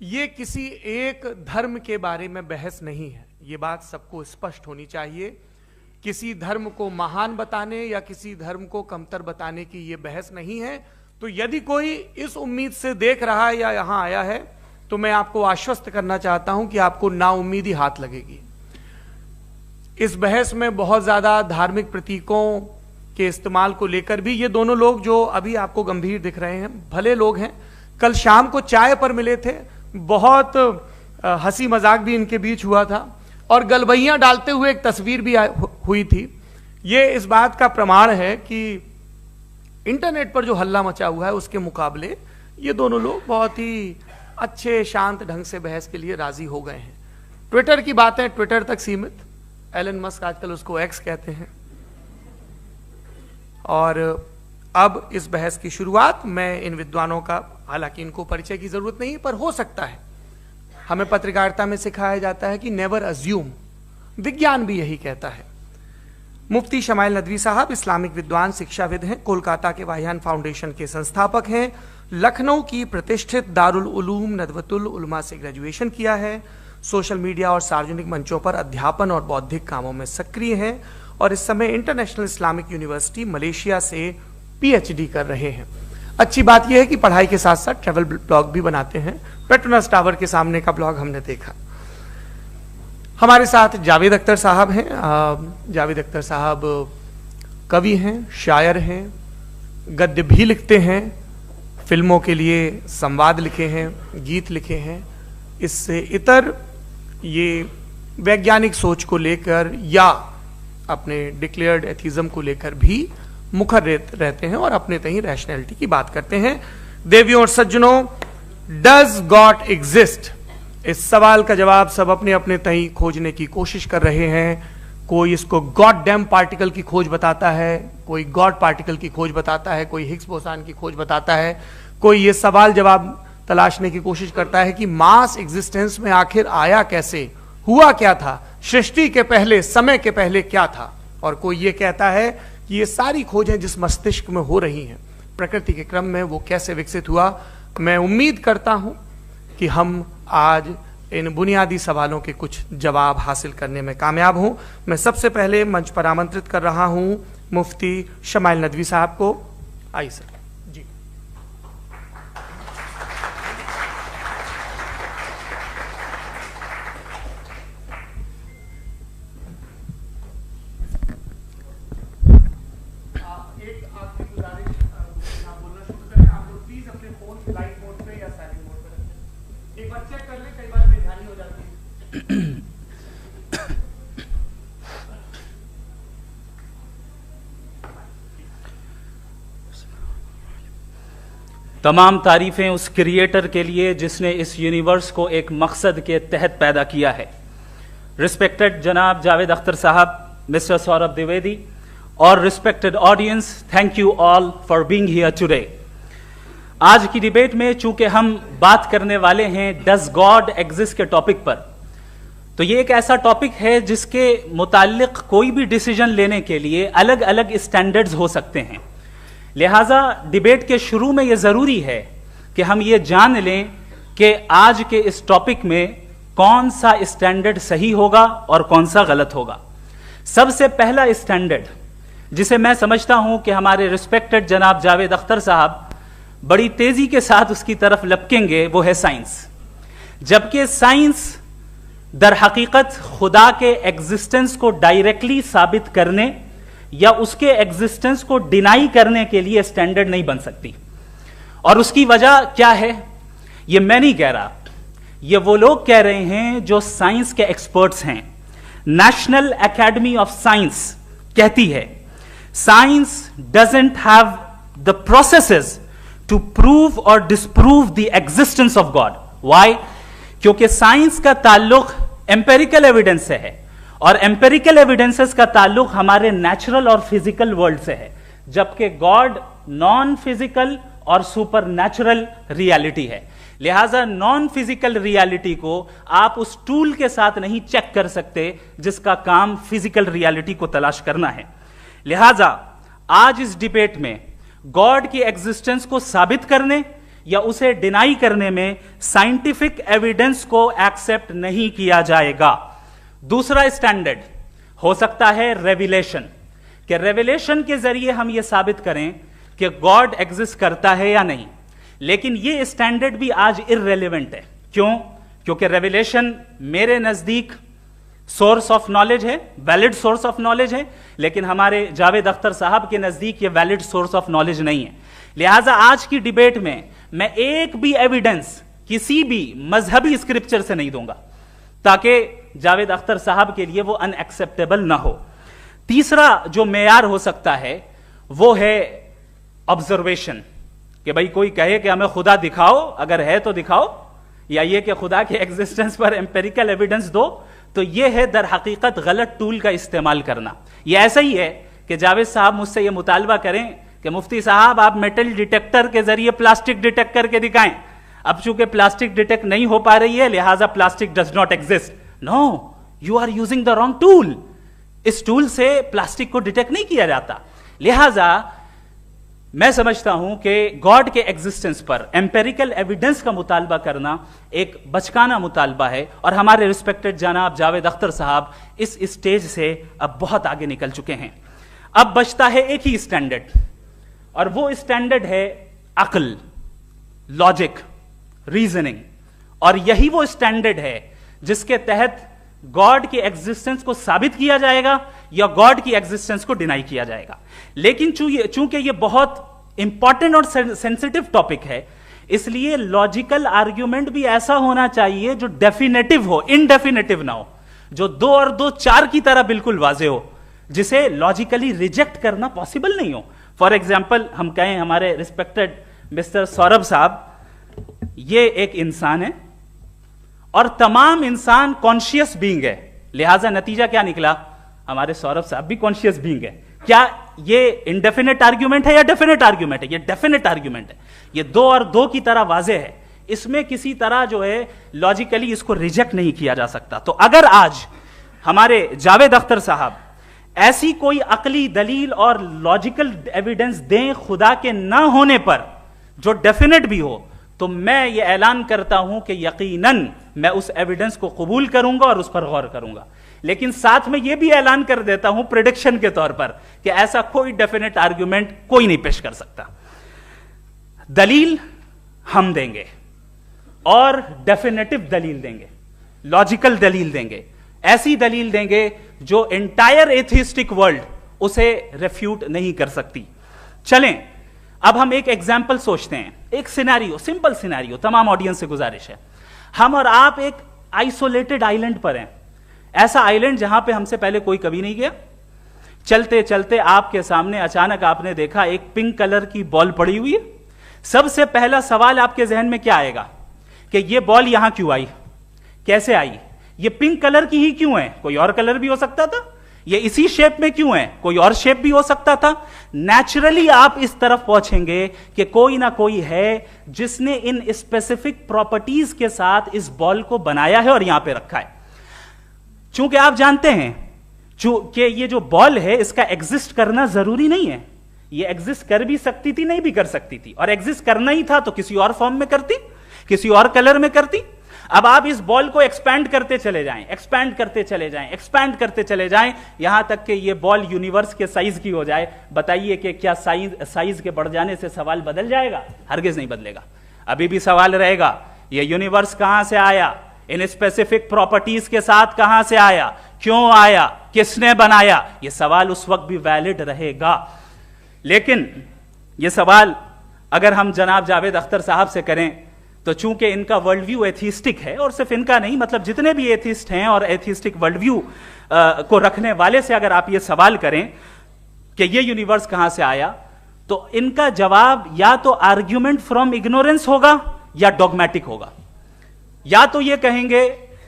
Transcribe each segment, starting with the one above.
ये किसी एक धर्म के बारे में बहस नहीं है, ये बात सबको स्पष्ट होनी चाहिए। किसी धर्म को महान बताने या किसी धर्म को कमतर बताने की ये बहस नहीं है। तो यदि कोई इस उम्मीद से देख रहा है या यहां आया है, तो मैं आपको आश्वस्त करना चाहता हूं कि आपको नाउम्मीदी हाथ लगेगी। इस बहस में बहुत ज्यादा धार्मिक प्रतीकों के इस्तेमाल को लेकर भी ये दोनों लोग जो अभी आपको गंभीर दिख रहे हैं, भले लोग हैं, कल शाम को चाय पर मिले थे, बहुत हंसी मजाक भी इनके बीच हुआ था और गलबैयां डालते हुए एक तस्वीर भी हुई थी। ये इस बात का प्रमाण है कि इंटरनेट पर जो हल्ला मचा हुआ है उसके मुकाबले ये दोनों लोग बहुत ही अच्छे शांत ढंग से बहस के लिए राजी हो गए हैं। ट्विटर की बातें ट्विटर तक सीमित, एलन मस्क आजकल उसको एक्स कहते हैं। और अब इस बहस की शुरुआत मैं इन विद्वानों का, हालांकि इनको परिचय की जरूरत नहीं, पर हो सकता है, हमें पत्रकारिता में सिखाया जाता है कि नेवर अज्यूम, विज्ञान भी यही कहता है। मुफ्ती शमाइल नदवी साहब इस्लामिक विद्वान, शिक्षाविद हैं, कोलकाता के वाहियान फाउंडेशन के संस्थापक हैं, लखनऊ की प्रतिष्ठित दारुल उलूम नदवतुल उलमा से ग्रेजुएशन किया है, सोशल मीडिया और सार्वजनिक मंचों पर अध्यापन और बौद्धिक कामों में सक्रिय हैं और इस समय इंटरनेशनल इस्लामिक यूनिवर्सिटी मलेशिया से पीएचडी कर रहे हैं। अच्छी बात यह है कि पढ़ाई के साथ साथ ट्रैवल ब्लॉग भी बनाते हैं। पेट्रोनस टावर के सामने का ब्लॉग हमने देखा। हमारे साथ जावेद अख्तर साहब हैं। जावेद अख्तर साहब कवि हैं, शायर हैं, गद्य भी लिखते हैं, फिल्मों के लिए संवाद लिखे हैं, गीत लिखे हैं। इससे इतर ये वैज्ञानिक सोच को लेकर या अपने डिक्लेयर्ड एथिज्म को लेकर भी मुखर रहते हैं और अपने तहीं रैशनैलिटी की बात करते हैं। देवियों और सज्जनों, डज गॉड एग्जिस्ट? इस सवाल का जवाब सब अपने अपने तहीं खोजने की कोशिश कर रहे हैं। कोई इसको गॉड डैम पार्टिकल की खोज बताता है, कोई गॉड पार्टिकल की खोज बताता है, कोई हिग्स बोसान की खोज बताता है, कोई ये सवाल जवाब तलाशने की कोशिश करता है कि मास एग्जिस्टेंस में आखिर आया कैसे, हुआ क्या था, सृष्टि के पहले, समय के पहले क्या था। और कोई ये कहता है कि ये सारी खोजें जिस मस्तिष्क में हो रही हैं प्रकृति के क्रम में, वो कैसे विकसित हुआ। मैं उम्मीद करता हूं कि हम आज इन बुनियादी सवालों के कुछ जवाब हासिल करने में कामयाब हों। मैं सबसे पहले मंच पर आमंत्रित कर रहा हूं मुफ्ती शमाइल नदवी साहब को। आइए सर जी। तमाम तारीफें उस क्रिएटर के लिए जिसने इस यूनिवर्स को एक मकसद के तहत पैदा किया है। रिस्पेक्टेड जनाब जावेद अख्तर साहब, मिस्टर सौरभ द्विवेदी और respected audience, thank you all for being here today. आज की डिबेट में चूंकि हम बात करने वाले हैं डज गॉड एग्जिस्ट के टॉपिक पर, तो ये एक ऐसा टॉपिक है जिसके मुताल्लिक कोई भी डिसीजन लेने के लिए अलग अलग स्टैंडर्ड्स हो सकते हैं। लिहाजा डिबेट के शुरू में यह जरूरी है कि हम ये जान लें कि आज के इस टॉपिक में कौन सा स्टैंडर्ड सही होगा और कौन सा गलत होगा। सबसे पहला स्टैंडर्ड जिसे मैं समझता हूं कि हमारे रिस्पेक्टेड जनाब जावेद अख्तर साहब बड़ी तेजी के साथ उसकी तरफ लपकेंगे, वो है साइंस। जबकि साइंस दर हकीकत खुदा के एग्जिस्टेंस को डायरेक्टली साबित करने या उसके एग्जिस्टेंस को डिनाई करने के लिए स्टैंडर्ड नहीं बन सकती। और उसकी वजह क्या है, ये मैं नहीं कह रहा, ये वो लोग कह रहे हैं जो साइंस के एक्सपर्ट्स हैं। नेशनल एकेडमी ऑफ साइंस कहती है science doesn't have the processes to prove और disprove the existence of God. Why? क्योंकि साइंस का ताल्लुक एम्पेरिकल एविडेंस से है और एम्पेरिकल एविडेंसेस का ताल्लुक हमारे नेचुरल और फिजिकल वर्ल्ड से है, जबकि गॉड नॉन फिजिकल और सुपर नेचुरल रियलिटी है। लिहाजा नॉन फिजिकल रियलिटी को आप उस टूल के साथ नहीं चेक कर सकते जिसका काम फिजिकल रियलिटी को तलाश करना है। लिहाजा आज इस डिबेट में गॉड की एग्जिस्टेंस को साबित करने या उसे डिनाई करने में साइंटिफिक एविडेंस को एक्सेप्ट नहीं किया जाएगा। दूसरा स्टैंडर्ड हो सकता है रेविलेशन, कि रेविलेशन के जरिए हम यह साबित करें कि गॉड एग्जिस्ट करता है या नहीं। लेकिन यह स्टैंडर्ड भी आज इररेलेवेंट है। क्यों? क्योंकि रेविलेशन मेरे नजदीक सोर्स ऑफ नॉलेज है, वैलिड सोर्स ऑफ नॉलेज है, लेकिन हमारे जावेद अख्तर साहब के नजदीक ये वैलिड सोर्स ऑफ नॉलेज नहीं है। लिहाजा आज की डिबेट में मैं एक भी एविडेंस किसी भी मजहबी स्क्रिप्चर से नहीं दूंगा, ताकि जावेद अख्तर साहब के लिए वो अनएक्सेप्टेबल ना हो। तीसरा जो मेयार हो सकता है वो है ऑब्जर्वेशन, कि भाई कोई कहे कि हमें खुदा दिखाओ, अगर है तो दिखाओ, या ये कि खुदा के एग्जिस्टेंस पर एम्पेरिकल एविडेंस दो, तो यह है दर हकीकत गलत टूल का इस्तेमाल करना। यह ऐसा ही है कि जावेद साहब मुझसे यह मुतालबा करें कि मुफ्ती साहब आप मेटल डिटेक्टर के जरिए प्लास्टिक डिटेक्ट करके दिखाएं। अब चूंकि प्लास्टिक डिटेक्ट नहीं हो पा रही है, लिहाजा plastic does not exist. No, you are using the wrong tool. इस टूल से प्लास्टिक को डिटेक्ट नहीं किया जाता। लिहाजा मैं समझता हूं कि गॉड के एग्जिस्टेंस पर एम्पेरिकल एविडेंस का मुतालबा करना एक बचकाना मुतालबा है, और हमारे रिस्पेक्टेड जनाब जावेद अख्तर साहब इस स्टेज से अब बहुत आगे निकल चुके हैं। अब बचता है एक ही स्टैंडर्ड, और वो स्टैंडर्ड है अक्ल, लॉजिक, रीजनिंग। और यही वो स्टैंडर्ड है जिसके तहत गॉड की एग्जिस्टेंस को साबित किया जाएगा या गॉड की एग्जिस्टेंस को डिनाई किया जाएगा। लेकिन चूंकि ये बहुत इंपॉर्टेंट और सेंसिटिव टॉपिक है, इसलिए लॉजिकल आर्ग्यूमेंट भी ऐसा होना चाहिए जो डेफिनेटिव हो, इनडेफिनेटिव ना हो, जो 2 और 2 4 की तरह बिल्कुल वाजे हो, जिसे लॉजिकली रिजेक्ट करना पॉसिबल नहीं हो। फॉर एग्जाम्पल हम कहें हमारे रिस्पेक्टेड मिस्टर सौरभ साहब, ये एक इंसान है और तमाम इंसान कॉन्शियस बीइंग है, लिहाजा नतीजा क्या निकला? हमारे सौरभ साहब भी कॉन्शियस बीइंग है। क्या ये इनडेफिनेट आर्ग्यूमेंट है या डेफिनेट आर्ग्यूमेंट है? ये डेफिनेट आर्ग्यूमेंट है। ये 2 और 2 की तरह वाजे है, इसमें किसी तरह जो है लॉजिकली इसको रिजेक्ट नहीं किया जा सकता। तो अगर आज हमारे जावेद अख्तर साहब ऐसी कोई अकली दलील और लॉजिकल एविडेंस दें खुदा के ना होने पर जो डेफिनेट भी हो, तो मैं ये ऐलान करता हूं कि यकीनन मैं उस एविडेंस को कबूल करूंगा और उस पर गौर करूंगा। लेकिन साथ में यह भी ऐलान कर देता हूं प्रेडिक्शन के तौर पर कि ऐसा कोई डेफिनेट आर्ग्यूमेंट कोई नहीं पेश कर सकता। दलील हम देंगे और डेफिनेटिव दलील देंगे, लॉजिकल दलील देंगे, ऐसी दलील देंगे जो एंटायर एथिस्टिक वर्ल्ड उसे रेफ्यूट नहीं कर सकती। चलें अब हम एक एग्जाम्पल सोचते हैं, एक सिनेरियो, सिंपल सिनेरियो, तमाम ऑडियंस से गुजारिश है, हम और आप एक आइसोलेटेड आइलैंड पर हैं, ऐसा आइलैंड जहां पे हमसे पहले कोई कभी नहीं गया। चलते चलते आपके सामने अचानक आपने देखा एक पिंक कलर की बॉल पड़ी हुई है। सबसे पहला सवाल आपके जहन में क्या आएगा कि ये बॉल यहां क्यों आई, कैसे आई, ये पिंक कलर की ही क्यों है, कोई और कलर भी हो सकता था, ये इसी शेप में क्यों है, कोई और शेप भी हो सकता था। नेचुरली आप इस तरफ पहुंचेंगे कि कोई ना कोई है जिसने इन स्पेसिफिक प्रॉपर्टीज के साथ इस बॉल को बनाया है और यहां पे रखा है। चूंकि आप जानते हैं कि ये जो बॉल है इसका एग्जिस्ट करना जरूरी नहीं है, ये एग्जिस्ट कर भी सकती थी, नहीं भी कर सकती थी, और एग्जिस्ट करना ही था तो किसी और फॉर्म में करती, किसी और कलर में करती। अब आप इस बॉल को एक्सपैंड करते चले जाएं, एक्सपैंड करते चले जाएं, एक्सपैंड करते चले जाएं, यहां तक कि ये बॉल यूनिवर्स के साइज की हो जाए। बताइए कि क्या साइज के बढ़ जाने से सवाल बदल जाएगा? हरगिज नहीं बदलेगा। अभी भी सवाल रहेगा, ये यूनिवर्स कहां से आया, इन स्पेसिफिक प्रॉपर्टीज के साथ कहां से आया, क्यों आया, किसने बनाया, यह सवाल उस वक्त भी वैलिड रहेगा। लेकिन यह सवाल अगर हम जनाब जावेद अख्तर साहब से करें तो चूंकि इनका वर्ल्ड व्यू एथिस्टिक है, और सिर्फ इनका नहीं, मतलब जितने भी एथिस्ट हैं और एथिस्टिक वर्ल्ड व्यू को रखने वाले से अगर आप ये सवाल करें कि ये यूनिवर्स कहां से आया, तो इनका जवाब या तो आर्ग्यूमेंट फ्रॉम इग्नोरेंस होगा या डॉगमेटिक होगा। या तो ये कहेंगे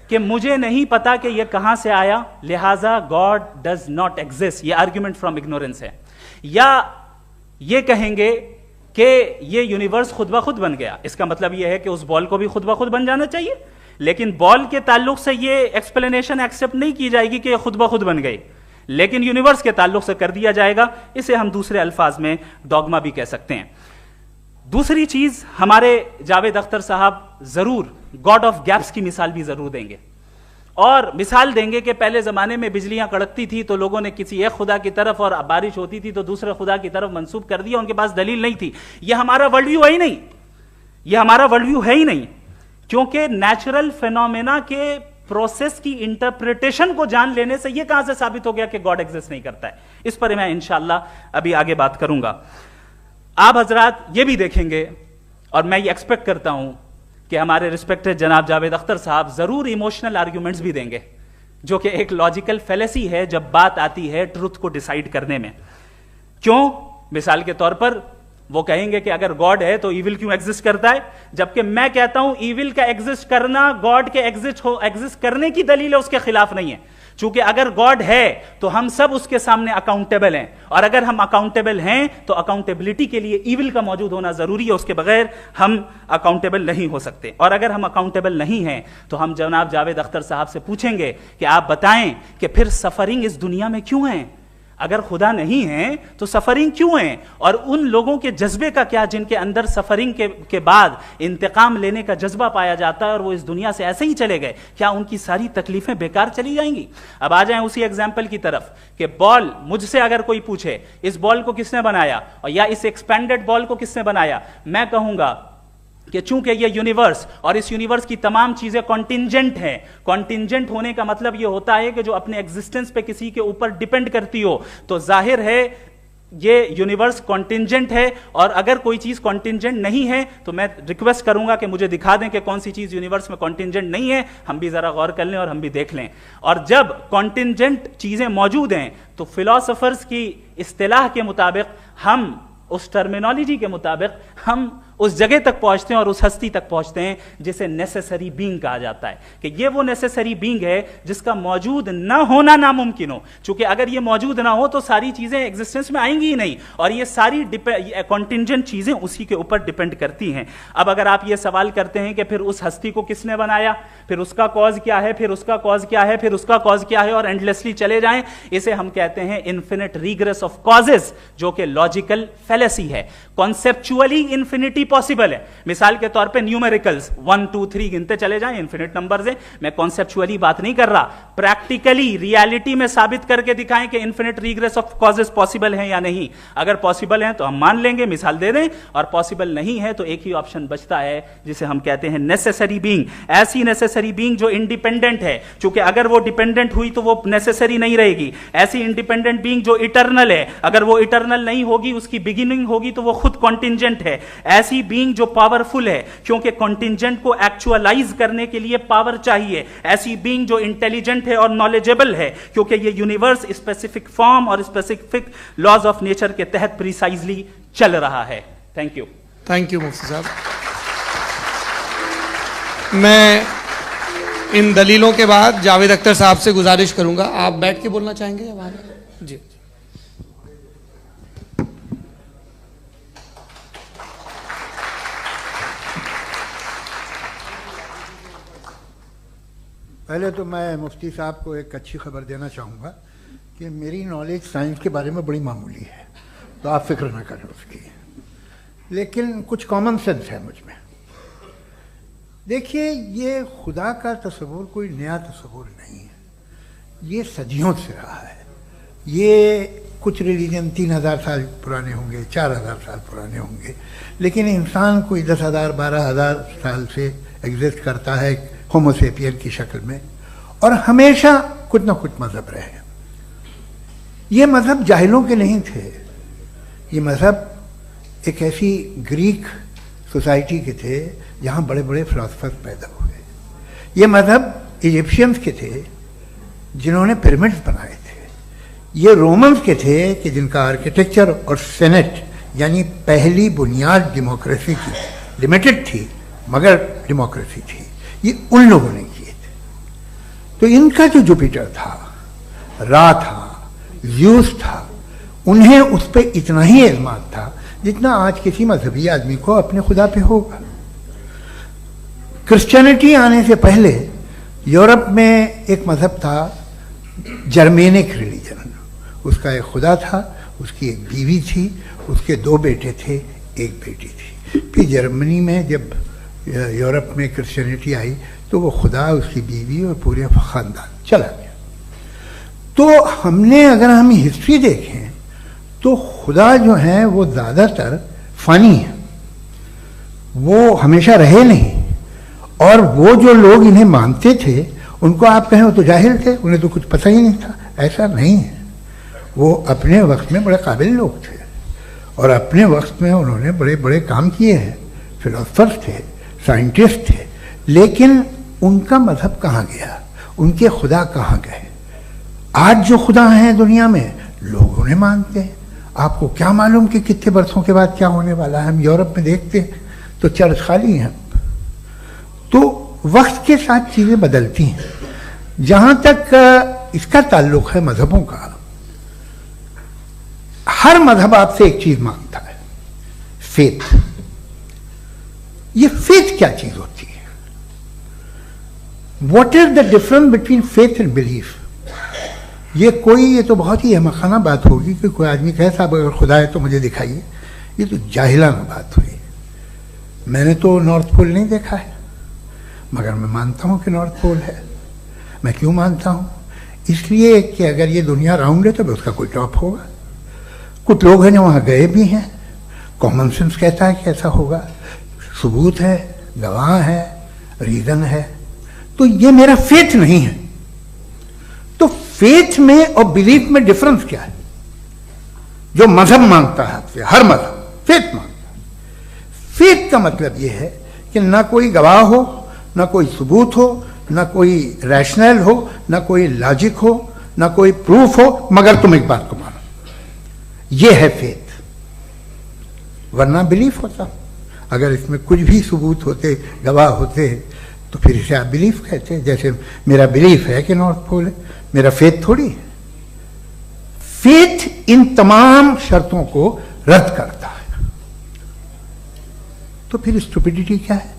कि मुझे नहीं पता कि यह कहां से आया, लिहाजा गॉड डज नॉट एग्जिस्ट, यह आर्ग्यूमेंट फ्रॉम इग्नोरेंस है, या यह कहेंगे कि यह यूनिवर्स खुद ब खुद बन गया। इसका मतलब यह है कि उस बॉल को भी खुद ब खुद बन जाना चाहिए, लेकिन बॉल के ताल्लुक से यह एक्सप्लेनेशन एक्सेप्ट नहीं की जाएगी कि यह खुद ब खुद बन गई, लेकिन यूनिवर्स के ताल्लुक से कर दिया जाएगा। इसे हम दूसरे अल्फाज में डॉगमा भी कह सकते हैं। दूसरी चीज, हमारे जावेद अख्तर साहब जरूर गॉड ऑफ गैप्स की मिसाल भी जरूर देंगे और मिसाल देंगे कि पहले जमाने में बिजलियां कड़कती थी तो लोगों ने किसी एक खुदा की तरफ और बारिश होती थी तो दूसरे खुदा की तरफ मंसूब कर दिया, उनके पास दलील नहीं थी। यह हमारा वर्ल्ड व्यू है ही नहीं, यह हमारा वर्ल्ड व्यू है ही नहीं, क्योंकि नेचुरल फेनोमेना के प्रोसेस की इंटरप्रिटेशन को जान लेने से यह कहां से साबित हो गया कि गॉड एग्जिस्ट नहीं करता है। इस पर मैं इंशाअल्लाह अभी आगे बात करूंगा। आप हजरात ये भी देखेंगे और मैं ये एक्सपेक्ट करता हूं कि हमारे रिस्पेक्टेड जनाब जावेद अख्तर साहब जरूर इमोशनल आर्ग्यूमेंट्स भी देंगे, जो कि एक लॉजिकल फेलेसी है जब बात आती है ट्रुथ को डिसाइड करने में। क्यों? मिसाल के तौर पर वो कहेंगे कि अगर गॉड है तो इविल क्यों एग्जिस्ट करता है, जबकि मैं कहता हूं इविल का एग्जिस्ट करना गॉड के एग्जिस्ट करने की दलील है, उसके खिलाफ नहीं है। चूंकि अगर गॉड है तो हम सब उसके सामने अकाउंटेबल हैं, और अगर हम अकाउंटेबल हैं तो अकाउंटेबिलिटी के लिए इविल का मौजूद होना जरूरी है, उसके बगैर हम अकाउंटेबल नहीं हो सकते। और अगर हम अकाउंटेबल नहीं हैं तो हम जनाब जावेद अख्तर साहब से पूछेंगे कि आप बताएं कि फिर सफरिंग इस दुनिया में क्यों है? अगर खुदा नहीं है तो सफरिंग क्यों है? और उन लोगों के जज्बे का क्या जिनके अंदर सफरिंग के बाद इंतकाम लेने का जज्बा पाया जाता है और वो इस दुनिया से ऐसे ही चले गए, क्या उनकी सारी तकलीफें बेकार चली जाएंगी? अब आ जाएं उसी एग्जाम्पल की तरफ कि बॉल, मुझसे अगर कोई पूछे इस बॉल को किसने बनाया और या इस एक्सपेंडेड बॉल को किसने बनाया, मैं कहूंगा कि चूंकि ये यूनिवर्स और इस यूनिवर्स की तमाम चीजें कॉन्टिंजेंट हैं। कॉन्टिंजेंट होने का मतलब ये होता है कि जो अपने एग्जिस्टेंस पे किसी के ऊपर डिपेंड करती हो, तो जाहिर है ये यूनिवर्स कॉन्टिंजेंट है। और अगर कोई चीज कॉन्टिंजेंट नहीं है तो मैं रिक्वेस्ट करूंगा कि मुझे दिखा दें कि कौन सी चीज यूनिवर्स में कॉन्टिंजेंट नहीं है, हम भी जरा गौर कर लें और हम भी देख लें। और जब कॉन्टिंजेंट चीजें मौजूद हैं तो फिलोसोफर्स की इस्तिलाह के मुताबिक, हम उस टर्मिनोलॉजी के मुताबिक हम उस जगह तक पहुंचते हैं और उस हस्ती तक पहुंचते हैं जिसे नेसेसरी बीइंग कहा जाता है, कि ये वो नेसेसरी बीइंग है जिसका मौजूद ना होना नामुमकिन हो। क्योंकि अगर ये मौजूद ना हो तो सारी चीजें एग्जिस्टेंस में आएंगी ही नहीं, और ये सारी कॉन्टिंजेंट चीजें उसी के ऊपर डिपेंड करती हैं। अब अगर आप ये सवाल करते हैं कि फिर उस हस्ती को किसने बनाया, फिर उसका कॉज क्या है, फिर उसका कॉज क्या है, फिर उसका कॉज क्या है, और एंडलेसली चले जाएं, इसे हम कहते हैं इन्फिनिट रिग्रेस ऑफ कॉजेस, जो कि लॉजिकल फेलेसी है। कॉन्सेप्चुअली इन्फिनिटी पॉसिबल है। मिसाल के तौर पे न्यूमेरिकल्स 1 2 3 गिनते चले जाएं, इन्फिनिट नंबर्स हैं। मैं कॉन्सेप्चुअली बात नहीं कर रहा, प्रैक्टिकली रियलिटी में साबित करके दिखाएं कि infinite regress of causes possible है या नहीं। अगर पॉसिबल है तो हम मान लेंगे, मिसाल दे दें, और पॉसिबल नहीं है तो एक ही ऑप्शन बचता है जिसे हम कहते हैं नेसेसरी बीइंग। ऐसी नेसेसरी बीइंग जो इंडिपेंडेंट है, क्योंकि अगर वो डिपेंडेंट हुई तो वो नेसेसरी नहीं रहेगी। ऐसी इंडिपेंडेंट बीइंग जो इटर्नल है, अगर वो इटर्नल नहीं होगी, उसकी बिगिनिंग होगी तो वो खुद कॉन्टिंजेंट है। ऐसी बीइंग जो पावरफुल है, क्योंकि कॉन्टिंजेंट को एक्चुअलाइज करने के लिए पावर चाहिए। ऐसी बीइंग जो इंटेलिजेंट है और नॉलेजेबल है, क्योंकि ये यूनिवर्स स्पेसिफिक फॉर्म और स्पेसिफिक लॉज ऑफ नेचर के तहत प्रिसाइजली चल रहा है। Thank you. थैंक यू मुफ्ती साहब। मैं इन दलीलों के बाद जावेद अख्तर साहब से गुजारिश करूंगा, आप बैठ के बोलना चाहेंगे या बाहर? जी। पहले तो मैं मुफ्ती साहब को एक अच्छी खबर देना चाहूँगा कि मेरी नॉलेज साइंस के बारे में बड़ी मामूली है, तो आप फिक्र ना करें उसकी, लेकिन कुछ कॉमन सेंस है मुझ में। देखिए, ये खुदा का तस्वुर कोई नया तस्वुर नहीं है, ये सदियों से रहा है। ये कुछ रिलीजन 3000 साल पुराने होंगे, 4000 साल पुराने होंगे, लेकिन इंसान कोई 10,000 12,000 साल से एग्जिस्ट करता है होमोसेपियन की शक्ल में, और हमेशा कुछ ना कुछ मजहब रहे। ये मजहब जाहिलों के नहीं थे, ये मजहब एक ऐसी ग्रीक सोसाइटी के थे जहाँ बड़े बड़े फिलोसफर्स पैदा हुए। ये मजहब इजिप्शियंस के थे जिन्होंने पिरामिड्स बनाए थे। ये रोमन्स के थे कि जिनका आर्किटेक्चर और सेनेट यानी पहली बुनियाद डेमोक्रेसी की, लिमिटेड थी मगर डेमोक्रेसी थी, ये उन लोगों ने किए थे। तो इनका जो जुपिटर था, रा था, ज़्यूस था, उन्हें उस पर इतना ही एतमाद था जितना आज किसी मजहबी आदमी को अपने खुदा पे होगा। क्रिश्चियनिटी आने से पहले यूरोप में एक मजहब था, जर्मेनिक रिलीजन। उसका एक खुदा था, उसकी एक बीवी थी, उसके 2 बेटे थे, एक बेटी थी। कि जर्मनी में जब यूरोप में क्रिश्चियनिटी आई तो वो खुदा, उसकी बीवी और पूरे ख़ानदान चला गया। तो हमने, अगर हम हिस्ट्री देखें तो खुदा जो है वो ज़्यादातर फ़ानी है, वो हमेशा रहे नहीं। और वो जो लोग इन्हें मानते थे उनको आप कहें वो तो जाहिल थे, उन्हें तो कुछ पता ही नहीं था, ऐसा नहीं है। वो अपने वक्त में बड़े काबिल लोग थे और अपने वक्त में उन्होंने बड़े बड़े काम किए हैं, फिलोसफर्स थे, साइंटिस्ट थे। लेकिन उनका मजहब कहाँ गया, उनके खुदा कहाँ गए? आज जो खुदा हैं दुनिया में लोग उन्हें मानते हैं। आपको क्या मालूम कि कितने बरसों के बाद क्या होने वाला है? हम यूरोप में देखते हैं तो चर्च खाली हैं। तो वक्त के साथ चीज़ें बदलती हैं। जहाँ तक इसका ताल्लुक है मजहबों का, हर मजहब आपसे एक चीज़ मांगता है, फेथ। ये फेथ क्या चीज़ होती है? What is the difference between faith and belief? ये तो बहुत ही अहमकाना बात होगी कि कोई आदमी कहे साहब अगर खुदा है तो मुझे दिखाइए। ये तो जाहिलाना बात हुई। मैंने तो नॉर्थ पोल नहीं देखा है, मगर मैं मानता हूँ कि नॉर्थ पोल है। मैं क्यों मानता हूँ? इसलिए कि अगर ये दुनिया राउंड है तो उसका कोई टॉप होगा। कुछ लोग हैं जो वहाँ गए भी हैं, कॉमन सेंस कहता है कि ऐसा होगा, सबूत है, गवाह है, रीज़न है। तो ये मेरा फेथ नहीं है। तो फेथ में और बिलीफ में डिफरेंस क्या है? जो मजहब मांगता है आपसे, हर मजहब फेथ मांगता है। फेथ का मतलब ये है कि ना कोई गवाह हो, ना कोई सबूत हो, ना कोई रैशनल हो, ना कोई लॉजिक हो, ना कोई प्रूफ हो, मगर तुम एक बात को मानो। ये है फेथ। वरना बिलीफ होता। अगर इसमें कुछ भी सबूत होते, गवाह होते, तो फिर इसे आप बिलीफ कहते हैं। जैसे मेरा बिलीफ है कि नॉर्थ पोल है, मेरा फेथ थोड़ी है। फेथ इन तमाम शर्तों को रद्द करता है। तो फिर स्टुपिडिटी क्या है?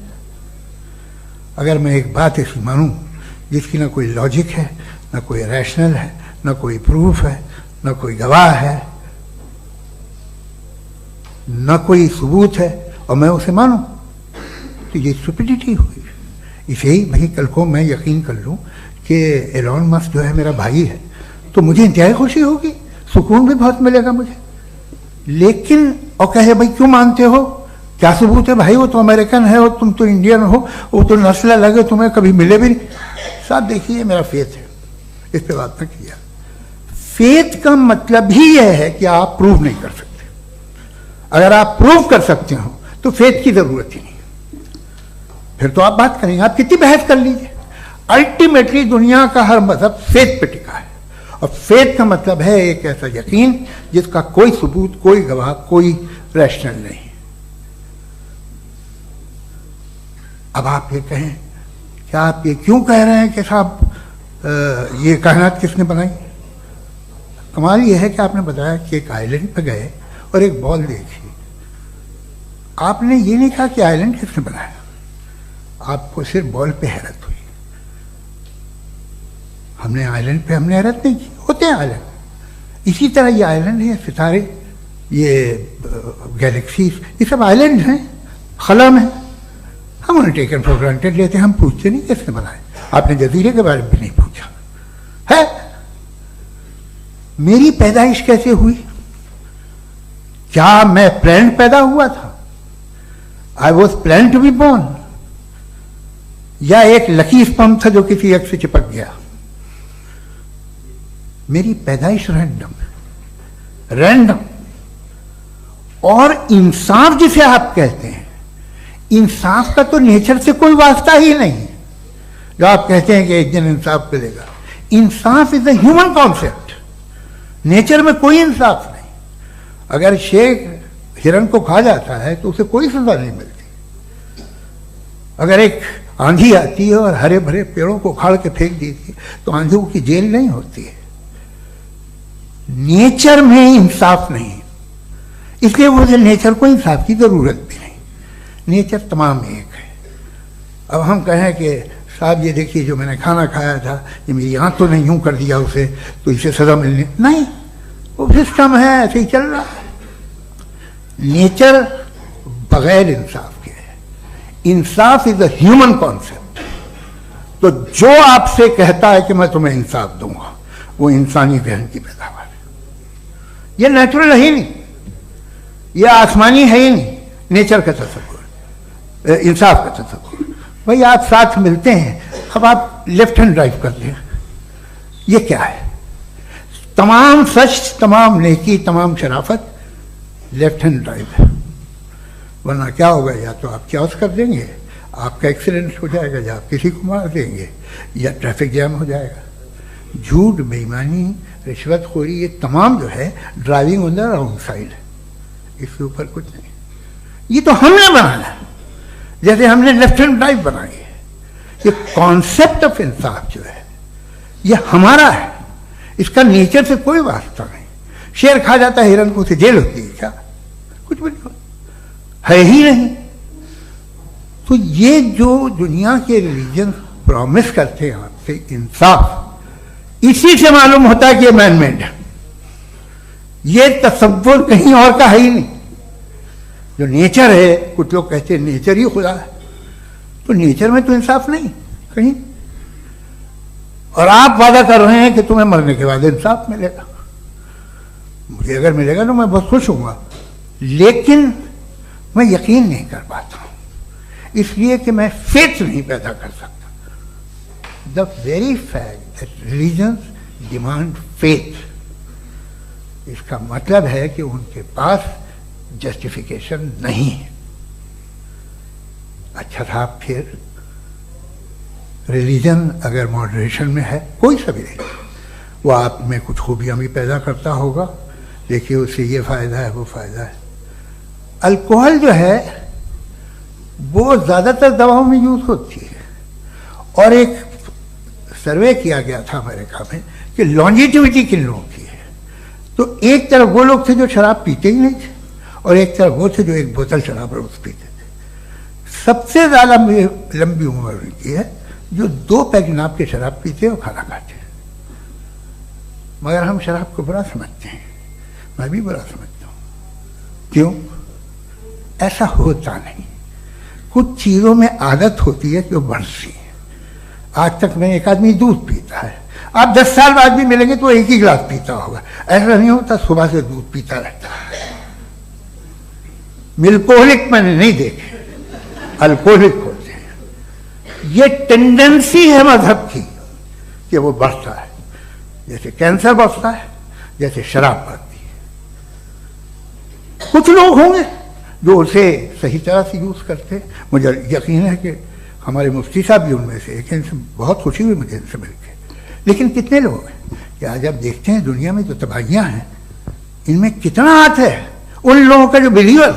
अगर मैं एक बात ऐसी मानूं जिसकी ना कोई लॉजिक है, ना कोई रैशनल है, ना कोई प्रूफ है, ना कोई गवाह है, ना कोई सबूत है, और मैं उसे मानूं, तो ये स्टुपिडिटी हुई। इसे ही भाई कल को मैं यकीन कर लूं कि एलॉन मस्क जो है मेरा भाई है, तो मुझे इंतहाई खुशी होगी, सुकून भी बहुत मिलेगा मुझे। लेकिन और कहे भाई क्यों मानते हो, क्या सबूत है? भाई वो तो अमेरिकन है और तुम तो इंडियन हो, वो तो नस्ल अलग है, तुम्हें कभी मिले भी नहीं। साहब देखिए मेरा फेथ है, इस पे बात न किया। फेथ का मतलब ही यह है कि आप प्रूव नहीं कर सकते। अगर आप प्रूव कर सकते हो तो फेथ की जरूरत ही नहीं, फिर तो आप बात करेंगे, आप कितनी बहस कर लीजिए। अल्टीमेटली दुनिया का हर मजहब फेथ पे टिका है, और फेथ का मतलब है एक ऐसा यकीन जिसका कोई सबूत, कोई गवाह, कोई रैशनल नहीं। अब आप ये कहें, क्या आप ये क्यों कह रहे हैं कि साहब ये कायनात किसने बनाई? कमाल ये है कि आपने बताया कि एक आइलैंड पे गए और एक बॉल देखी। आपने ये नहीं कहा कि आइलैंड किसने बनाया, आपको सिर्फ बॉल पे हैरत हुई। हमने आइलैंड पे हमने हैरत नहीं की, होते हैं आइलैंड। इसी तरह ये आइलैंड है, सितारे, ये गैलेक्सीज, ये सब आइलैंड हैं खला में। हम उन्हें टेकन फॉर ग्रांटेड लेते हैं, हम पूछते नहीं किसने बनाए। आपने जजीरे के बारे में भी नहीं पूछा है। मेरी पैदाइश कैसे हुई? क्या मैं प्लान पैदा हुआ था? I was plan to be born, या एक लकी स्पर्म था जो किसी एक से चिपक गया? मेरी पैदाइश रैंडम। और इंसाफ जिसे आप कहते हैं, इंसाफ का तो नेचर से कोई वास्ता ही नहीं। जो आप कहते हैं कि एक दिन इंसाफ मिलेगा, इंसाफ is a human concept, nature में कोई इंसाफ नहीं। अगर शेर हिरन को खा जाता है तो उसे कोई सजा नहीं मिलती। अगर एक आंधी आती है और हरे भरे पेड़ों को उखाड़ के फेंक देती है तो आंधियों की जेल नहीं होती है। नेचर में इंसाफ नहीं, इसलिए मुझे नेचर को इंसाफ की जरूरत भी नहीं। नेचर तमाम एक है। अब हम कहें कि साहब ये देखिए जो मैंने खाना खाया था, ये मेरी आंख तो नहीं यूं कर दिया उसे, तो इसे सजा मिलनी नहीं। वो सिस्टम है, ऐसे ही चल रहा है। नेचर बगैर इंसाफ के है। इंसाफ इज अ ह्यूमन कॉन्सेप्ट। तो जो आपसे कहता है कि मैं तुम्हें इंसाफ दूंगा, वो इंसानी जहन की पैदावार है। ये नेचुरल है ही नहीं, ये आसमानी है ही नहीं, नेचर का तस्वुर, इंसाफ का तस्वुर। भाई आप साथ मिलते हैं, अब आप लेफ्ट हैंड ड्राइव कर दें, ये क्या है? तमाम सच, तमाम नेकी, तमाम शराफत लेफ्ट हैंड ड्राइव है। वरना क्या होगा, या तो आप क्रॉस कर देंगे, आपका एक्सीडेंट हो जाएगा, या आप किसी को मार देंगे, या ट्रैफिक जैम हो जाएगा। झूठ, बेईमानी, रिश्वतखोरी, ये तमाम जो है driving on the wrong side, इसके ऊपर कुछ नहीं। ये तो हमने बनाया है, जैसे हमने लेफ्ट हैंड ड्राइव बनाई है। ये कॉन्सेप्ट ऑफ इंसाफ जो है ये हमारा है, इसका नेचर से कोई वास्ता नहीं। शेर खा जाता है हिरन को, उसे जेल होती है क्या? कुछ भी नहीं, है ही नहीं। तो ये जो दुनिया के रिलीजन प्रॉमिस करते हैं आपसे इंसाफ, इसी से मालूम होता है कि ये मैनमेड है। ये तसव्वुर कहीं और का है ही नहीं। जो नेचर है, कुछ लोग कहते हैं नेचर ही खुदा है, तो नेचर में तो इंसाफ नहीं कहीं। और आप वादा कर रहे हैं कि तुम्हें मरने के बाद इंसाफ मिलेगा। मुझे अगर मिलेगा तो मैं बहुत खुश होऊंगा, लेकिन मैं यकीन नहीं कर पाता हूं, इसलिए कि मैं फेथ नहीं पैदा कर सकता। The very fact that religions demand faith, इसका मतलब है कि उनके पास जस्टिफिकेशन नहीं है। अच्छा साहब, फिर रिलीजन अगर मॉडरेशन में है, कोई सा भी नहीं, वो आप में कुछ खूबियां भी पैदा करता होगा। देखिए उससे ये फायदा है, वो फायदा है। अल्कोहल जो है वो ज़्यादातर दवाओं में यूज होती है, और एक सर्वे किया गया था अमेरिका में कि लॉन्जिटिविटी किन लोगों की है। तो एक तरफ वो लोग थे जो शराब पीते ही नहीं थे, और एक तरफ वो थे जो एक बोतल शराब रोज पीते थे। सबसे ज़्यादा लंबी उम्र उनकी है जो 2 पैक नाप के शराब पीते और खाना खाते हैं। मगर हम शराब को बुरा समझते हैं, मैं भी बुरा समझता हूँ। क्यों? ऐसा होता नहीं। कुछ चीज़ों में आदत होती है जो बढ़ती है। आज तक में एक आदमी दूध पीता है, आप 10 साल बाद भी मिलेंगे तो एक ही गिलास पीता होगा। ऐसा नहीं होता, सुबह से दूध पीता रहता है। मिल्कोहलिक मैंने नहीं देखे, अल्कोहलिक होते हैं। ये टेंडेंसी है मजहब की कि वो बढ़ता है, जैसे कैंसर बढ़ता है, जैसे शराब बढ़ती है। कुछ लोग होंगे जो उसे सही तरह से यूज करते। मुझे यकीन है कि हमारे मुफ्ती साहब भी उनमें से एक हैं, इनसे बहुत खुशी हुई मुझे इनसे मिलकर। लेकिन कितने लोग हैं कि आज आप देखते हैं दुनिया में जो तबाहियां हैं, इनमें कितना हाथ है उन लोगों का जो बिलीवर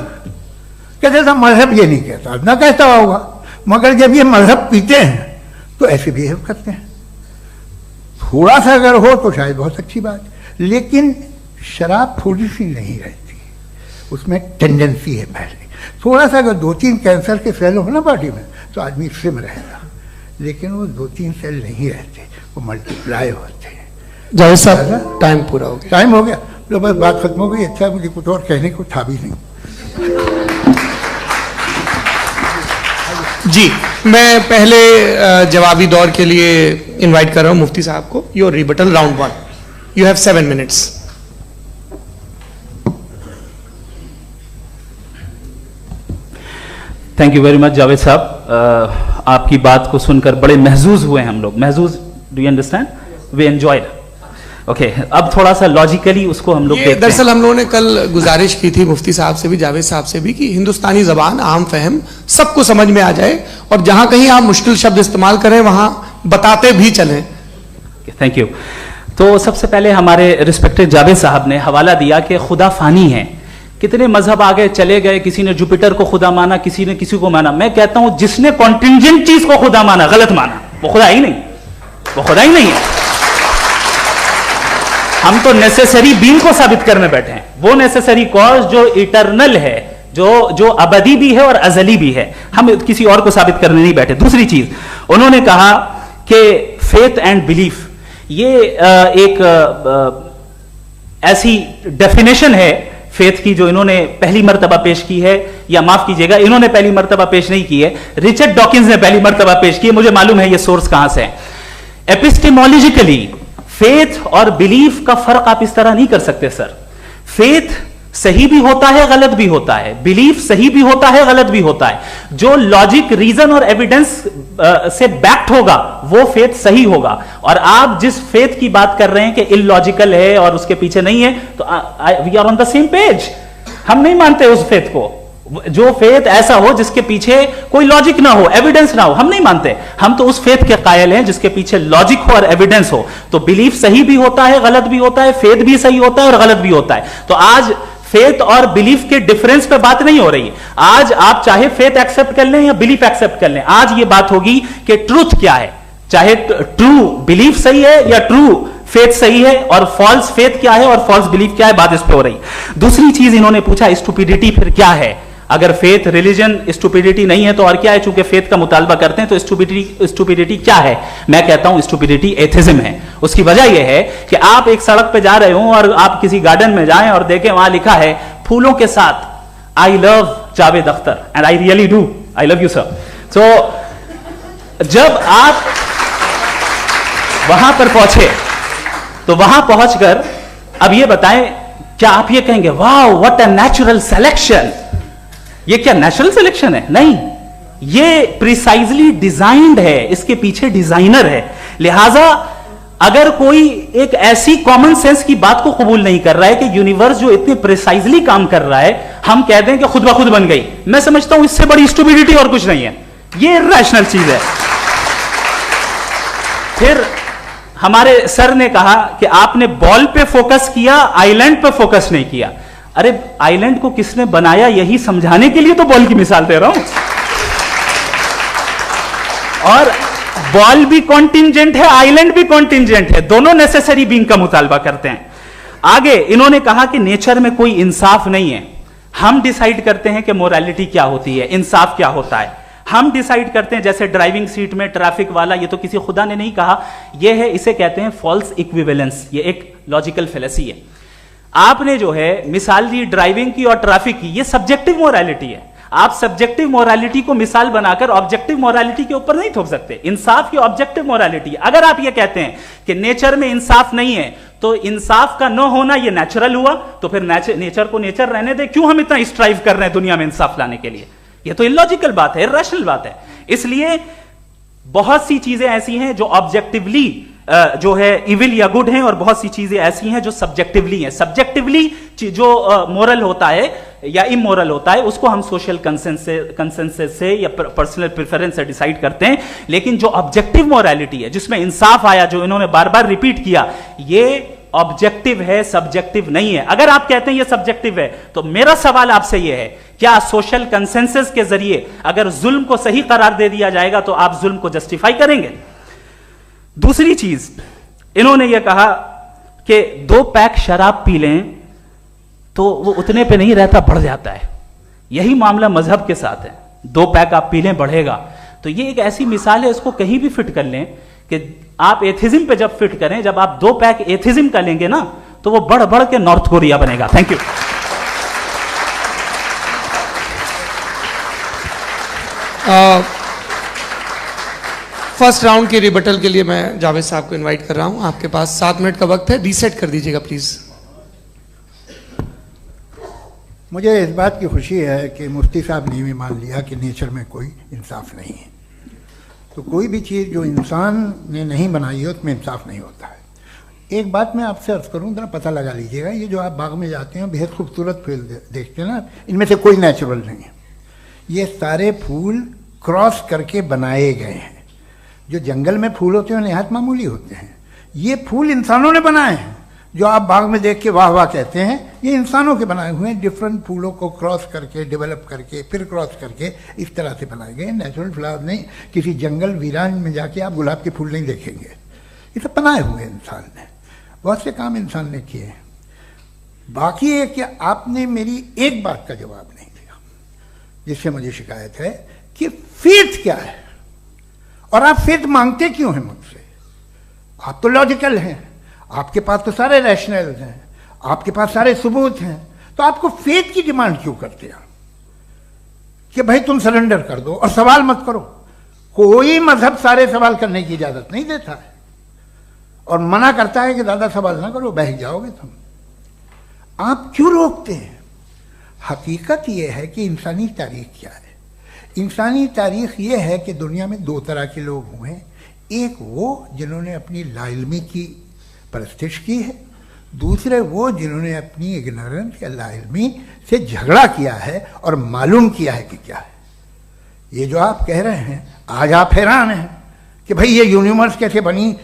कहते था मजहब ये नहीं कहता, ना कहता होगा, मगर जब ये मजहब पीते हैं तो ऐसे बिहेव करते हैं। थोड़ा सा अगर हो तो शायद बहुत अच्छी बात, लेकिन शराब थोड़ी सी नहीं रहती, उसमें टेंडेंसी है पहले। थोड़ा सा अगर 2-3 कैंसर के सेल हो ना बॉडी में तो आदमी सिम रहेगा, लेकिन वो 2-3 सेल नहीं रहते, वो मल्टीप्लाई होते हैं। जावेद साहब, टाइम पूरा हो गया। टाइम हो गया, तो बस बात खत्म हो गई। अच्छा, मुझे कुछ और कहने को था भी नहीं। जी, मैं पहले जवाबी दौर के लिए इनवाइट कर रहा हूं मुफ्ती साहब को। Your rebuttal round 1, you have 7 minutes. Thank you very much Javed साहब, आपकी बात को सुनकर बड़े महजूज हुए हम लोग। महजूज, do you understand? We enjoyed. Okay, अब थोड़ा सा लॉजिकली उसको हम लोग देखते हैं। दरअसल हम लोगों ने कल गुजारिश की थी मुफ्ती साहब से भी, जावेद साहब से भी, कि हिंदुस्तानी जबान आम फहम सबको समझ में आ जाए, और जहां कहीं आप मुश्किल शब्द इस्तेमाल करें वहां बताते भी चलें। Thank you. तो सबसे पहले हमारे रिस्पेक्टेड जावेद साहब ने हवाला दिया कि खुदा फानी है। कितने मजहब आगे चले गए, किसी ने जुपिटर को खुदा माना, किसी ने किसी को माना। मैं कहता हूं जिसने कॉन्टिंजेंट चीज को खुदा माना, गलत माना, वो खुदा ही नहीं, वो खुदा ही नहीं है। हम तो नेसेसरी बीइंग को साबित करने बैठे हैं, वो नेसेसरी कॉज जो इटरनल है, जो अबदी भी है और अजली भी है। हम किसी और को साबित करने नहीं बैठे। दूसरी चीज उन्होंने कहा कि फेथ एंड बिलीफ, ये एक ऐसी डेफिनेशन है फेथ की जो इन्होंने पहली मर्तबा पेश की है, या माफ कीजिएगा इन्होंने पहली मर्तबा पेश नहीं की है, रिचर्ड डॉकिंस ने पहली मर्तबा पेश की है। मुझे मालूम है ये सोर्स कहां से है। एपिस्टेमोलॉजिकली फेथ और बिलीफ का फर्क आप इस तरह नहीं कर सकते सर। फेथ सही भी होता है, गलत भी होता है, बिलीफ सही भी होता है, गलत भी होता है। जो लॉजिक, रीजन और एविडेंस से बैक्ड होगा वो फेथ सही होगा। और आप जिस फेथ की बात कर रहे हैं कि इलॉजिकल है और उसके पीछे नहीं है, तो we are on the same page. हम नहीं मानते उस फेथ को, जो फेथ ऐसा हो जिसके पीछे कोई लॉजिक ना हो, एविडेंस ना हो, हम नहीं मानते। हम तो उस फेथ के कायल हैं जिसके पीछे लॉजिक हो और एविडेंस हो। तो बिलीफ सही भी होता है, गलत भी होता है, फेथ भी सही होता है और गलत भी होता है। तो आज फेथ और बिलीफ के डिफरेंस पे बात नहीं हो रही। आज आप चाहे फेथ एक्सेप्ट कर लें या बिलीफ एक्सेप्ट कर लें, आज ये बात होगी कि ट्रूथ क्या है। चाहे ट्रू बिलीफ सही है या ट्रू फेथ सही है, और फॉल्स फेथ क्या है और फॉल्स बिलीफ क्या है, बात इस पे हो रही। दूसरी चीज इन्होंने पूछा, स्टुपिडिटी फिर क्या है? अगर फेथ, रिलीजन स्टुपिडिटी नहीं है तो और क्या है? चूंकि फेथ का मुतालबा करते हैं तो स्टुपिडिटी क्या है? मैं कहता हूं स्टुपिडिटी एथिज्म है। उसकी वजह यह है कि आप एक सड़क पे जा रहे हो और आप किसी गार्डन में जाएं और देखें वहां लिखा है फूलों के साथ, I love Javed Akhtar and I really do, I love you sir. तो जब आप वहां पर पहुंचे तो वहां पहुंचकर अब ये बताएं, क्या आप ये कहेंगे वाह व्हाट अ नेचुरल सिलेक्शन? ये क्या नेचुरल सिलेक्शन है? नहीं, ये प्रिसाइजली डिजाइंड है, इसके पीछे डिजाइनर है। लिहाजा अगर कोई एक ऐसी कॉमन सेंस की बात को कबूल नहीं कर रहा है कि यूनिवर्स जो इतने प्रिसाइजली काम कर रहा है, हम कह दें कि खुद ब खुद बन गई, मैं समझता हूं इससे बड़ी स्टुपिडिटी और कुछ नहीं है। ये रैशनल चीज है। फिर हमारे सर ने कहा कि आपने बॉल पे फोकस किया, आइलैंड पे फोकस नहीं किया। अरे आइलैंड को किसने बनाया यही समझाने के लिए तो बॉल की मिसाल दे रहा हूं। और बॉल भी कॉन्टिंजेंट है, आइलैंड भी कॉन्टिंजेंट है, दोनों नेसेसरी बीइंग का मुतालबा करते हैं। आगे इन्होंने कहा कि नेचर में कोई इंसाफ नहीं है। हम डिसाइड करते हैं कि मोरालिटी क्या होती है, इंसाफ क्या होता है। हम डिसाइड करते हैं, जैसे ड्राइविंग सीट में ट्रैफिक वाला, ये तो किसी खुदा ने नहीं कहा, ये है, इसे कहते हैं फॉल्स इक्विवेलेंस। ये एक लॉजिकल फेलेसी है। आपने जो है मिसाल दी ड्राइविंग की और ट्रैफिक की, ये सब्जेक्टिव मोरालिटी है। आप सब्जेक्टिव मोरालिटी को मिसाल बनाकर ऑब्जेक्टिव मोरालिटी के ऊपर नहीं थोप सकते। इंसाफ की ऑब्जेक्टिव मोरालिटी। अगर आप ये कहते हैं कि नेचर में इंसाफ नहीं है, तो इंसाफ का न होना ये नेचुरल हुआ, तो फिर नेचर को नेचर रहने दे। क्यों हम इतना स्ट्राइव कर रहे हैं दुनिया में इंसाफ लाने के लिए? ये तो इलॉजिकल बात है, इरैशनल बात है। इसलिए बहुत सी चीजें ऐसी हैं जो ऑब्जेक्टिवली जो है इविल या गुड हैं, और बहुत सी चीजें ऐसी हैं जो सब्जेक्टिवली हैं। सब्जेक्टिवली जो मोरल होता है या इमोरल होता है, उसको हम सोशल कंसेंसस से या पर्सनल प्रेफरेंस से डिसाइड करते हैं। लेकिन जो ऑब्जेक्टिव मोरालिटी है, जिसमें इंसाफ आया, जो इन्होंने बार बार रिपीट किया, ये ऑब्जेक्टिव है, सब्जेक्टिव नहीं है। अगर आप कहते हैं ये सब्जेक्टिव है, तो मेरा सवाल आपसे यह है, क्या सोशल कंसेंसस के जरिए अगर जुल्म को सही करार दे दिया जाएगा तो आप जुल्म को जस्टिफाई करेंगे? दूसरी चीज इन्होंने यह कहा कि 2 पैक शराब पी लें तो वो उतने पे नहीं रहता, बढ़ जाता है। यही मामला मजहब के साथ है। 2 पैक आप पी लें, बढ़ेगा। तो ये एक ऐसी मिसाल है, इसको कहीं भी फिट कर लें कि आप एथिज्म पे जब फिट करें, जब आप 2 पैक एथिज्म का लेंगे ना, तो वो बढ़ बढ़ के नॉर्थ कोरिया बनेगा। Thank you. फर्स्ट राउंड के रिबटल के लिए मैं जावेद साहब को इनवाइट कर रहा हूं। आपके पास 7 मिनट का वक्त है, रीसेट कर दीजिएगा प्लीज। मुझे इस बात की खुशी है कि मुफ्ती साहब ने भी मान लिया कि नेचर में कोई इंसाफ नहीं है। तो कोई भी चीज़ जो इंसान ने नहीं बनाई है उसमें इंसाफ नहीं होता है। एक बात मैं आपसे अर्ज करूँ, जरा पता लगा लीजिएगा, ये जो आप बाग में जाते हैं बेहद खूबसूरत फूल देखते हैं ना, इनमें से कोई नेचुरल नहीं है। ये सारे फूल क्रॉस करके बनाए गए हैं। जो जंगल में फूल होते हैं निहायत मामूली होते हैं। ये फूल इंसानों ने बनाए हैं। जो आप बाग में देख के वाह वाह कहते हैं, ये इंसानों के बनाए हुए हैं। डिफरेंट फूलों को क्रॉस करके, डेवलप करके, फिर क्रॉस करके इस तरह से बनाए गए। नेचुरल फ्लावर नहीं। किसी जंगल वीरान में जाके आप गुलाब के फूल नहीं देखेंगे। ये सब बनाए हुए इंसान ने, बहुत से काम इंसान ने किए। बाकी है कि आपने मेरी एक बात का जवाब नहीं दिया, जिससे मुझे शिकायत है कि फेथ क्या है और आप फेथ मांगते क्यों हैं मुझसे? आप तो लॉजिकल हैं, आपके पास तो सारे रैशनल हैं, आपके पास सारे सबूत हैं, तो आपको फेथ की डिमांड क्यों करते हैं कि भाई तुम सरेंडर कर दो और सवाल मत करो? कोई मजहब सारे सवाल करने की इजाजत नहीं देता है और मना करता है कि दादा सवाल ना करो, बह जाओगे तुम। आप क्यों रोकते हैं? हकीकत यह है कि इंसानी तारीख क्या है। इंसानी तारीख यह है कि दुनिया में दो तरह के लोग हुए हैं। एक वो जिन्होंने अपनी लाइल्मी की परस्तिश की है, दूसरे वो जिन्होंने अपनी इग्नोरेंस या लाइल्मी से झगड़ा किया है और मालूम किया है कि क्या है। ये जो आप कह रहे हैं, आज आप हैरान हैं कि भाई ये यूनिवर्स कैसे बनी।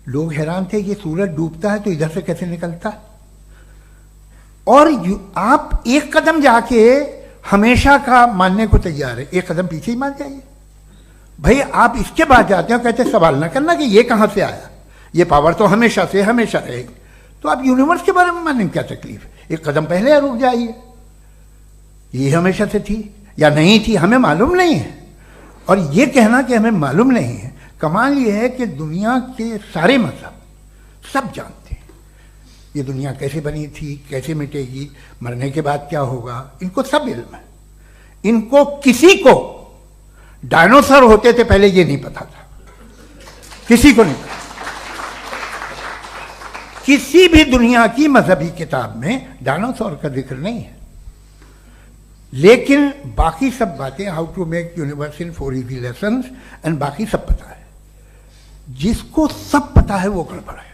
लोग हैरान थे कि सूरज डूबता है तो इधर से कैसे निकलता है। और आप एक कदम जाके हमेशा का मानने को तैयार है, एक कदम पीछे ही मान जाइए। भाई आप इसके बाद जाते हो, कहते सवाल ना करना कि ये कहां से आया, ये पावर तो हमेशा से हमेशा रहेगी। तो आप यूनिवर्स के बारे में मानने में क्या तकलीफ है? एक कदम पहले रुक जाइए। ये हमेशा से थी या नहीं थी, हमें मालूम नहीं है। और ये कहना कि हमें मालूम नहीं है, कमाल ये है कि दुनिया के सारे मजहब सब जानते हैं ये दुनिया कैसे बनी थी, कैसे मिटेगी, मरने के बाद क्या होगा, इनको सब इल्म है। इनको किसी को डायनासोर होते थे पहले ये नहीं पता था, किसी को नहीं पता। किसी भी दुनिया की मजहबी किताब में डायनासोर का जिक्र नहीं है। लेकिन बाकी सब बातें, how to make universe in 4 easy lessons and बाकी सब पता है। जिसको सब पता है वो गड़बड़ है।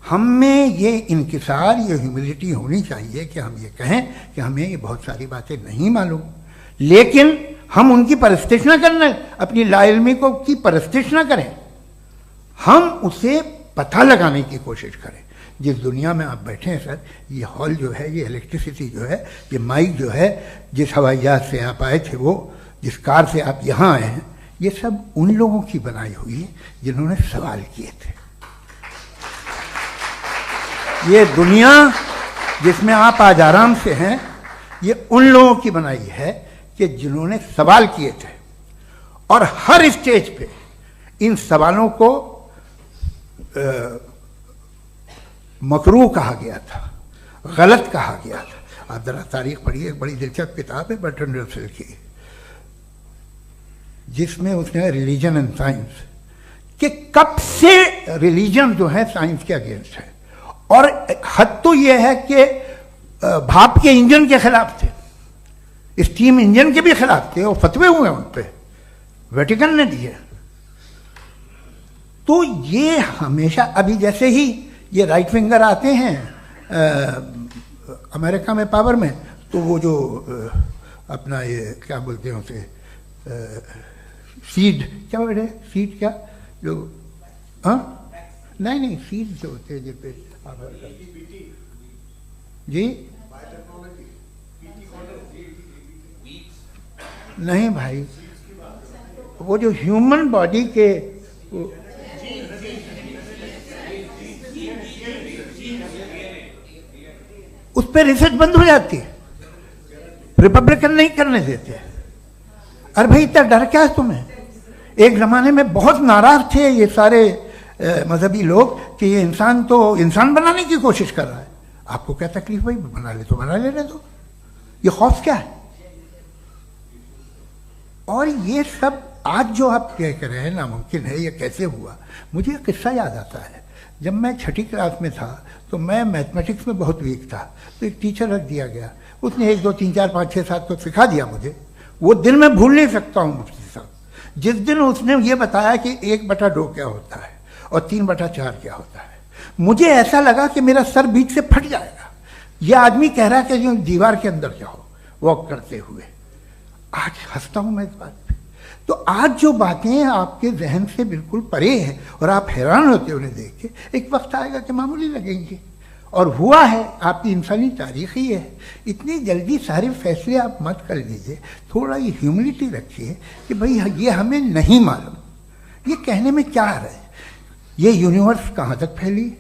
हम में ये इंकिसार, ये ह्यूमिलिटी होनी चाहिए कि हम ये कहें कि हमें ये बहुत सारी बातें नहीं मालूम, लेकिन हम उनकी परस्तिश ना करना, अपनी लाइल्मी को की परस्तिश ना करें, हम उसे पता लगाने की कोशिश करें। जिस दुनिया में आप बैठे हैं सर, ये हॉल जो है, ये इलेक्ट्रिसिटी जो है, ये माइक जो है, जिस हवाई जहाज से आप आए थे, वो जिस कार से आप यहाँ आए हैं, ये सब उन लोगों की बनाई हुई है जिन्होंने सवाल किए थे। ये दुनिया जिसमें आप आज आराम से हैं, ये उन लोगों की बनाई है कि जिन्होंने सवाल किए थे। और हर स्टेज पे इन सवालों को मकरूह कहा गया था, गलत कहा गया था। आप जरा तारीख पढ़िए, एक बड़ी दिलचस्प किताब है बर्ट्रैंड रसेल की, जिसमें उसने रिलीजन एंड साइंस कि कब से रिलीजन जो है साइंस के अगेंस्ट है। और हद तो यह है कि भाप के इंजन के खिलाफ थे, स्टीम इंजन के भी खिलाफ थे, और फतवे हुए उन पे, वेटिकन ने दिए। तो ये हमेशा, अभी जैसे ही ये राइट विंगर आते हैं अमेरिका में पावर में, तो वो जो अपना ये क्या बोलते हैं उसे, सीड क्या वर्ड है, सीड क्या जो, हाँ नहीं सीड जो होते हैं जिन पे जी, नहीं भाई, वो जो ह्यूमन बॉडी के उस पर रिसर्च बंद हो जाती है, रिपब्लिकन नहीं करने देते। अरे भाई इतना डर क्या है तुम्हें? एक जमाने में बहुत नाराज थे ये सारे मजहबी लोग कि ये इंसान तो इंसान बनाने की कोशिश कर रहा है। आपको क्या तकलीफ भाई, बना ले तो बना लेने दो, ये खौफ क्या है? और ये सब आज जो आप कह रहे हैं नामुमकिन है, ये कैसे हुआ? मुझे एक किस्सा याद आता है। जब मैं 6ठी क्लास में था तो मैं मैथमेटिक्स में बहुत वीक था, तो एक टीचर रख दिया गया, उसने 1 2 3 4 5 6 7 तो सिखा दिया मुझे। वो दिन मैं भूल नहीं सकता हूँ मुफ्ती साहब, जिस दिन उसने ये बताया कि 1/2 क्या होता है और 3/4 क्या होता है। मुझे ऐसा लगा कि मेरा सर बीच से फट जाएगा। यह आदमी कह रहा है कि जो दीवार के अंदर जाओ वॉक करते हुए। आज हंसता हूँ मैं इस बात पे। तो आज जो बातें आपके जहन से बिल्कुल परे हैं और आप हैरान होते उन्हें देख के, एक वक्त आएगा कि मामूली लगेंगे। और हुआ है, आपकी इंसानी तारीख ही है। इतनी जल्दी सारे फैसले आप मत कर लीजिए, थोड़ा ये ह्यूमिलिटी रखिए कि भाई ये हमें नहीं मालूम। ये कहने में क्या आ रहा है? ये यूनिवर्स कहाँ तक फैली,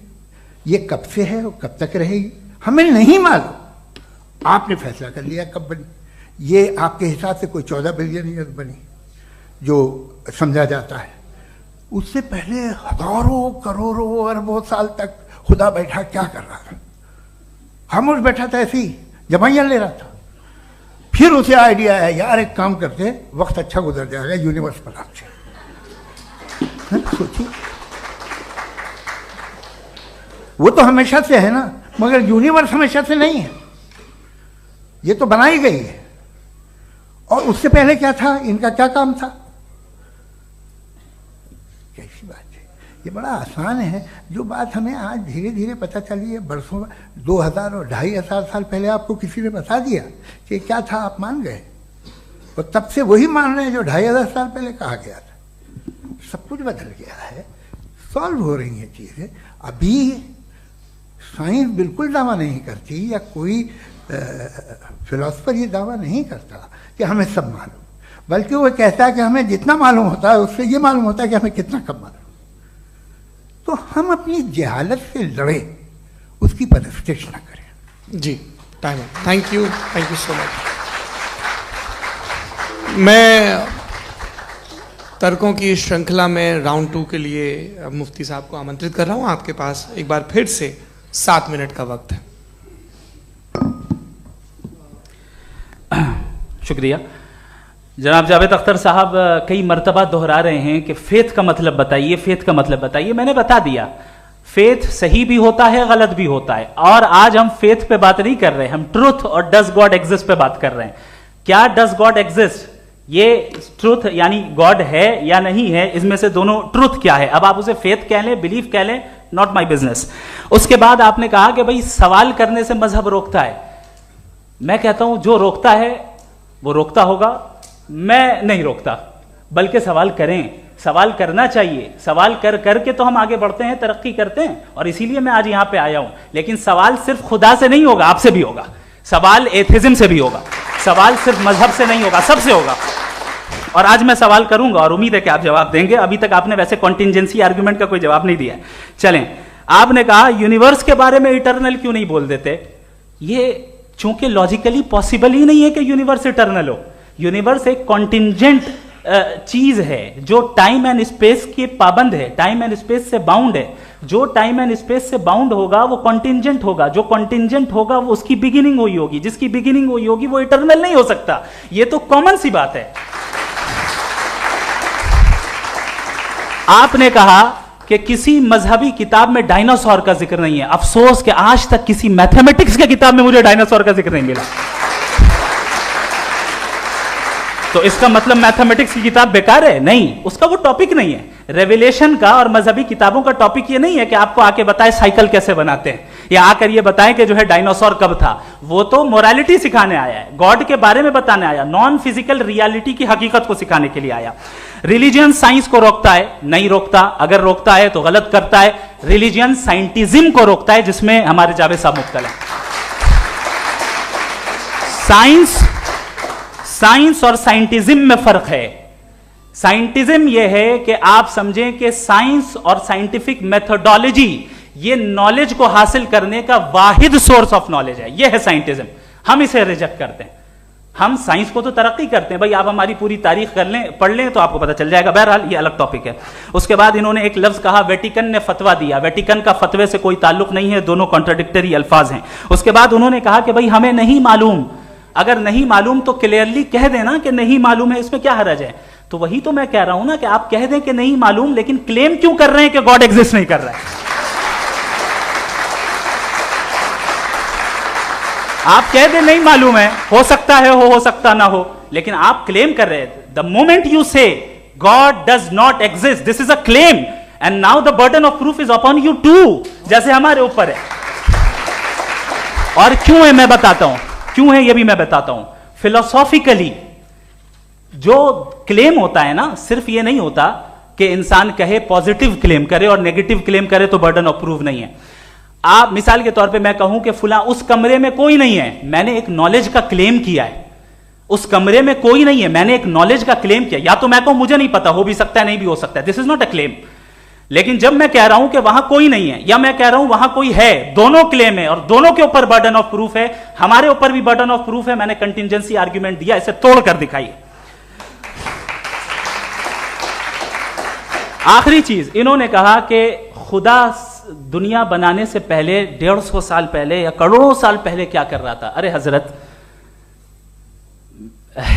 ये कब से है और कब तक रहेगी, हमें नहीं मालूम। आपने फैसला कर लिया कब बनी। ये आपके हिसाब से कोई 14 बिलियन ईयर बनी जो समझा जाता है। उससे पहले हजारों करोड़ों अरबों साल तक खुदा बैठा क्या कर रहा था? खामोश बैठा था ऐसे ही, दवाइयाँ ले रहा था। फिर उसे आइडिया आया, यार एक काम करते, वक्त अच्छा गुजर जाएगा, यूनिवर्स बनाते। सोचिए, वो तो हमेशा से है ना, मगर यूनिवर्स हमेशा से नहीं है, ये तो बनाई गई है। और उससे पहले क्या था, इनका क्या काम था? कैसी बात है, ये बड़ा आसान है। जो बात हमें आज धीरे धीरे पता चली है, बरसों 2000 और 2500 साल पहले आपको किसी ने बता दिया कि क्या था, आप मान गए, और तब से वही मान रहे हैं जो 2500 साल पहले कहा गया था। सब कुछ बदल गया है, सॉल्व हो रही हैं चीज़ें। अभी साइंस बिल्कुल दावा नहीं करती, या कोई फिलोसफर ये दावा नहीं करता कि हमें सब मालूम, बल्कि वो कहता है कि हमें जितना मालूम होता है उससे ये मालूम होता है कि हमें कितना कम मालूम। तो हम अपनी जहालत से लड़े, उसकी परस्तिश न करें। जी, time. Thank you so much. मैं तर्कों की श्रृंखला में राउंड 2 के लिए मुफ्ती साहब को आमंत्रित कर रहा हूं। आपके पास एक बार फिर से 7 मिनट का वक्त है। शुक्रिया। जनाब जावेद अख्तर साहब कई मर्तबा दोहरा रहे हैं कि फेथ का मतलब बताइए, फेथ का मतलब बताइए। मैंने बता दिया, फेथ सही भी होता है, गलत भी होता है। और आज हम फेथ पे बात नहीं कर रहे, हम ट्रुथ और डज गॉड एग्जिस्ट पे बात कर रहे हैं। क्या डज गॉड एग्जिस्ट, ये ट्रुथ यानी गॉड है या नहीं है, इसमें से दोनों ट्रुथ क्या है। अब आप उसे फेथ कह लें, बिलीफ कह लें, नॉट माई बिजनेस। उसके बाद आपने कहा कि भाई सवाल करने से मजहब रोकता है। मैं कहता हूं जो रोकता है वो रोकता होगा, मैं नहीं रोकता, बल्कि सवाल करें, सवाल करना चाहिए। सवाल कर करके तो हम आगे बढ़ते हैं, तरक्की करते हैं, और इसीलिए मैं आज यहां पे आया हूं। लेकिन सवाल सिर्फ खुदा से नहीं होगा, आपसे भी होगा। सवाल एथिज्म से भी होगा, सवाल सिर्फ मजहब से नहीं होगा, सबसे होगा। और आज मैं सवाल करूंगा और उम्मीद है कि आप जवाब देंगे। अभी तक आपने वैसे कॉन्टिंजेंसी आर्गुमेंट का कोई जवाब नहीं दिया है। चलें, आपने कहा यूनिवर्स के बारे में इटर्नल क्यों नहीं बोल देते। ये चूंकि लॉजिकली पॉसिबल ही नहीं है कि यूनिवर्स इटर्नल हो। यूनिवर्स एक कॉन्टिंजेंट चीज है जो टाइम एंड स्पेस के पाबंद है, टाइम एंड स्पेस से बाउंड है। जो टाइम एंड स्पेस से बाउंड होगा वो कॉन्टिंजेंट होगा, जो कॉन्टिंजेंट होगा वो उसकी बिगिनिंग हुई होगी, जिसकी बिगिनिंग हुई होगी वो इटर्नल नहीं हो सकता। ये तो कॉमन सी बात है। आपने कहा कि किसी मजहबी किताब में डायनासोर का जिक्र नहीं है। अफसोस कि आज तक किसी मैथमेटिक्स की किताब में मुझे डायनासोर का जिक्र नहीं मिला। तो इसका मतलब मैथमेटिक्स की किताब बेकार है? नहीं, उसका वो टॉपिक नहीं है। रेवलेशन का और मजहबी किताबों का टॉपिक ये नहीं है कि आपको आके बताए साइकिल कैसे बनाते हैं, या आकर ये बताएं कि जो है डायनासोर कब था। वो तो मोरालिटी सिखाने आया है, गॉड के बारे में बताने आया, नॉन फिजिकल रियलिटी की हकीकत को सिखाने के लिए आया। रिलीजियन साइंस को रोकता है? नहीं रोकता। अगर रोकता है तो गलत करता है। रिलीजियन साइंटिज्म को रोकता है, जिसमें हमारे जावेद साहब मुख्तल हैं। साइंस और साइंटिज्म में फर्क है। साइंटिज्म यह है कि आप समझें कि साइंस और साइंटिफिक मेथोडोलॉजी ये नॉलेज को हासिल करने का वाहिद सोर्स ऑफ नॉलेज है। यह है साइंटिज्म। हम इसे रिजेक्ट करते हैं। हम साइंस को तो तरक्की करते हैं, भाई आप हमारी पूरी तारीख कर लें, पढ़ लें तो आपको पता चल जाएगा। बहरहाल ये अलग टॉपिक है। उसके बाद इन्होंने एक लफ्ज कहा, वेटिकन ने फतवा दिया। वेटिकन का फतवे से कोई ताल्लुक नहीं है, दोनों कॉन्ट्राडिक्टरी अल्फाज हैं। उसके बाद उन्होंने कहा कि भाई हमें नहीं मालूम। अगर नहीं मालूम तो क्लियरली कह देना कि नहीं मालूम है, इसमें क्या हरज है। तो वही तो मैं कह रहा हूं ना कि आप कह दें कि नहीं मालूम, लेकिन क्लेम क्यों कर रहे हैं कि गॉड एग्जिस्ट नहीं कर रहा है। आप कह दें नहीं मालूम है, हो सकता है हो सकता ना हो, लेकिन आप क्लेम कर रहे हैं। The moment you say God does not exist, this is a claim, and now the burden of proof is upon you too, जैसे हमारे ऊपर है। और क्यों है मैं बताता हूं, क्यों है ये भी मैं बताता हूं। फिलोसॉफिकली जो क्लेम होता है ना, सिर्फ ये नहीं होता कि इंसान कहे पॉजिटिव क्लेम करे और नेगेटिव क्लेम करे तो बर्डन ऑफ प्रूफ नहीं है। आप मिसाल के तौर पे मैं कहूं कि फुला उस कमरे में कोई नहीं है, मैंने एक नॉलेज का क्लेम किया है। उस कमरे में कोई नहीं है, मैंने एक नॉलेज का क्लेम किया। या तो मैं कहूं मुझे नहीं पता, हो भी सकता है नहीं भी हो सकता है, this is not a claim. लेकिन जब मैं कह रहा हूं कि वहां कोई नहीं है, या मैं कह रहा हूं वहां कोई है, दोनों क्लेम है और दोनों के ऊपर बर्डन ऑफ प्रूफ है। हमारे ऊपर भी बर्डन ऑफ प्रूफ है। मैंने कंटिजेंसी आर्ग्यूमेंट दिया, इसे तोड़कर दिखाइए। आखिरी चीज, इन्होंने कहा कि खुदा दुनिया बनाने से पहले 150 साल पहले या करोड़ों साल पहले क्या कर रहा था? अरे हजरत,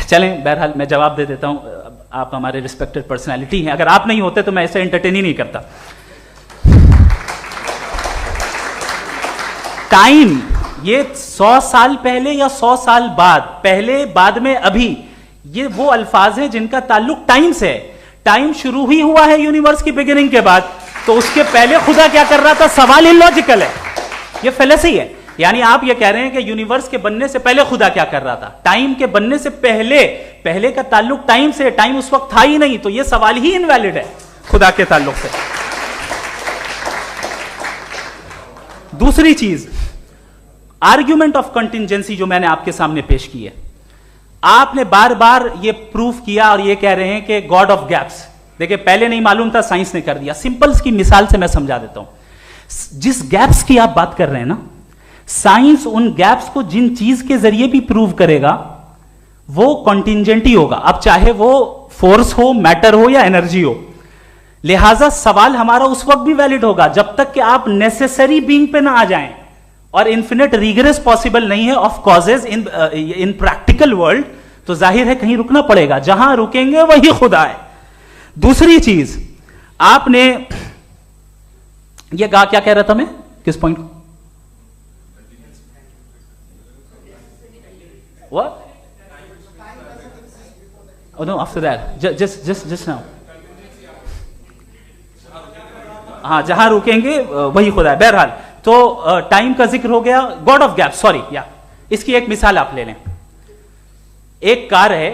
चलें, बहरहाल मैं जवाब दे देता हूं। आप हमारे रिस्पेक्टेड पर्सनालिटी हैं, अगर आप नहीं होते तो मैं ऐसे एंटरटेन ही नहीं करता। टाइम, ये 100 साल पहले या 100 साल बाद, पहले बाद में अभी, ये वो अल्फाज हैं जिनका ताल्लुक टाइम से है। टाइम शुरू ही हुआ है यूनिवर्स की बिगिनिंग के बाद, तो उसके पहले खुदा क्या कर रहा था? सवाल इलॉजिकल है, ये फेलेसी है। यानी आप ये कह रहे हैं कि यूनिवर्स के बनने से पहले खुदा क्या कर रहा था? टाइम के बनने से पहले, पहले का ताल्लुक टाइम से, टाइम उस वक्त था ही नहीं, तो ये सवाल ही इनवैलिड है खुदा के ताल्लुक से। दूसरी चीज, आर्ग्यूमेंट ऑफ कंटिंजेंसी जो मैंने आपके सामने पेश की है, आपने बार बार ये प्रूफ किया और ये कह रहे हैं कि गॉड ऑफ गैप्स। देखिए, पहले नहीं मालूम था, साइंस ने कर दिया। सिंपल की मिसाल से मैं समझा देता हूं। जिस गैप्स की आप बात कर रहे हैं ना, साइंस उन गैप्स को जिन चीज के जरिए भी प्रूव करेगा वो कॉन्टिंजेंट ही होगा, अब चाहे वो फोर्स हो, मैटर हो या एनर्जी हो। लिहाजा सवाल हमारा उस वक्त भी वैलिड होगा जब तक कि आप नेसेसरी बीइंग पे ना आ जाएं, और इन्फिनिट रिग्रेस पॉसिबल नहीं है of causes in practical world, तो जाहिर है कहीं रुकना पड़ेगा, जहां रुकेंगे वही खुदा है। दूसरी चीज, आपने ये कहा, क्या कह रहा था मैं, किस पॉइंट को? What? Oh no, after that. Just now. हाँ, जहां रुकेंगे वही खुदा है। बहरहाल, तो टाइम का जिक्र हो गया, गॉड ऑफ गैप, सॉरी, या इसकी एक मिसाल आप ले लें। एक कार है,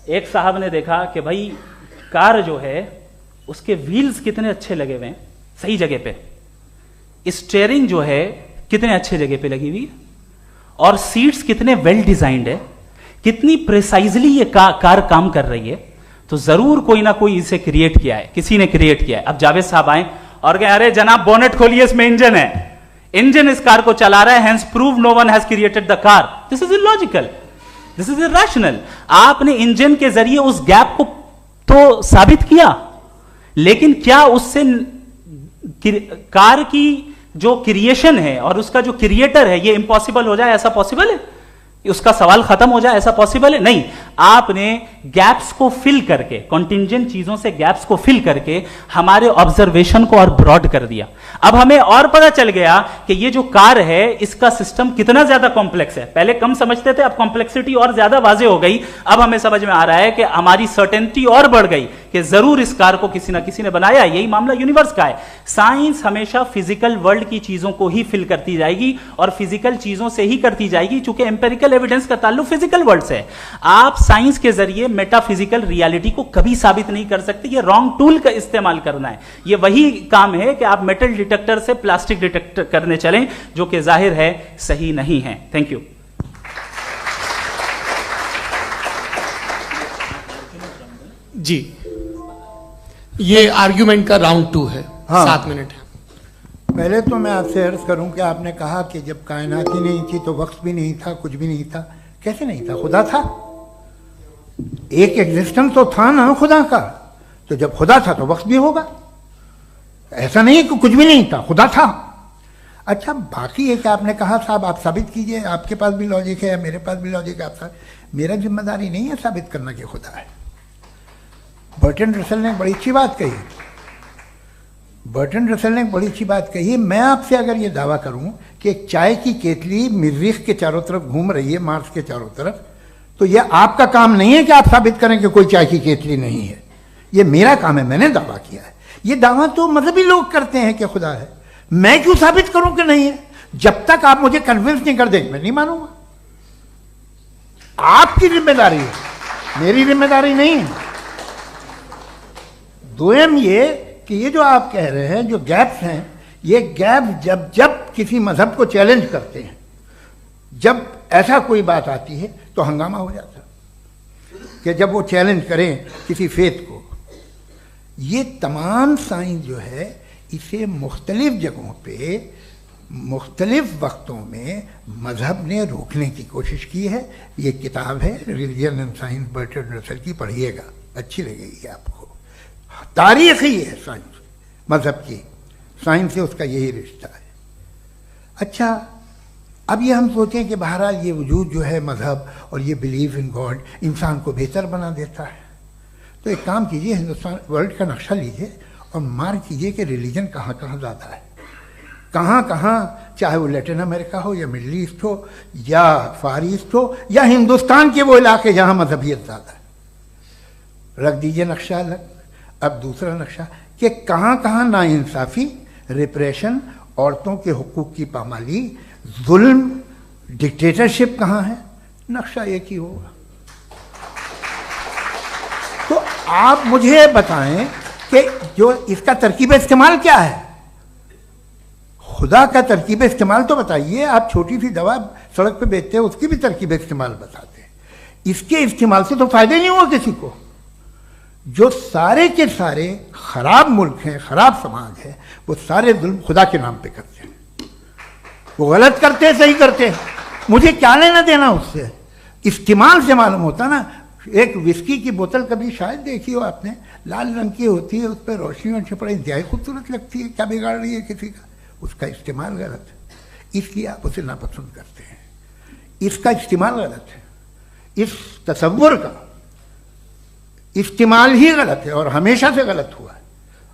एक साहब ने देखा कि भाई कार जो है उसके व्हील्स कितने अच्छे लगे हुए हैं, सही जगह पे, स्टीयरिंग जो है कितने अच्छे जगह पे लगी हुई है, और सीट्स कितने वेल डिजाइंड है, कितनी प्रिसाइजली ये कार काम कर रही है, तो जरूर कोई ना कोई इसे क्रिएट किया है, किसी ने क्रिएट किया है। अब जावेद साहब आए और कहे, अरे जनाब बोनेट खोलिए, इसमें इंजन है, इंजन इस कार को चला रहा है, hence prove no one has created the car. This is illogical, this is irrational. आपने इंजन के जरिए उस गैप को तो साबित किया, लेकिन क्या उससे कार की जो क्रिएशन है और उसका जो क्रिएटर है ये इंपॉसिबल हो जाए? ऐसा पॉसिबल है? उसका सवाल खत्म हो जाए, ऐसा पॉसिबल है? नहीं। आपने गैप्स को फिल करके, कॉन्टिंजेंट चीजों से गैप्स को फिल करके हमारे ऑब्जर्वेशन को और ब्रॉड कर दिया। अब हमें और पता चल गया कि ये जो कार है इसका सिस्टम कितना ज्यादा कॉम्प्लेक्स है। पहले कम समझते थे, अब कॉम्प्लेक्सिटी और ज्यादा वाजे हो गई। अब हमें समझ में आ रहा है कि हमारी सर्टेनिटी और बढ़ गई कि जरूर इस कार को किसी ना किसी ने बनाया। यही मामला यूनिवर्स का है। साइंस हमेशा फिजिकल वर्ल्ड की चीजों को ही फिल करती जाएगी और फिजिकल चीजों से ही करती जाएगी, चूंकि एम्पेरिकल एविडेंस का ताल्लुक फिजिकल वर्ल्ड से है। आप साइंस के जरिए मेटाफिजिकल रियलिटी को कभी साबित नहीं कर सकते। ये रॉन्ग टूल का इस्तेमाल करना है। ये वही काम है कि आप मेटल डिटेक्टर से प्लास्टिक डिटेक्टर करने चलें, जो कि जाहिर है सही नहीं है। Thank you. जी, ये आर्ग्यूमेंट का राउंड 2 है। हाँ। 7 मिनट है। पहले तो मैं आपसे अर्ज करूं कि आपने कहा कि जब कायनात ही नहीं थी तो वक्त भी नहीं था, कुछ भी नहीं था। कैसे नहीं था? खुदा था। एक एग्जिस्टेंस तो था ना खुदा का। तो जब खुदा था तो वक्त भी होगा। ऐसा नहीं कि कुछ भी नहीं था, खुदा था। अच्छा, बाकी एक आपने कहा साहब आप साबित कीजिए, आपके पास भी लॉजिक है, मेरे पास भी लॉजिक है। मेरा जिम्मेदारी नहीं है साबित करना कि खुदा है। बर्टन रसल ने बड़ी अच्छी बात कही। बर्टन रसल ने बड़ी अच्छी बात कही। मैं आपसे अगर ये दावा करूं कि एक चाय की केतली मरीख के चारों तरफ घूम रही है, मार्स के चारों तरफ, तो यह आपका काम नहीं है कि आप साबित करें कि कोई चाय की केतली नहीं है। ये मेरा काम है, मैंने दावा किया है। ये दावा तो मजहबी लोग करते हैं कि खुदा है। मैं क्यों साबित करूं कि नहीं है? जब तक आप मुझे कन्विंस नहीं कर देंगे मैं नहीं मानूंगा। आपकी जिम्मेदारी है, मेरी जिम्मेदारी नहीं है। दोयम ये कि ये जो आप कह रहे हैं, जो गैप्स हैं, ये गैप जब जब किसी मजहब को चैलेंज करते हैं, जब ऐसा कोई बात आती है तो हंगामा हो जाता है कि जब वो चैलेंज करें किसी फेथ को। ये तमाम साइंस जो है इसे मुख्तलिफ जगहों पे मुख्तलिफ वक्तों में मजहब ने रोकने की कोशिश की है। ये किताब है religion and science, Burton Russell की, पढ़िएगा, अच्छी लगेगी आपको। तारीख ही है साइंस मजहब की। साइंस से उसका यही रिश्ता है। अच्छा, अब ये हम सोचें कि बहरहाल ये वजूद जो है मजहब और ये बिलीव इन गॉड इंसान को बेहतर बना देता है, तो एक काम कीजिए, हिंदुस्तान वर्ल्ड का नक्शा लीजिए और मार्क कीजिए कि रिलीजन कहाँ कहाँ ज़्यादा है, कहाँ कहाँ, चाहे वो लैटिन अमेरिका हो या मिडल ईस्ट हो या फार ईस्ट हो या हिंदुस्तान के वो इलाके जहाँ मजहबियत ज़्यादा है। रख दीजिए नक्शा अलग। अब दूसरा नक्शा कि कहाँ कहाँ नाइंसाफ़ी, रिप्रेशन, औरतों के हुकूक की पामाली, जुल्म, डिक्टेटरशिप कहाँ है, नक्शा एक ही होगा। तो आप मुझे बताएं कि जो इसका तरकीब इस्तेमाल क्या है, खुदा का तरकीब इस्तेमाल तो बताइए। आप छोटी सी दवा सड़क पे बेचते हैं, उसकी भी तरकीब इस्तेमाल बताते हैं। इसके इस्तेमाल से तो फायदे नहीं हुआ किसी को। जो सारे के सारे खराब मुल्क हैं, खराब समाज है, वो सारे जुल्म खुदा के नाम पे करते हैं। वो गलत करते हैं, सही करते हैं, मुझे क्या लेना देना उससे। इस्तेमाल से मालूम होता ना। एक विस्की की बोतल कभी शायद देखी हो आपने, लाल रंग की होती है, उस पर रोशनी और छपड़ा इंतहाई खूबसूरत लगती है, क्या बिगाड़ रही है किसी का, उसका इस्तेमाल गलत है, इसलिए आप उसे नापसंद करते हैं। इसका इस्तेमाल गलत है, इस तसव्वुर का इस्तेमाल ही गलत है और हमेशा से गलत हुआ है।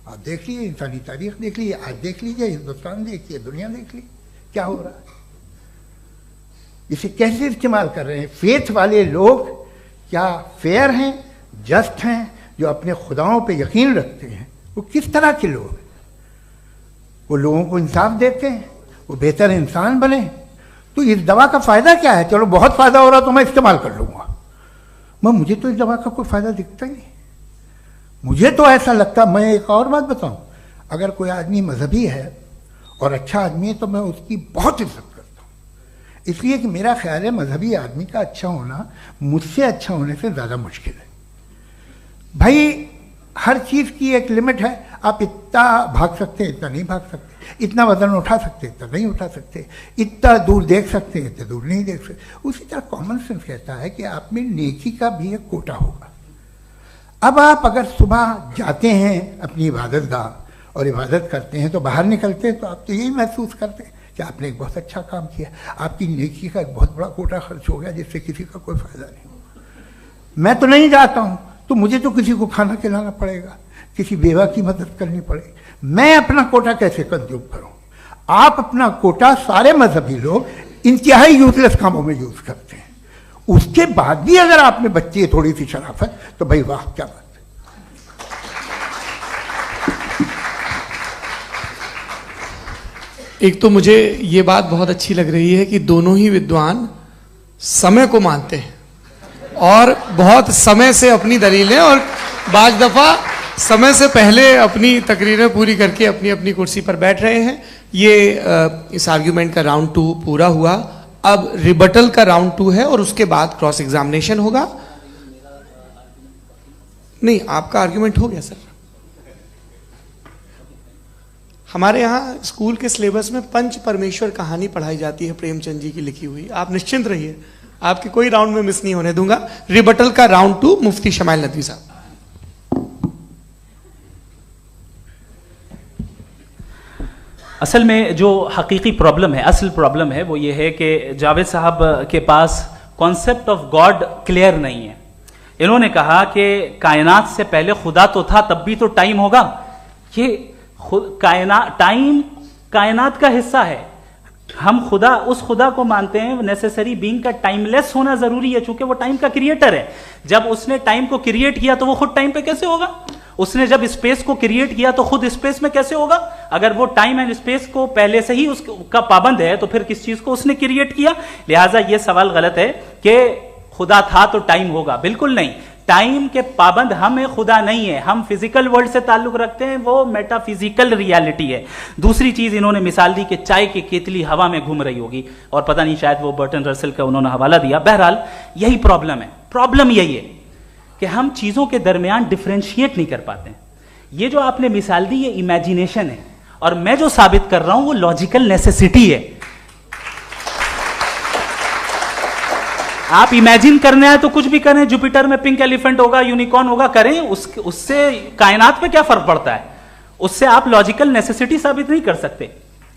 आप देख लीजिए, इंसानी तारीख देख लीजिए, आज देख लीजिए, हिंदुस्तान देखिए, दुनिया देख लीजिए क्या हो रहा है। इसे कैसे इस्तेमाल कर रहे हैं फेथ वाले लोग? क्या फेयर हैं, जस्ट हैं, जो अपने खुदाओं पे यकीन रखते हैं? वो किस तरह के लोग हैं? वो लोगों को इंसाफ देते हैं, वो बेहतर इंसान बने। तो इस दवा का फ़ायदा क्या है? चलो बहुत फ़ायदा हो रहा तो मैं इस्तेमाल कर लूँगा, मगर मुझे तो इस दवा का कोई फ़ायदा दिखता ही नहीं। मुझे तो ऐसा लगता, मैं एक और बात बताऊँ, अगर कोई आदमी मजहबी है और अच्छा आदमी है तो मैं उसकी बहुत इज्जत करता हूँ, इसलिए कि मेरा ख्याल है मजहबी आदमी का अच्छा होना मुझसे अच्छा होने से ज़्यादा मुश्किल है। भाई हर चीज़ की एक लिमिट है। आप इतना भाग सकते हैं, इतना नहीं भाग सकते, इतना वजन उठा सकते, इतना नहीं उठा सकते, इतना दूर देख सकते हैं, इतना दूर नहीं देख सकते। उसी तरह कॉमन सेंस कहता है कि आप में नेकी का भी एक कोटा होगा। अब आप अगर सुबह जाते हैं अपनी इबादत गाह और इबादत करते हैं, तो बाहर निकलते हैं तो आप तो यही महसूस करते हैं कि आपने एक बहुत अच्छा काम किया, आपकी नेकी का एक बहुत बड़ा कोटा खर्च हो गया जिससे किसी का कोई फ़ायदा नहीं हो। मैं तो नहीं जाता हूँ, तो मुझे तो किसी को खाना खिलाना पड़ेगा, किसी बेवा की मदद करनी पड़ेगी। मैं अपना कोटा कैसे कंज्यूम करूं? आप अपना कोटा, सारे मजहबी लोग इंतहाई यूजलेस कामों में यूज करते हैं। उसके बाद भी अगर आप में बच्ची है थोड़ी सी शराफत, तो भाई वाह क्या बात है। एक तो मुझे ये बात बहुत अच्छी लग रही है कि दोनों ही विद्वान समय को मानते हैं और बहुत समय से अपनी दलीलें और बाज़ दफ़ा समय से पहले अपनी तकरीरें पूरी करके अपनी अपनी कुर्सी पर बैठ रहे हैं। ये इस आर्ग्यूमेंट का राउंड 2 पूरा हुआ। अब रिबटल का राउंड 2 है और उसके बाद क्रॉस एग्जामिनेशन होगा। नहीं, आपका आर्ग्यूमेंट हो गया सर। हमारे यहाँ स्कूल के सिलेबस में पंच परमेश्वर कहानी पढ़ाई जाती है, प्रेमचंद जी की लिखी हुई। आप निश्चिंत रहिए, आपके कोई राउंड में मिस नहीं होने दूंगा। रिबटल का राउंड 2 मुफ्ती शमाइल नदवी साहब। असल में जो हकीकी प्रॉब्लम है, असल प्रॉब्लम है, वो ये है कि जावेद साहब के पास कॉन्सेप्ट ऑफ गॉड क्लियर नहीं है। इन्होंने कहा कि कायनात से पहले खुदा तो था, तब भी तो टाइम होगा। ये टाइम कायनात का हिस्सा है। हम खुदा, उस खुदा को मानते हैं, नेसेसरी बीइंग का टाइमलेस होना जरूरी है, चूंकि वो टाइम का क्रिएटर है। जब उसने टाइम को क्रिएट किया तो वो खुद टाइम पे कैसे होगा? उसने जब स्पेस को क्रिएट किया तो खुद स्पेस में कैसे होगा? अगर वो टाइम एंड स्पेस को पहले से ही उसका पाबंद है तो फिर किस चीज को उसने क्रिएट किया? लिहाजा ये सवाल गलत है कि खुदा था तो टाइम होगा। बिल्कुल नहीं, टाइम के पाबंद हम है, खुदा नहीं है। हम फिजिकल वर्ल्ड से ताल्लुक रखते हैं, वो मेटाफिजिकल रियलिटी है। दूसरी चीज इन्होंने मिसाल दी कि चाय की केतली हवा में घूम रही होगी, और पता नहीं शायद वो बर्टन रसल का उन्होंने हवाला दिया। बहरहाल यही प्रॉब्लम है। प्रॉब्लम यही है कि हम चीजों के दरमियान डिफरेंशिएट नहीं कर पाते हैं। ये जो आपने मिसाल दी ये इमेजिनेशन है, और मैं जो साबित कर रहा हूं वो लॉजिकल नेसेसिटी है। आप इमेजिन करने आए तो कुछ भी करें, जुपिटर में पिंक एलिफेंट होगा, यूनिकॉर्न होगा, करें, उससे कायनात पे क्या फर्क पड़ता है? उससे आप लॉजिकल नेसेसिटी साबित नहीं कर सकते।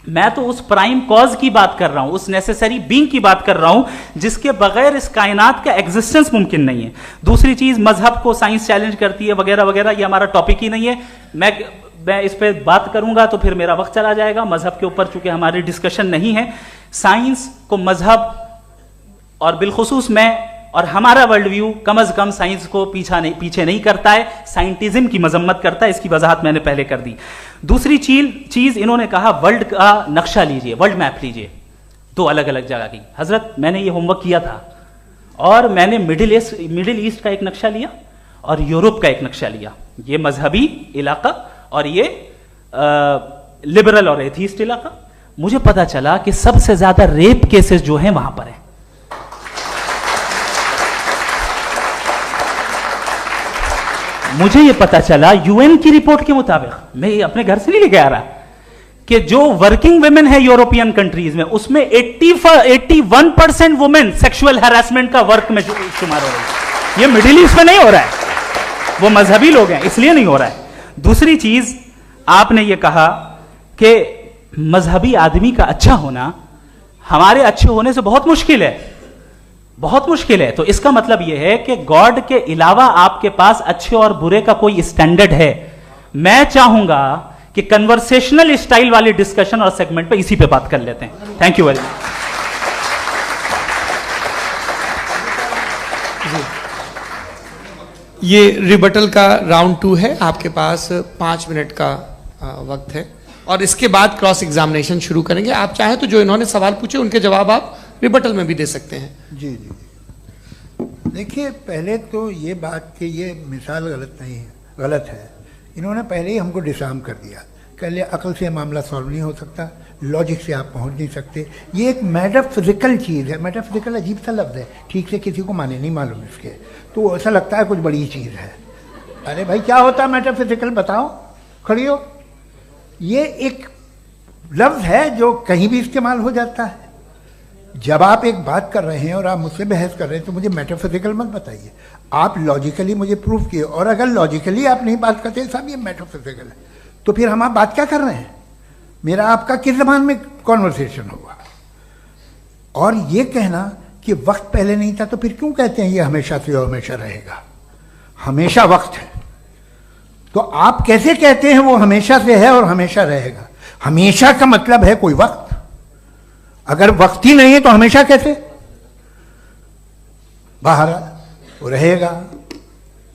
मैं तो उस प्राइम कॉज की बात कर रहा हूं, उस नेसेसरी बीइंग की बात कर रहा हूं जिसके बगैर इस कायनात का एग्जिस्टेंस मुमकिन नहीं है। दूसरी चीज, मजहब को साइंस चैलेंज करती है वगैरह वगैरह, ये हमारा टॉपिक ही नहीं है। मैं इस पे बात करूंगा तो फिर मेरा वक्त चला जाएगा। मजहब के ऊपर चूंकि हमारी डिस्कशन नहीं है, साइंस को मजहब और बिलखुसूस मैं और हमारा वर्ल्ड व्यू कम अज कम साइंस को पीछे नहीं करता है, साइंटिज्म की मजम्मत करता है। इसकी वजाहत मैंने पहले कर दी। दूसरी चीज इन्होंने कहा वर्ल्ड का नक्शा लीजिए, वर्ल्ड मैप लीजिए, दो अलग अलग जगह की। हजरत, मैंने ये होमवर्क किया था और मैंने मिडिल ईस्ट का एक नक्शा लिया और यूरोप का एक नक्शा लिया, ये मजहबी इलाका और ये लिबरल और एथीस्ट इलाका। मुझे पता चला कि सबसे ज्यादा रेप केसेस जो हैं वहां पर है। मुझे यह पता चला यूएन की रिपोर्ट के मुताबिक, मैं ये अपने घर से नहीं लेके आ रहा, कि जो वर्किंग वुमेन है यूरोपियन कंट्रीज में, उसमें 81% वुमेन सेक्सुअल हैरेसमेंट का वर्क में शुमार हो रही है। ये मिडिल ईस्ट में नहीं हो रहा है, वो मजहबी लोग हैं इसलिए नहीं हो रहा है। दूसरी चीज, आपने ये कहा कि मजहबी आदमी का अच्छा होना हमारे अच्छे होने से बहुत मुश्किल है, बहुत मुश्किल है। तो इसका मतलब यह है कि गॉड के अलावा आपके पास अच्छे और बुरे का कोई स्टैंडर्ड है। मैं चाहूंगा कि कन्वर्सेशनल स्टाइल वाली डिस्कशन और सेगमेंट पे इसी पे बात कर लेते हैं। Thank you very much. ये रिबटल का राउंड 2 है, आपके पास 5 मिनट का वक्त है और इसके बाद क्रॉस एग्जामिनेशन शुरू करेंगे। आप चाहें तो जो इन्होंने सवाल पूछे उनके जवाब आप रिबटल में भी दे सकते हैं। जी जी, देखिए पहले तो ये बात कि ये मिसाल गलत नहीं है, गलत है। इन्होंने पहले ही हमको डिसार्म कर दिया, कह लिया अकल से मामला सॉल्व नहीं हो सकता, लॉजिक से आप पहुंच नहीं सकते, ये एक मेटाफिजिकल चीज़ है। मेटाफिजिकल अजीब सा लफ्ज़ है, ठीक से किसी को माने नहीं मालूम इसके, तो ऐसा लगता है कुछ बड़ी चीज़ है। अरे भाई क्या होता है मेटाफिजिकल, बताओ, खड़ी हो। ये एक लफ्ज़ है जो कहीं भी इस्तेमाल हो जाता है। जब आप एक बात कर रहे हैं और आप मुझसे बहस कर रहे हैं तो मुझे मेटाफिजिकल मत बताइए, आप लॉजिकली मुझे प्रूव किए। और अगर लॉजिकली आप नहीं बात करते साहब ये मेटाफिजिकल है, तो फिर हम आप बात क्या कर रहे हैं? मेरा आपका किस ज़बान में कॉन्वर्सेशन हुआ? और ये कहना कि वक्त पहले नहीं था, तो फिर क्यों कहते हैं ये हमेशा से और हमेशा रहेगा? हमेशा वक्त है, तो आप कैसे कहते हैं वो हमेशा से है और हमेशा रहेगा? हमेशा का मतलब है कोई वक्त, अगर वक्त ही नहीं है तो हमेशा कैसे? बाहर वो रहेगा।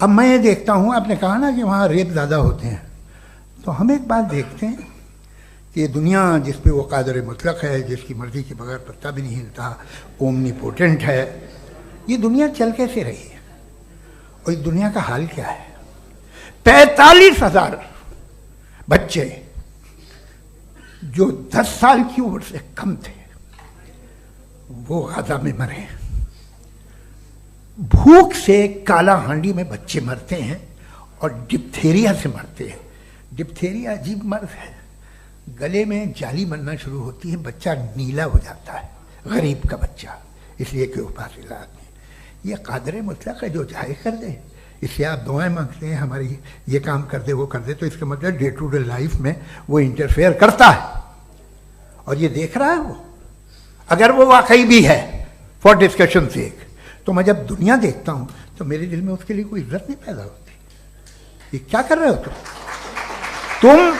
अब मैं ये देखता हूँ, आपने कहा ना कि वहाँ रेप ज़्यादा होते हैं, तो हम एक बात देखते हैं कि ये दुनिया जिस पे वो कादर मुतलक है, जिसकी मर्जी के बगैर पत्ता भी नहीं हिलता, ओमनीपोटेंट है, ये दुनिया चल कैसे रही है? और इस दुनिया का हाल क्या है? 45,000 बच्चे जो 10 साल की उम्र से कम थे वो गाजा में मरे। भूख से काला हांडी में बच्चे मरते हैं और डिप्थेरिया से मरते हैं। डिप्थेरिया अजीब मर्ज है, गले में जाली बनना शुरू होती है, बच्चा नीला हो जाता है, गरीब का बच्चा, इसलिए कि उपास इलाज नहीं। ये कादर मुतलक है, जो चाहे कर दे। इससे आप दुआएं मांगते हैं हमारी, ये काम कर दे वो कर दे, तो इसका मतलब डे टू डे लाइफ में वो इंटरफेयर करता है और ये देख रहा है वो। अगर वो वाकई भी है फॉर डिस्कशन सेक, तो मैं जब दुनिया देखता हूं तो मेरे दिल में उसके लिए कोई इज्जत नहीं पैदा होती। ये क्या कर रहे हो तुम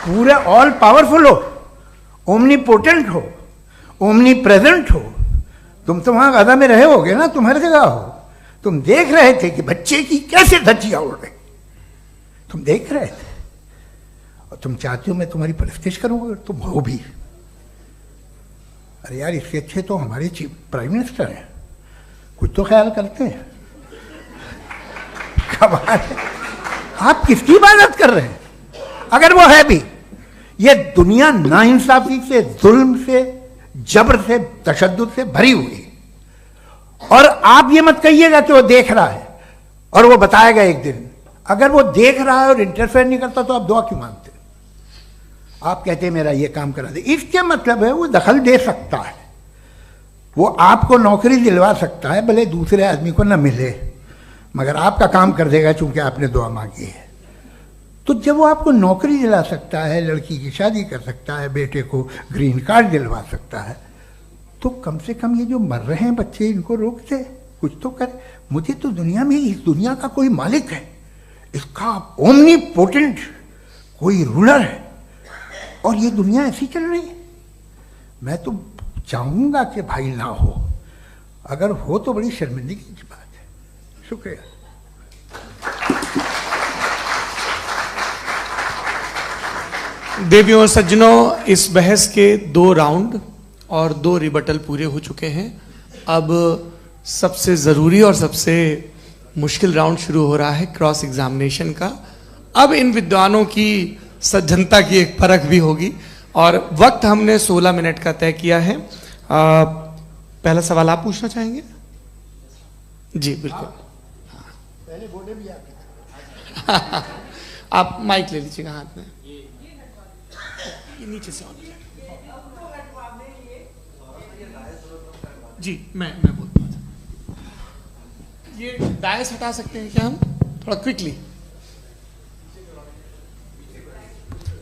पूरे ऑल पावरफुल हो, ओमनीपोटेंट हो, ओमनी प्रेजेंट हो। तुम तो वहां गाजा में रहे होगे ना, तुम हर जगह हो। तुम देख रहे थे कि बच्चे की कैसे धज्जियां उड़ रही, तुम देख रहे थे और तुम चाहते हो मैं तुम्हारी परस्तिश करूंगा, तुम हो भी। अरे यार, इसके अच्छे तो हमारे चीफ प्राइम मिनिस्टर हैं, कुछ तो ख्याल करते हैं। कमाल है, आप किसकी इबादत कर रहे हैं? अगर वो है भी, ये दुनिया नाइंसाफी से, जुल्म से, जबर से, तशद्दुद से भरी हुई है। और आप ये मत कहिएगा कि वो देख रहा है और वो बताएगा एक दिन। अगर वो देख रहा है और इंटरफेयर नहीं करता तो आप दुआ क्यों मांगते? आप कहते हैं मेरा ये काम करा दे, इसके मतलब है वो दखल दे सकता है, वो आपको नौकरी दिलवा सकता है, भले दूसरे आदमी को न मिले, मगर आपका काम कर देगा चूंकि आपने दुआ मांगी है। तो जब वो आपको नौकरी दिला सकता है, लड़की की शादी कर सकता है, बेटे को ग्रीन कार्ड दिलवा सकता है, तो कम से कम ये जो मर रहे हैं बच्चे, इनको रोक दे, कुछ तो करे। मुझे तो दुनिया में, इस दुनिया का कोई मालिक है, इसका ओमनीपोटेंट कोई रूलर है, और ये दुनिया ऐसी चल रही है। मैं तो चाहूंगा कि भाई ना हो, अगर हो तो बड़ी शर्मिंदगी की बात है। शुक्रिया। देवियों और सज्जनों, इस बहस के 2 राउंड और 2 रिबटल पूरे हो चुके हैं। अब सबसे जरूरी और सबसे मुश्किल राउंड शुरू हो रहा है, क्रॉस एग्जामिनेशन का। अब इन विद्वानों की सज्जनता की एक परख भी होगी, और वक्त हमने 16 मिनट का तय किया है। पहला सवाल आप पूछना चाहेंगे? जी बिल्कुल। पहले बोले भी आप आप माइक ले लीजिएगा हाथ में, ये नीचे से जी। मैं बोलता हूँ, ये डायस हटा सकते हैं क्या हम थोड़ा क्विकली?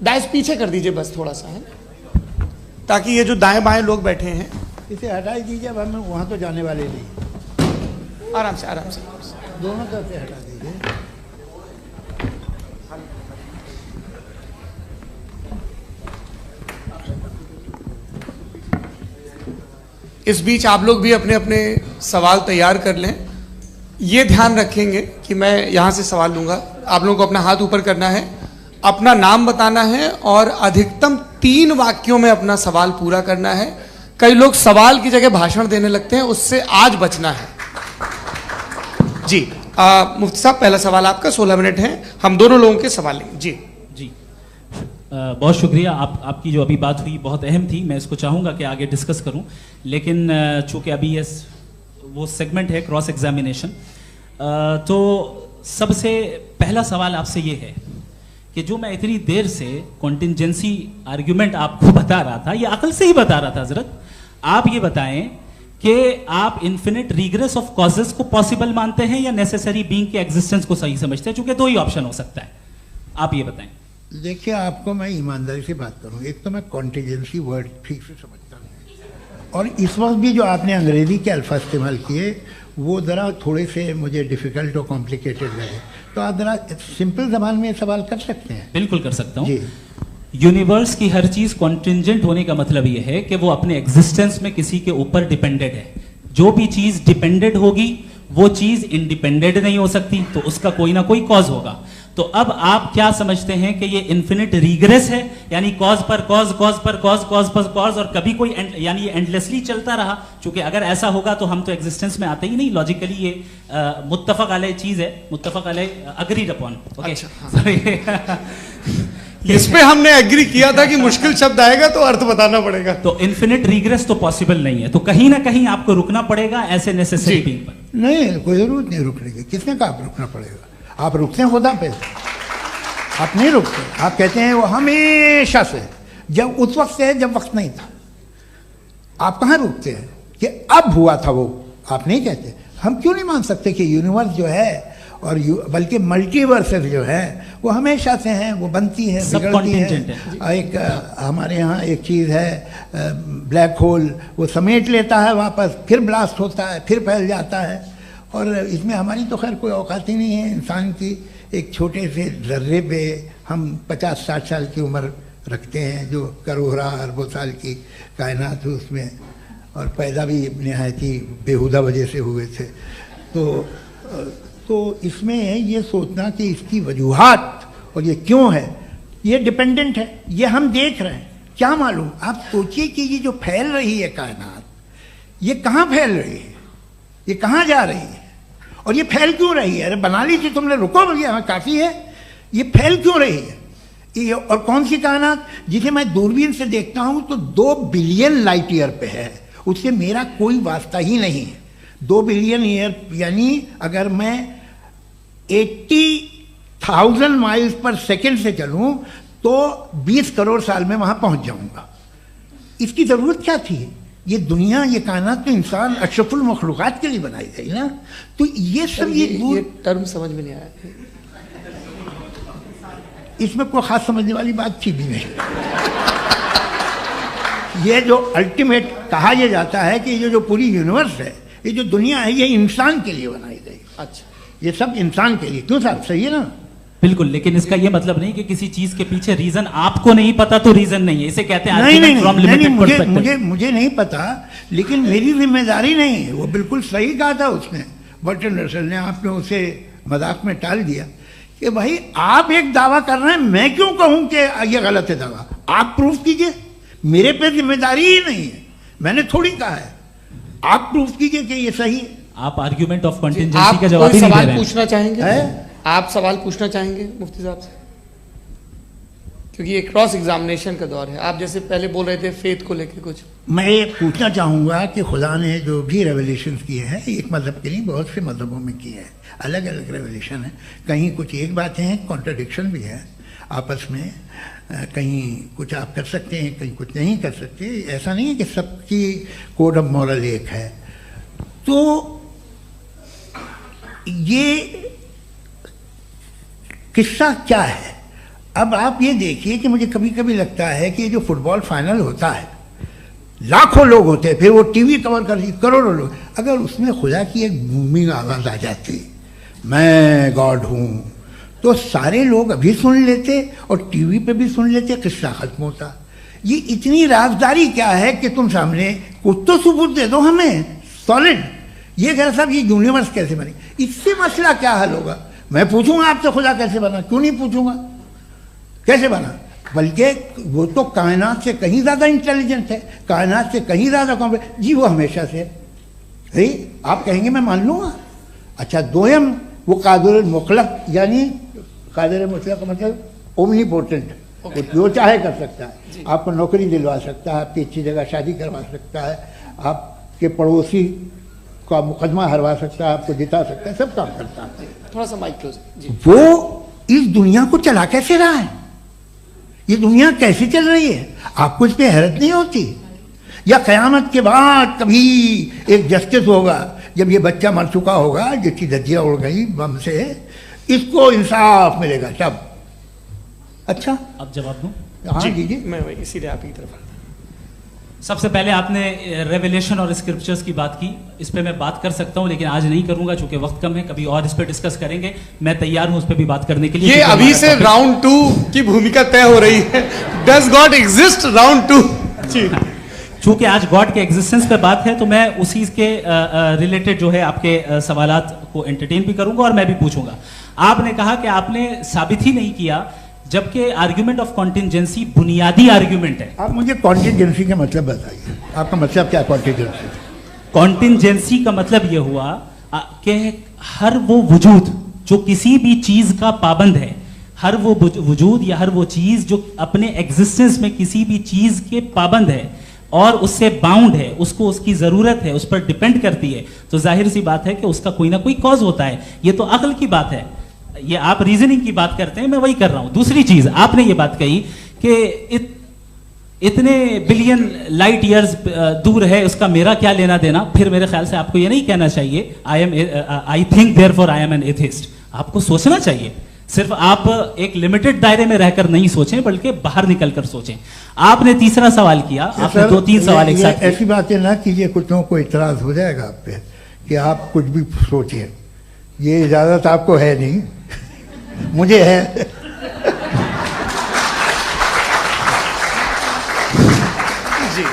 डायस पीछे कर दीजिए बस थोड़ा सा, है, ताकि ये जो दाएं बाएं लोग बैठे हैं, इसे हटा ही दीजिए। अब हम वहां तो जाने वाले नहीं। आराम से आराम से दोनों तरफ से हटा दीजिए। इस बीच आप लोग भी अपने अपने सवाल तैयार कर लें। ये ध्यान रखेंगे कि मैं यहाँ से सवाल लूँगा, आप लोगों को अपना हाथ ऊपर करना है, अपना नाम बताना है और अधिकतम 3 वाक्यों में अपना सवाल पूरा करना है। कई लोग सवाल की जगह भाषण देने लगते हैं, उससे आज बचना है। जी मुफ्ती साहब, पहला सवाल आपका, 16 मिनट हैं, हम दोनों लोगों के सवाल लेंगे। जी जी बहुत शुक्रिया। आपकी जो अभी बात हुई बहुत अहम थी, मैं इसको चाहूँगा कि आगे डिस्कस करूँ, लेकिन चूँकि अभी ये वो सेगमेंट है क्रॉस एग्जामिनेशन, तो सबसे पहला सवाल आपसे ये है कि जो मैं इतनी देर से कॉन्टिंजेंसी आर्ग्यूमेंट आपको बता रहा था, ये अकल से ही बता रहा था हजरत, आप ये बताएं कि आप इन्फिनिट रिग्रेस ऑफ कॉजेस को पॉसिबल मानते हैं या नेसेसरी बीइंग के एग्जिस्टेंस को सही समझते हैं? चूंकि 2 ही ऑप्शन हो सकता है, आप ये बताएं। देखिए, आपको मैं ईमानदारी से बात करूं, एक तो मैं कॉन्टिजेंसी वर्ड ठीक से समझता नहीं, और इस वक्त भी जो आपने अंग्रेजी के अल्फाज इस्तेमाल किए वो ज़रा थोड़े से मुझे डिफ़िकल्ट और कॉम्प्लिकेटेड लगे, तो आप ज़रा सिंपल ज़बान में सवाल कर सकते हैं? बिल्कुल कर सकता हूँ। जी। यूनिवर्स की हर चीज कॉन्टिंजेंट होने का मतलब यह है कि वो अपने एग्जिस्टेंस में किसी के ऊपर डिपेंडेड है। जो भी चीज डिपेंडेड होगी वो चीज इंडिपेंडेंट नहीं हो सकती, तो उसका कोई ना कोई कॉज होगा। तो अब आप क्या समझते हैं कि ये इन्फिनिट रिग्रेस है, यानी कॉज पर कॉज, कॉज पर कॉज, कॉज पर कॉज, और कभी कोई यानी ये एंडलेसली चलता रहा? क्योंकि अगर ऐसा होगा तो हम तो एग्जिस्टेंस में आते ही नहीं। लॉजिकली ये मुत्तफक अलैह चीज है, मुत्तफक अलैह अग्रीड अपॉन। ओके, इस पे हमने एग्री किया था कि मुश्किल शब्द आएगा तो अर्थ बताना पड़ेगा। तो इन्फिनिट रिग्रेस तो पॉसिबल नहीं है, तो कहीं ना कहीं आपको रुकना पड़ेगा ऐसे नेसेसरी बीइंग पर। नहीं, कोई जरूरत नहीं रुकने की। किसने कहा आप रुकना पड़ेगा? आप रुकते हैं खुदा पे, आप नहीं रुकते। आप कहते हैं वो हमेशा से, जब उस वक्त से जब वक्त नहीं था। आप कहाँ रुकते हैं कि अब हुआ था वो? आप नहीं कहते। हम क्यों नहीं मान सकते कि यूनिवर्स जो है और बल्कि मल्टीवर्सेस जो है वो हमेशा से हैं, वो बनती है, बिगड़ती है। एक हमारे यहाँ एक चीज़ है ब्लैक होल, वो समेट लेता है वापस, फिर ब्लास्ट होता है, फिर फैल जाता है। और इसमें हमारी तो खैर कोई औकात ही नहीं है इंसान की। एक छोटे से जर्रे पे हम 50-60 साल की उम्र रखते हैं, जो करोड़ों अरबों साल की कायनात है उसमें, और पैदा भी नहायत ही बेहुदा वजह से हुए थे। तो इसमें ये सोचना कि इसकी वजूहात और ये क्यों है, ये डिपेंडेंट है, ये हम देख रहे हैं। क्या मालूम, आप सोचिए कि ये जो फैल रही है कायनात, ये कहाँ फैल रही है, ये कहाँ जा रही है, और ये फैल क्यों रही है? अरे बना ली थी तुमने, रुको भैया, हमें काफ़ी है। ये फैल क्यों रही है? ये और कौन सी कायनात जिसे मैं दूरबीन से देखता हूँ तो 2 बिलियन लाइट ईयर पे है, उससे मेरा कोई वास्ता ही नहीं है। 2 बिलियन ईयर यानी अगर मैं 80,000 माइल्स पर सेकेंड से चलूं तो 20 करोड़ साल में वहां पहुंच जाऊंगा। इसकी जरूरत क्या थी? ये दुनिया, ये कायनात तो इंसान अशरफुल मखलूकात के लिए बनाई गई ना। तो ये सब ये टर्म समझ में नहीं आया। इसमें कोई खास समझने वाली बात थी भी नहीं। ये जो अल्टीमेट कहा यह जाता है कि ये जो पूरी यूनिवर्स है, ये जो दुनिया है, ये इंसान के लिए बनाई गई। अच्छा, ये सब इंसान के लिए। क्यों साहब, सही है ना? बिल्कुल, लेकिन इसका ये मतलब नहीं कि किसी चीज के पीछे रीजन आपको नहीं पता तो रीजन नहीं है, इसे कहते हैं नहीं, argument from limited मुझे perspective। मुझे मुझे नहीं पता, लेकिन मेरी जिम्मेदारी नहीं है। वो बिल्कुल सही कहा था उसने, बर्टन रसल ने। आपने उसे मजाक में टाल दिया कि भाई आप एक दावा कर रहे हैं, मैं क्यों कहूं कि ये गलत है दावा? आप प्रूफ कीजिए, मेरे पे जिम्मेदारी ही नहीं है, मैंने थोड़ी कहा है। आप प्रूफ कीजिए कि ये सही है। आप आर्ग्यूमेंट ऑफ कंटिंजेंसी आप का जवाब कोई ही नहीं दे सवाल रहे हैं। पूछना चाहेंगे? है? आप सवाल पूछना चाहेंगे मुफ्ती साहब से? क्योंकि ये क्रॉस एग्जामिनेशन का दौर है। आप जैसे पहले बोल रहे थे फेथ को लेके कुछ। मैं ये पूछना चाहूँगा कि खुदा ने जो भी रेवलेशन किए हैं, एक मज़हब के नहीं, बहुत से मज़हबों में किए हैं। अलग अलग रेवलेशन है, कहीं कुछ एक बातें हैं, कॉन्ट्रडिक्शन भी है आपस में। कहीं कुछ आप कर सकते हैं, कहीं कुछ नहीं कर सकते। ऐसा नहीं है कि सबकी कोड ऑफ मॉरल एक है। तो ये किस्सा क्या है? अब आप ये देखिए कि मुझे कभी कभी लगता है कि ये जो फुटबॉल फाइनल होता है, लाखों लोग होते हैं, फिर वो टीवी कवर कर करोड़ों लोग, अगर उसमें खुदा की एक बूमिंग आवाज़ आ जाती, मैं गॉड हूँ, तो सारे लोग अभी सुन लेते और टीवी पे भी सुन लेते, किस्सा खत्म होता। ये इतनी राजदारी क्या है कि तुम सामने कुछ तो सबूत दे दो हमें सॉलिड। ये कह साहब ये यूनिवर्स कैसे बनी, इससे मसला क्या हल होगा? मैं पूछूंगा आपसे खुदा कैसे बना? क्यों नहीं पूछूंगा कैसे बना? बल्कि वो तो कायनात से कहीं ज़्यादा इंटेलिजेंट है, कायनात से कहीं ज़्यादा कॉम्प्लेक्स। जी वो हमेशा से है। आप कहेंगे मैं मान लूँगा। अच्छा, दोयम वो कादिर मुतलक, यानी कादिर मुतलक का मतलब ओमनीपोटेंट, वो जो चाहे कर सकता है। आपको नौकरी दिलवा सकता है, आपकी अच्छी जगह शादी करवा सकता है, आपके पड़ोसी का मुकदमा हरवा सकता है, आपको जिता सकता है, सब काम करता है। थोड़ा सा माइक क्लोज जी। वो इस दुनिया को चला कैसे रहा है? ये दुनिया कैसे चल रही है? आपको इस पर हैरत नहीं होती? या क़यामत के बाद कभी एक जस्टिस होगा, जब ये बच्चा मर चुका होगा, जिसकी धज्जियाँ उड़ गई बम से, इसको इंसाफ मिलेगा तब? अच्छा, अब जवाब दूं? हाँ दीजिए। मैं वही इसीलिए आप ही की तरफ आता। सबसे पहले आपने रेवलेशन और स्क्रिप्चर्स की बात की, इस पे मैं बात कर सकता हूं, लेकिन आज नहीं करूंगा चूंकि वक्त कम है। कभी और इस पे डिस्कस करेंगे, मैं तैयार हूं उस पे भी बात करने के लिए। ये अभी से राउंड 2 की भूमिका तय हो रही है। Does God exist round 2? जी, चूंकि आज गॉड के एग्जिस्टेंस पे बात है, तो मैं उसी के रिलेटेड जो है आपके सवालात को एंटरटेन भी करूंगा और मैं भी पूछूंगा। आपने कहा कि आपने साबित ही नहीं किया, जबकि आर्ग्यूमेंट ऑफ कॉन्टिजेंसी बुनियादी आर्ग्यूमेंट है। आप मुझे कॉन्टिजेंसी का मतलब बताइए, आपका मतलब क्या? कॉन्टिजेंसी कॉन्टिजेंसी का मतलब यह हुआ कि हर वो वजूद जो किसी भी चीज का पाबंद है, हर वो वजूद या हर वो चीज जो अपने एग्जिस्टेंस में किसी भी चीज के पाबंद है और उससे बाउंड है, उसको उसकी जरूरत है, उस पर डिपेंड करती है, तो जाहिर सी बात है कि उसका कोई ना कोई कॉज होता है। ये तो अक्ल की बात है। ये आप रीजनिंग की बात करते हैं, मैं वही कर रहा हूं। दूसरी चीज आपने ये बात कही कि इतने बिलियन लाइट ईयर्स दूर है, उसका मेरा क्या लेना देना। फिर मेरे ख्याल से आपको ये नहीं कहना चाहिए I think therefore I am an atheist. आपको सोचना चाहिए, सिर्फ आप एक लिमिटेड दायरे में रहकर नहीं सोचें, बल्कि बाहर निकलकर सोचें। आपने तीसरा सवाल किया, आपने 2-3 सवाल एक साथ। ऐसी बातें ना कीजिए, कुछ लोगों को इतराज हो जाएगा आप पे कि आप कुछ भी सोचिए। ये इजाजत आपको है नहीं, मुझे है। जी,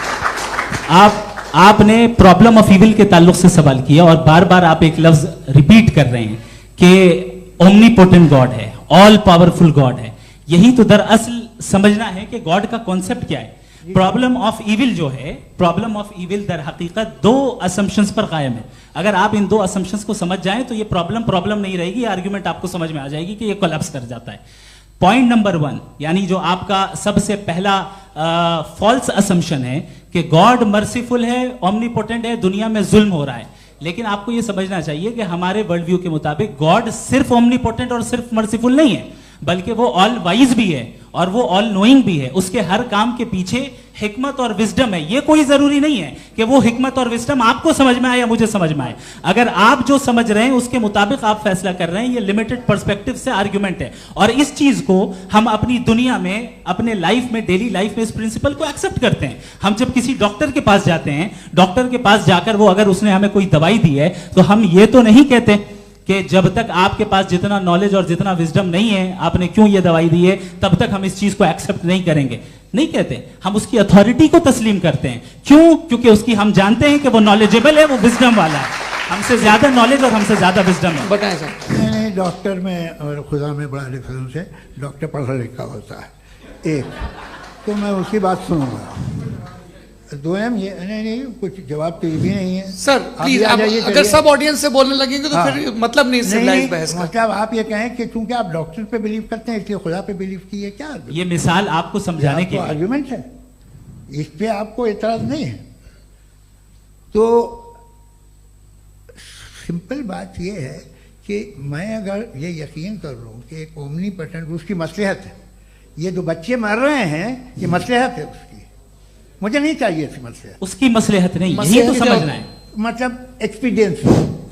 आपने प्रॉब्लम ऑफ इविल के ताल्लुक से सवाल किया और बार बार आप एक लफ्ज रिपीट कर रहे हैं कि ओमनीपोटेंट गॉड है, ऑल पावरफुल गॉड है। यही तो दरअसल समझना है कि गॉड का कॉन्सेप्ट क्या है। प्रॉब्लम ऑफ इविल जो है, प्रॉब्लम ऑफ इविल दर हकीकत 2 असम्पशंस पर कायम है। अगर आप इन 2 असम्पशंस को समझ जाएं तो ये प्रॉब्लम नहीं रहेगी, आर्ग्यूमेंट आपको समझ में आ जाएगी कि ये कोलैप्स कर जाता है। पॉइंट नंबर 1, यानी जो आपका सबसे पहला फॉल्स असम्पशन है कि गॉड मर्सीफुल है, ओमनीपोटेंट है, दुनिया में जुल्म हो रहा है। लेकिन आपको यह समझना चाहिए कि हमारे वर्ल्ड व्यू के मुताबिक गॉड सिर्फ ओमनीपोटेंट और सिर्फ मर्सीफुल नहीं है, बल्कि वो ऑल वाइज भी है और वो ऑल नोइंग भी है, उसके हर काम के पीछे हिकमत और विजडम है। ये कोई जरूरी नहीं है कि वो हिकमत और विजडम आपको समझ में आए या मुझे समझ में आए। अगर आप जो समझ रहे हैं उसके मुताबिक आप फैसला कर रहे हैं, ये लिमिटेड पर्सपेक्टिव से आर्ग्यूमेंट है। और इस चीज को हम अपनी दुनिया में, अपने लाइफ में, डेली लाइफ में इस प्रिंसिपल को एक्सेप्ट करते हैं। हम जब किसी डॉक्टर के पास जाते हैं, डॉक्टर के पास जाकर वो अगर उसने हमें कोई दवाई दी है तो हम ये तो नहीं कहते कि जब तक आपके पास जितना नॉलेज और जितना विजडम नहीं है, आपने क्यों ये दवाई दी है, तब तक हम इस चीज को एक्सेप्ट नहीं करेंगे। नहीं कहते, हम उसकी अथॉरिटी को तस्लीम करते हैं। क्यों? क्योंकि उसकी हम जानते हैं कि वो नॉलेजेबल है, वो विजडम वाला है, हमसे ज्यादा नॉलेज और हमसे ज्यादा विजडम है। बताएं सर। नहीं, डॉक्टर में और खुदा में बड़ा डिफरेंस है। डॉक्टर पढ़ा लिखा होता है, एक तो मैं उसकी बात सुनूंगा। दो ये नहीं कुछ जवाब तो ये भी नहीं है सर। प्लीज, अगर सब ऑडियंस से बोलने लगेंगे तो फिर मतलब नहीं सिविलाइज्ड बहस का। मतलब आप ये कहें कि चूंकि आप डॉक्टर पे बिलीव करते हैं इसलिए खुदा पे बिलीव किए, क्या ये मिसाल आपको समझाने के आर्गुमेंट है, इस पे आपको एतराज नहीं है। तो सिंपल बात ये है कि मैं अगर ये यकीन कर लूँ कि एक ओमनीपोटेंट, उसकी मसलहत है, ये जो बच्चे मर रहे हैं ये मसलहत है उसकी, मुझे नहीं चाहिए थी मसलहत। उसकी मसलहत नहीं, यही तो समझना है, मतलब एक्सपीरियंस।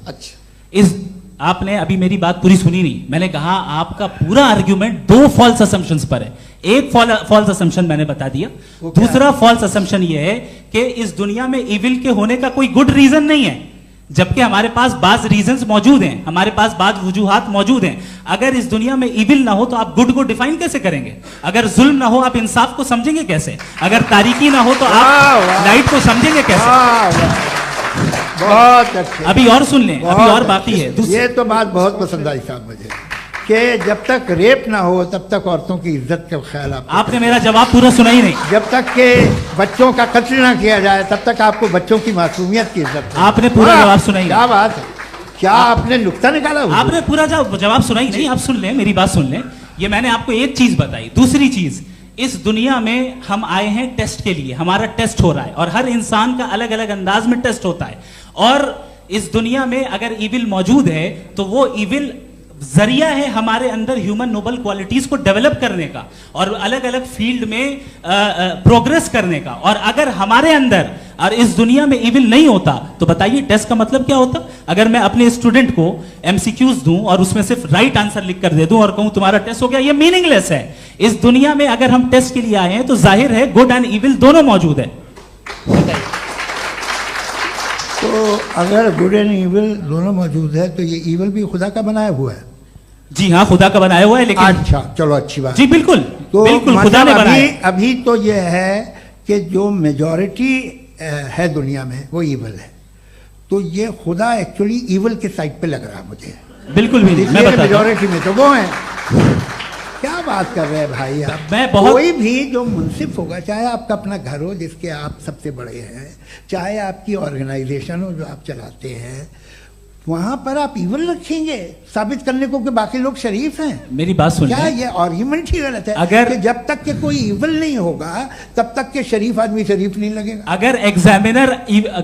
अच्छा, इस आपने अभी मेरी बात पूरी सुनी नहीं। मैंने कहा आपका पूरा आर्ग्यूमेंट दो फॉल्स असम्पशंस पर है। एक फॉल्स असम्पशन मैंने बता दिया, दूसरा फॉल्स असम्पशन ये है कि इस दुनिया में इविल के होने का कोई गुड रीजन नहीं है, जबकि हमारे पास बाज रीजंस मौजूद हैं, हमारे पास बाज वजूहात मौजूद हैं। अगर इस दुनिया में इविल ना हो तो आप गुड को डिफाइन कैसे करेंगे? अगर जुल्म ना हो आप इंसाफ को समझेंगे कैसे? अगर तारीकी ना हो तो आप लाइट को समझेंगे कैसे? बहुत अच्छे। अभी और सुन लें, अभी और बाकी है। ये तो बात बहुत पसंद आई साहब मुझे कि जब तक रेप ना हो तब तक औरतों की इज्जत का ख्याल आपने मेरा जवाब पूरा सुना ही नहीं। जब तक के बच्चों का कत्ल ना किया जाए तब तक आपको बच्चों की मासूमियत की इज्जत। आपने पूरा जवाब सुना ही नहीं। क्या बात है, क्या आपने नुक्ता निकाला? आपने पूरा जवाब सुना ही नहीं। आप सुन लें, मेरी बात सुन लें। ये मैंने आपको एक चीज बताई। दूसरी चीज, इस दुनिया में हम आए हैं टेस्ट के लिए, हमारा टेस्ट हो रहा है और हर इंसान का अलग अलग अंदाज में टेस्ट होता है। और इस दुनिया में अगर इविल मौजूद है तो वो इविल जरिया है हमारे अंदर ह्यूमन नोबल क्वालिटीज को डेवलप करने का और अलग अलग फील्ड में प्रोग्रेस करने का। और अगर हमारे अंदर और इस दुनिया में इविल नहीं होता तो बताइए टेस्ट का मतलब क्या होता? अगर मैं अपने स्टूडेंट को एमसीक्यूज दूं और उसमें सिर्फ राइट आंसर लिख कर दे दूं और कहूं तुम्हारा टेस्ट हो गया, ये मीनिंगलेस है। इस दुनिया में अगर हम टेस्ट के लिए आए हैं तो जाहिर है गुड एंड इविल दोनों मौजूद है। तो अगर गुड एंड इविल दोनों मौजूद है तो ये इविल भी खुदा का बनाया हुआ है? जी हाँ, खुदा का बनाया हुआ है। लेकिन अच्छा, चलो अच्छी बात। जी बिल्कुल, तो बिल्कुल खुदा ने बनाया। अभी तो ये है कि जो मेजॉरिटी है दुनिया में वो इविल है, तो ये खुदा एक्चुअली इविल के साइड पे लग रहा है मुझे। बिल्कुल भी मैं बता मेजॉरिटी में तो वो है। क्या बात कर रहे हैं भाई आप? मैं बहुत कोई भी जो मुंसिफ होगा, चाहे आपका अपना घर हो जिसके आप सबसे बड़े हैं, चाहे आपकी ऑर्गेनाइजेशन हो जो आप चलाते हैं, वहां पर आप इविल रखेंगे साबित करने को कि बाकी लोग शरीफ हैं। मेरी बात सुन, क्या ये आर्ग्यूमेंट ही गलत है? अगर कि जब तक के कोई इविल नहीं होगा तब तक के शरीफ आदमी शरीफ नहीं लगेगा। अगर एग्जामिनर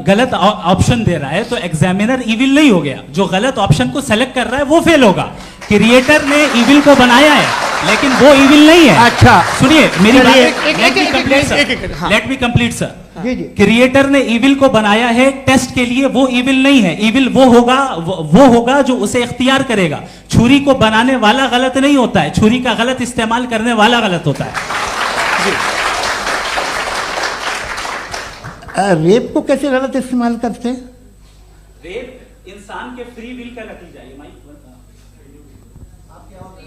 गलत ऑप्शन दे रहा है तो एग्जामिनर इविल नहीं हो गया, जो गलत ऑप्शन को सेलेक्ट कर रहा है वो फेल होगा। क्रिएटर ने इविल को बनाया है लेकिन वो इविल नहीं है। अच्छा सुनिए मेरी बात, लेट मी कंप्लीट सर। जी जी। क्रिएटर ने इविल को बनाया है टेस्ट के लिए, वो इविल नहीं है। इविल वो होगा जो उसे इख्तियार करेगा। छुरी को बनाने वाला गलत नहीं होता है, छुरी का गलत इस्तेमाल करने वाला गलत होता है। रेप को कैसे गलत इस्तेमाल करते हैं? रेप इंसान के फ्री विल का नतीजा है।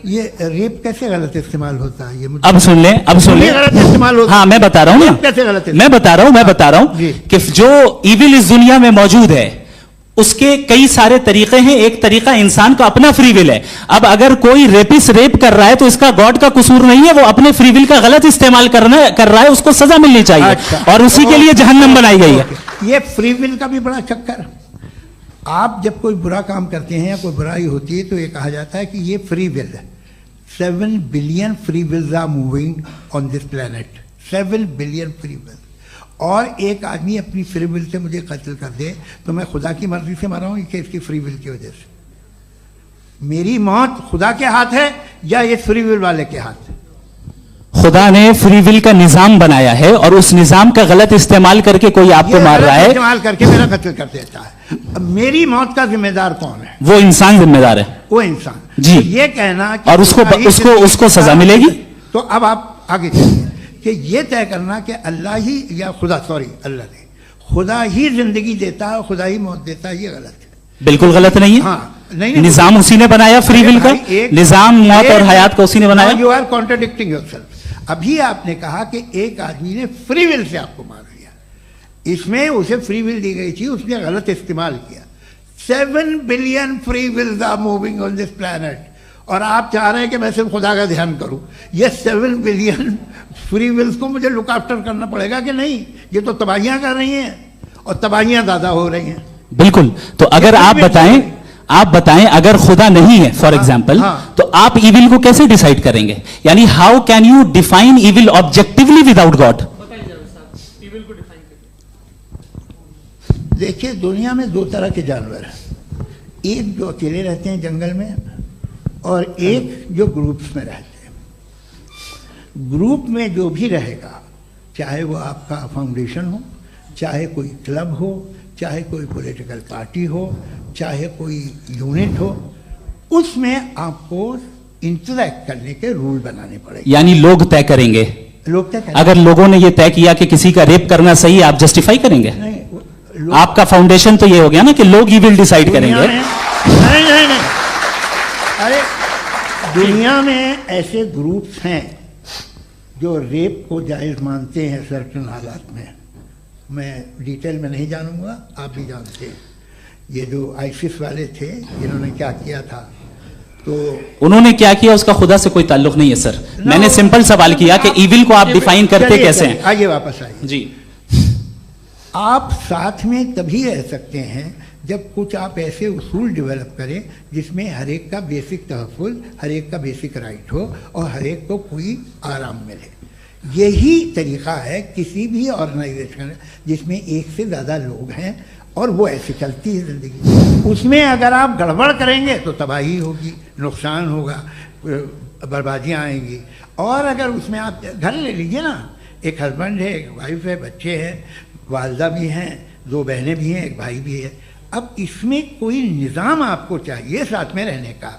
ये रेप कैसे गलत इस्तेमाल होता है? ये मुझे अब सुन लें, गलत इस्तेमाल होता है। हाँ मैं बता रहा हूँ ना, कैसे गलत? मैं बता रहा हूँ कि जो इविल इस दुनिया में मौजूद है उसके कई सारे तरीके हैं। एक तरीका इंसान का अपना फ्री विल है। अब अगर कोई रेपिस्ट रेप कर रहा है तो इसका गॉड का कसूर नहीं है, वो अपने फ्री विल का गलत इस्तेमाल कर रहा है, उसको सजा मिलनी चाहिए। अच्छा, और उसी के लिए जहन्नम बनाई गई है। ये फ्री विल का भी बड़ा चक्कर। आप जब कोई बुरा काम करते हैं या कोई बुराई होती है तो ये कहा जाता है कि ये फ्री विल है। 7 billion free wills are moving on this planet. 7 billion free will. और एक आदमी अपनी फ्री विल से मुझे कत्ल कर दे तो मैं खुदा की मर्जी से मरा हूं कि इसकी फ्री विल की वजह से? मेरी मौत खुदा के हाथ है या ये फ्री विल वाले के हाथ है? खुदा ने फ्री विल का निजाम बनाया है और उस निजाम का गलत इस्तेमाल करके कोई आपको मार रहा है, इस्तेमाल करके मेरा कत्ल कर देता है। अब मेरी मौत का जिम्मेदार कौन है? वो इंसान जिम्मेदार है। वो इंसान। जी। तो ये कहना कि और उसको सजा मिलेगी। तो अब आप आगे चलिए कि ये तय करना कि अल्लाह ही या खुदा, सॉरी अल्लाह ने, खुदा ही जिंदगी देता है, खुदा ही मौत देता है, ये गलत है। बिल्कुल गलत नहीं है। हाँ, नहीं, निजाम उसी ने बनाया फ्री विल का, निजाम मौत और हयात को उसी ने बनाया। You are contradicting yourself. अभी आपने कहा कि एक आदमी ने फ्री विल से आपको मार दिया, इसमें उसे फ्री विल दी गई थी, उसने गलत इस्तेमाल किया। 7 billion free wills are moving on this planet, और आप चाह रहे हैं कि मैं सिर्फ खुदा का ध्यान करूं। ये 7 बिलियन फ्री विल्स को मुझे लुक आफ्टर करना पड़ेगा कि नहीं? ये तो तबाहियां कर रही हैं और तबाहियां ज्यादा हो रही हैं। बिल्कुल। तो अगर आप बताएं अगर खुदा नहीं है फॉर एग्जाम्पल, तो आप इविल को कैसे डिसाइड करेंगे? यानी how can you define evil objectively without God? देखिए, दुनिया में 2 तरह के जानवर हैं, एक जो अकेले रहते हैं जंगल में और एक जो ग्रुप्स में रहते हैं। ग्रुप में जो भी रहेगा, चाहे वो आपका फाउंडेशन हो, चाहे कोई क्लब हो, चाहे कोई पॉलिटिकल पार्टी हो, चाहे कोई यूनिट हो, उसमें आपको इंटरैक्ट करने के रूल बनाने पड़ेंगे। यानी लोग तय करेंगे। लोग तय करेंगे। अगर लोगों ने ये तय किया कि किसी का रेप करना सही है, आप जस्टिफाई करेंगे? नहीं, आपका फाउंडेशन तो ये हो गया ना कि लोग ही विल डिसाइड करेंगे। नहीं, अरे दुनिया में ऐसे ग्रुप्स हैं जो रेप को जायज मानते हैं सर्टेन हालात में। मैं डिटेल में नहीं जानूंगा, आप भी जानते हैं। ये जो आईसिस वाले थे, इन्होंने क्या किया था, तो उन्होंने क्या किया उसका खुदा से कोई ताल्लुक नहीं है सर। मैंने सिंपल सवाल किया कि इविल को आप डिफाइन करते कैसे हैं? आइए वापस आइए जी। आप साथ में तभी रह सकते हैं जब कुछ आप ऐसे उसूल डेवलप करें जिसमें हर एक का बेसिक तहफ़्फ़ुज़, हर एक का बेसिक राइट हो और हर एक को कोई आराम मिले। यही तरीक़ा है किसी भी ऑर्गेनाइजेशन जिसमें एक से ज़्यादा लोग हैं और वो ऐसे चलती है ज़िंदगी। उसमें अगर आप गड़बड़ करेंगे तो तबाही होगी, नुकसान होगा, बर्बादियाँ आएंगी। और अगर उसमें आप घर ले लीजिए ना, एक हस्बैंड है, एक वाइफ है, बच्चे हैं, वालदा भी हैं, 2 बहनें भी हैं, एक भाई भी है। अब इसमें कोई निज़ाम आपको चाहिए साथ में रहने का,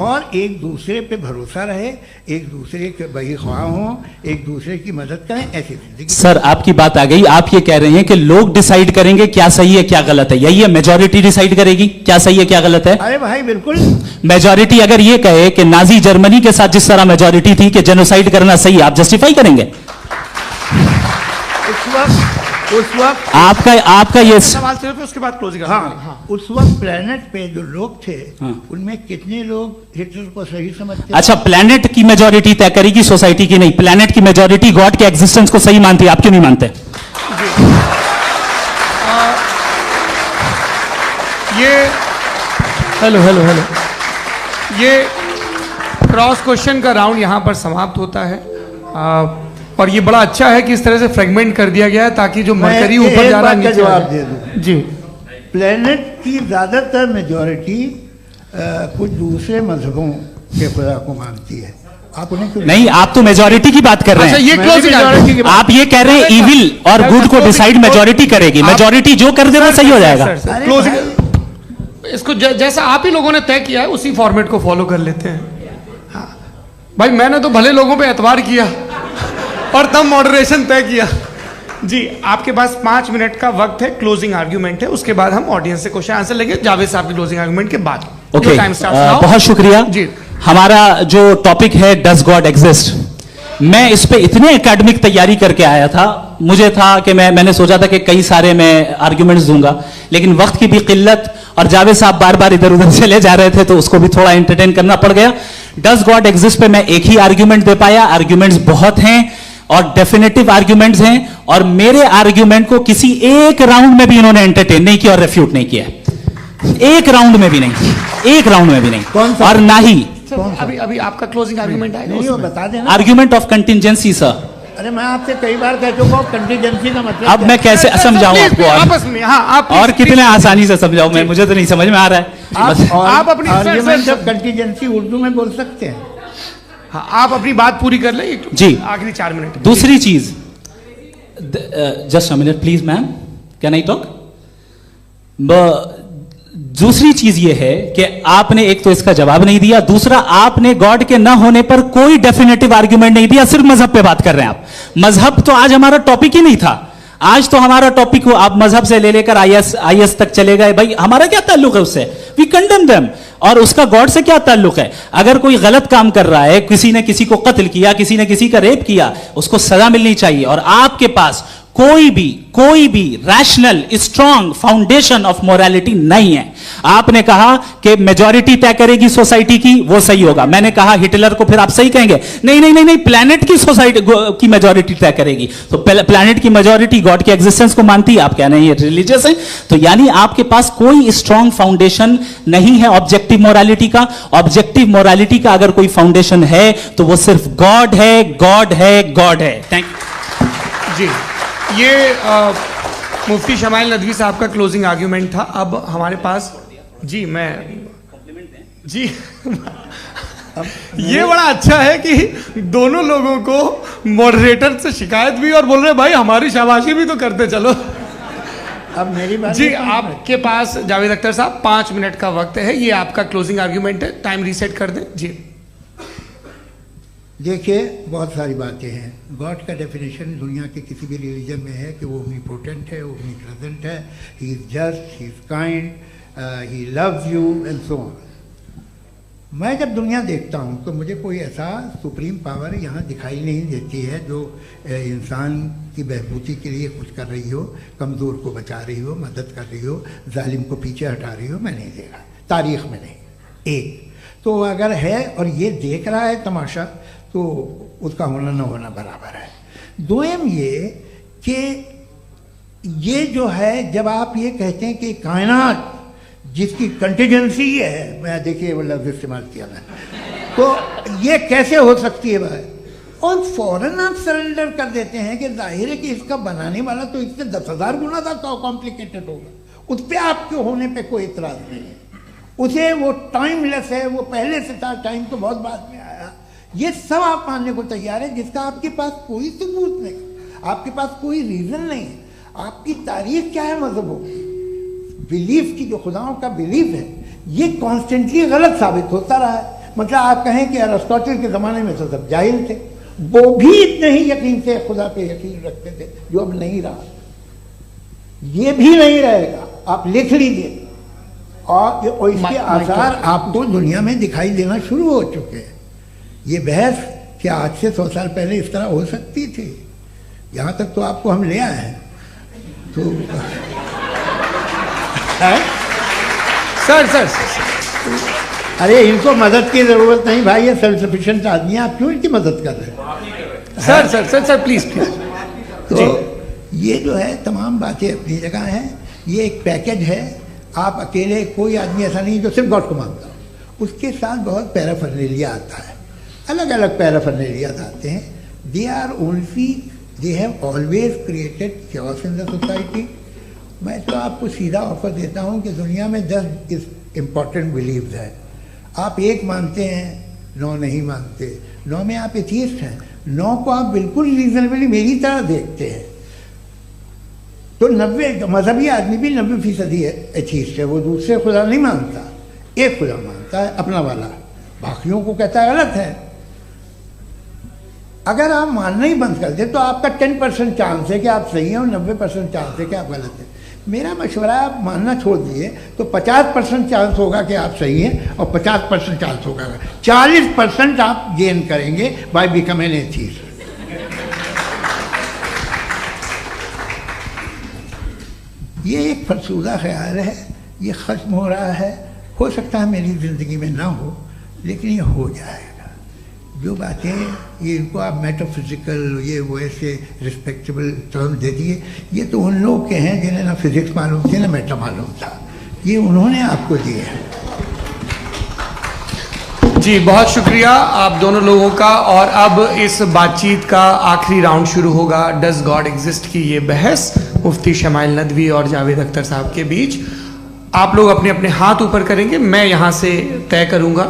और एक दूसरे पे भरोसा रहे, एक दूसरे के बहीख्वाह हों, एक दूसरे की मदद करें, ऐसी जिंदगी। सर आपकी बात आ गई। आप ये कह रहे हैं कि लोग डिसाइड करेंगे क्या सही है क्या गलत है, यही है? मेजॉरिटी डिसाइड करेगी क्या सही है क्या गलत है? अरे भाई बिल्कुल। मेजॉरिटी अगर ये कहे कि नाजी जर्मनी के साथ जिस तरह मेजॉरिटी थी कि जेनोसाइड करना सही है, आप जस्टिफाई करेंगे? उस वक्त आपका ये सवाल सिर्फ उसके बाद क्लोजिंग। हाँ, उस वक्त प्लेनेट पे जो लोग थे, उनमें कितने लोग हिटलर को सही समझते? अच्छा, प्लेनेट की मेजॉरिटी तय करेगी, सोसाइटी की नहीं। प्लेनेट की मेजॉरिटी गॉड के एग्जिस्टेंस को सही मानती है, आप क्यों नहीं मानते? ये हेलो ये क्रॉस क्वेश्चन का राउंड यहां पर समाप्त होता है। और ये बड़ा अच्छा है कि इस तरह से फ्रेगमेंट कर दिया गया है ताकि जो मरकरी ऊपर जा रहा है नीचे जवाब दे दूं। जी। प्लेनेट की ज्यादातर मेजॉरिटी कुछ दूसरे मजहबों के खुदा को मानती है। आप उन्हें क्यों नहीं? आप तो मेजॉरिटी की बात कर रहे हैं। अच्छा, ये क्लोजिंग आप ये कह रहे हैं इविल और गुड को डिसाइड मेजॉरिटी करेगी। मेजॉरिटी जो कर दे वो सही हो जाएगा। क्लोजिंग इसको जैसा आप ही लोगों ने तय किया है उसी फॉर्मेट को फॉलो कर लेते हैं। भाई मैंने तो भले लोगों पे एतबार किया और तब मॉडरेशन तय किया। जी, आपके पास 5 मिनट का वक्त है, क्लोजिंग आर्ग्यूमेंट है, उसके बाद हम ऑडियंस से क्वेश्चन आंसर लेंगे जावेद साहब की क्लोजिंग आर्ग्यूमेंट के बाद। ओके, बहुत शुक्रिया जी। हमारा जो टॉपिक है डज गॉड एग्जिस्ट, मैं इस पे इतने एकेडमिक तैयारी करके आया था। मुझे था कि मैंने सोचा था कि कई सारे मैं आर्ग्यूमेंट्स दूंगा, लेकिन वक्त की भी किल्लत और जावेद साहब बार बार इधर उधर चले जा रहे थे तो उसको भी थोड़ा एंटरटेन करना पड़ गया। डज गॉड एग्जिस्ट पे मैं एक ही आर्ग्यूमेंट दे पाया। आर्ग्यूमेंट्स बहुत हैं और डेफिनेटिव आर्ग्यूमेंट्स हैं, और मेरे आर्ग्यूमेंट को किसी एक राउंड में भी इन्होंने एंटरटेन नहीं किया और रेफ्यूट नहीं किया। एक राउंड में भी नहीं, एक राउंड में भी नहीं। और ना ही अभी आपका क्लोजिंग आर्ग्यूमेंट आएगा, नहीं, वो बता देना। Argument of contingency sir. अरे मैं आपसे कई बार कह चुका हूं कंटिजेंसी का मतलब अब मैं कैसे समझाऊं आपको? आपस में हाँ, आप और कितने आसानी से समझाऊं मैं, मुझे तो नहीं समझ में आ रहा है। आप अपनी आर्ग्यूमेंट ऑफ कंटिजेंसी उर्दू में बोल सकते हैं। हाँ, आप अपनी बात पूरी कर लें जी, आखिरी 4 मिनट। दूसरी चीज, just a minute please ma'am, can I talk? दूसरी चीज ये है कि आपने एक तो इसका जवाब नहीं दिया, दूसरा आपने गॉड के ना होने पर कोई डेफिनेटिव आर्ग्यूमेंट नहीं दिया, सिर्फ मजहब पे बात कर रहे हैं आप। मजहब तो आज हमारा टॉपिक ही नहीं था, आज तो हमारा टॉपिक हो, आप मजहब से ले लेकर आईएस तक चले गए। भाई हमारा क्या ताल्लुक है उससे? We condemn them. और उसका गॉड से क्या ताल्लुक है? अगर कोई गलत काम कर रहा है, किसी ने किसी को कत्ल किया, किसी ने किसी का रेप किया, उसको सजा मिलनी चाहिए। और आपके पास कोई भी rational strong foundation of morality नहीं है। आपने कहा कि मेजॉरिटी तय करेगी सोसाइटी की, वो सही होगा। मैंने कहा हिटलर को, फिर आप सही कहेंगे नहीं नहीं नहीं नहीं, प्लैनेट की सोसाइटी की मेजॉरिटी तय करेगी। तो प्लैनेट की मेजॉरिटी गॉड के एग्जिस्टेंस को मानती है, आप कह रहे हैं ये रिलीजियस है। तो यानी आपके पास कोई स्ट्रॉन्ग फाउंडेशन नहीं है ऑब्जेक्टिव मोरालिटी का। ऑब्जेक्टिव मोरालिटी का अगर कोई फाउंडेशन है तो वो सिर्फ गॉड है, गॉड है, गॉड है। थैंक यू जी। ये मुफ्ती शमाइल नदवी साहब का क्लोजिंग आर्ग्यूमेंट था। अब हमारे पास जी, मैं जी ये बड़ा अच्छा है कि दोनों लोगों को मॉडरेटर से शिकायत भी और बोल रहे भाई हमारी शाबाशी भी तो करते चलो। अब मेरी बात जी, आपके पास जावेद अख्तर साहब 5 मिनट का वक्त है, ये आपका क्लोजिंग आर्ग्यूमेंट है, टाइम रीसेट कर दें जी। देखिए, बहुत सारी बातें हैं। गॉड का डेफिनेशन दुनिया के किसी भी रिलीजन में है कि वो ओमनीपोटेंट है, ओमनीप्रेजेंट है, he is just, he is kind, he loves you and so on. मैं जब दुनिया देखता हूँ तो मुझे कोई ऐसा सुप्रीम पावर यहाँ दिखाई नहीं देती है जो इंसान की बहबूदी के लिए कुछ कर रही हो, कमज़ोर को बचा रही हो, मदद कर रही हो, जालिम को पीछे हटा रही हो। मैं नहीं देखा, तारीख में नहीं। एक तो अगर है और ये देख रहा है तमाशा, तो उसका होना न होना बराबर है। दोयम ये कि ये जो है, जब आप ये कहते हैं कि कायनात जिसकी कंटिजेंसी है, मैं देखिए वो लफ्ज़ इस्तेमाल किया मैं, तो ये कैसे हो सकती है भाई? और फौरन आप सरेंडर कर देते हैं कि जाहिर है कि इसका बनाने वाला तो इससे 10,000 गुना था तो कॉम्प्लिकेटेड होगा। उस पर आपके होने पे कोई इतराज़ नहीं है। उसे वो टाइमलेस है, वो पहले से था, टाइम तो बहुत बाद में आया। ये सब आप मानने को तैयार है जिसका आपके पास कोई सबूत नहीं, आपके पास कोई रीज़न नहीं है। आपकी तारीख क्या है मजहबों की? बिलीफ की, जो खुदाओं का बिलीफ है, ये कॉन्स्टेंटली गलत साबित होता रहा है। मतलब आप कहें कि अरिस्टोटल के ज़माने में तो सब जाहिल थे, वो भी इतने ही यकीन से खुदा पे यकीन रखते थे, जो अब नहीं रहा। ये भी नहीं रहेगा, आप लिख लीजिए। और इसके आसार आपको दुनिया में दिखाई देना शुरू हो चुके हैं। ये बहस क्या आज से 100 साल पहले इस तरह हो सकती थी? यहाँ तक तो आपको हम ले आए हैं। तो सर अरे इनको मदद की जरूरत नहीं भाई, ये सेल्फ सफिशिएंट आदमी है, आप क्यों इनकी मदद कर रहे हैं? Sir please. तो ये जो है तमाम बातें अपनी जगह हैं। ये एक पैकेज है। आप अकेले, कोई आदमी ऐसा नहीं जो सिर्फ गॉड को मानता हो। उसके साथ बहुत पैराफर्नेलिया आता है, अलग अलग पैराफर्नेलिया आते हैं। They have always created chaos in the society. मैं तो आपको सीधा ऑफर देता हूँ कि दुनिया में 10 इम्पॉर्टेंट बिलीव्स हैं। आप एक मानते हैं, 9 नहीं मानते, 9 में आप एथियस्ट हैं, 9 को आप बिल्कुल रीजनेबली मेरी तरह देखते हैं। तो 90 मजहबी आदमी भी 90% एथियस्ट है, वो दूसरे खुदा नहीं मानता, एक खुदा मानता है अपना वाला, बाकियों को कहता है गलत है। अगर आप मानना ही बंद कर दे तो आपका 10% चांस है कि आप सही हैं और 90% चांस है कि आप गलत हैं। मेरा मशवरा है, आप मानना छोड़ दिए तो 50% चांस होगा कि आप सही हैं और 50% चांस होगा, 40% आप गेन करेंगे बाय बिकमिंग एन एथियस्ट। ये एक फरसूदा ख्याल है, ये ख़त्म हो रहा है। हो सकता है मेरी ज़िंदगी में ना हो, लेकिन ये हो जाएगा। जो बातें ये इनको आप मेटाफिजिकल, ये वो ऐसे रिस्पेक्टेबल टर्म दे दिए, ये तो उन लोग के हैं जिन्हें ना फिजिक्स मालूम थी ना मेटा मालूम था, ये उन्होंने आपको दिए हैं। जी बहुत शुक्रिया आप दोनों लोगों का। और अब इस बातचीत का आखिरी राउंड शुरू होगा, डज गॉड एग्जिस्ट की ये बहस मुफ्ती शमाइल नदवी और जावेद अख्तर साहब के बीच। आप लोग अपने अपने हाथ ऊपर करेंगे, मैं यहाँ से तय करूँगा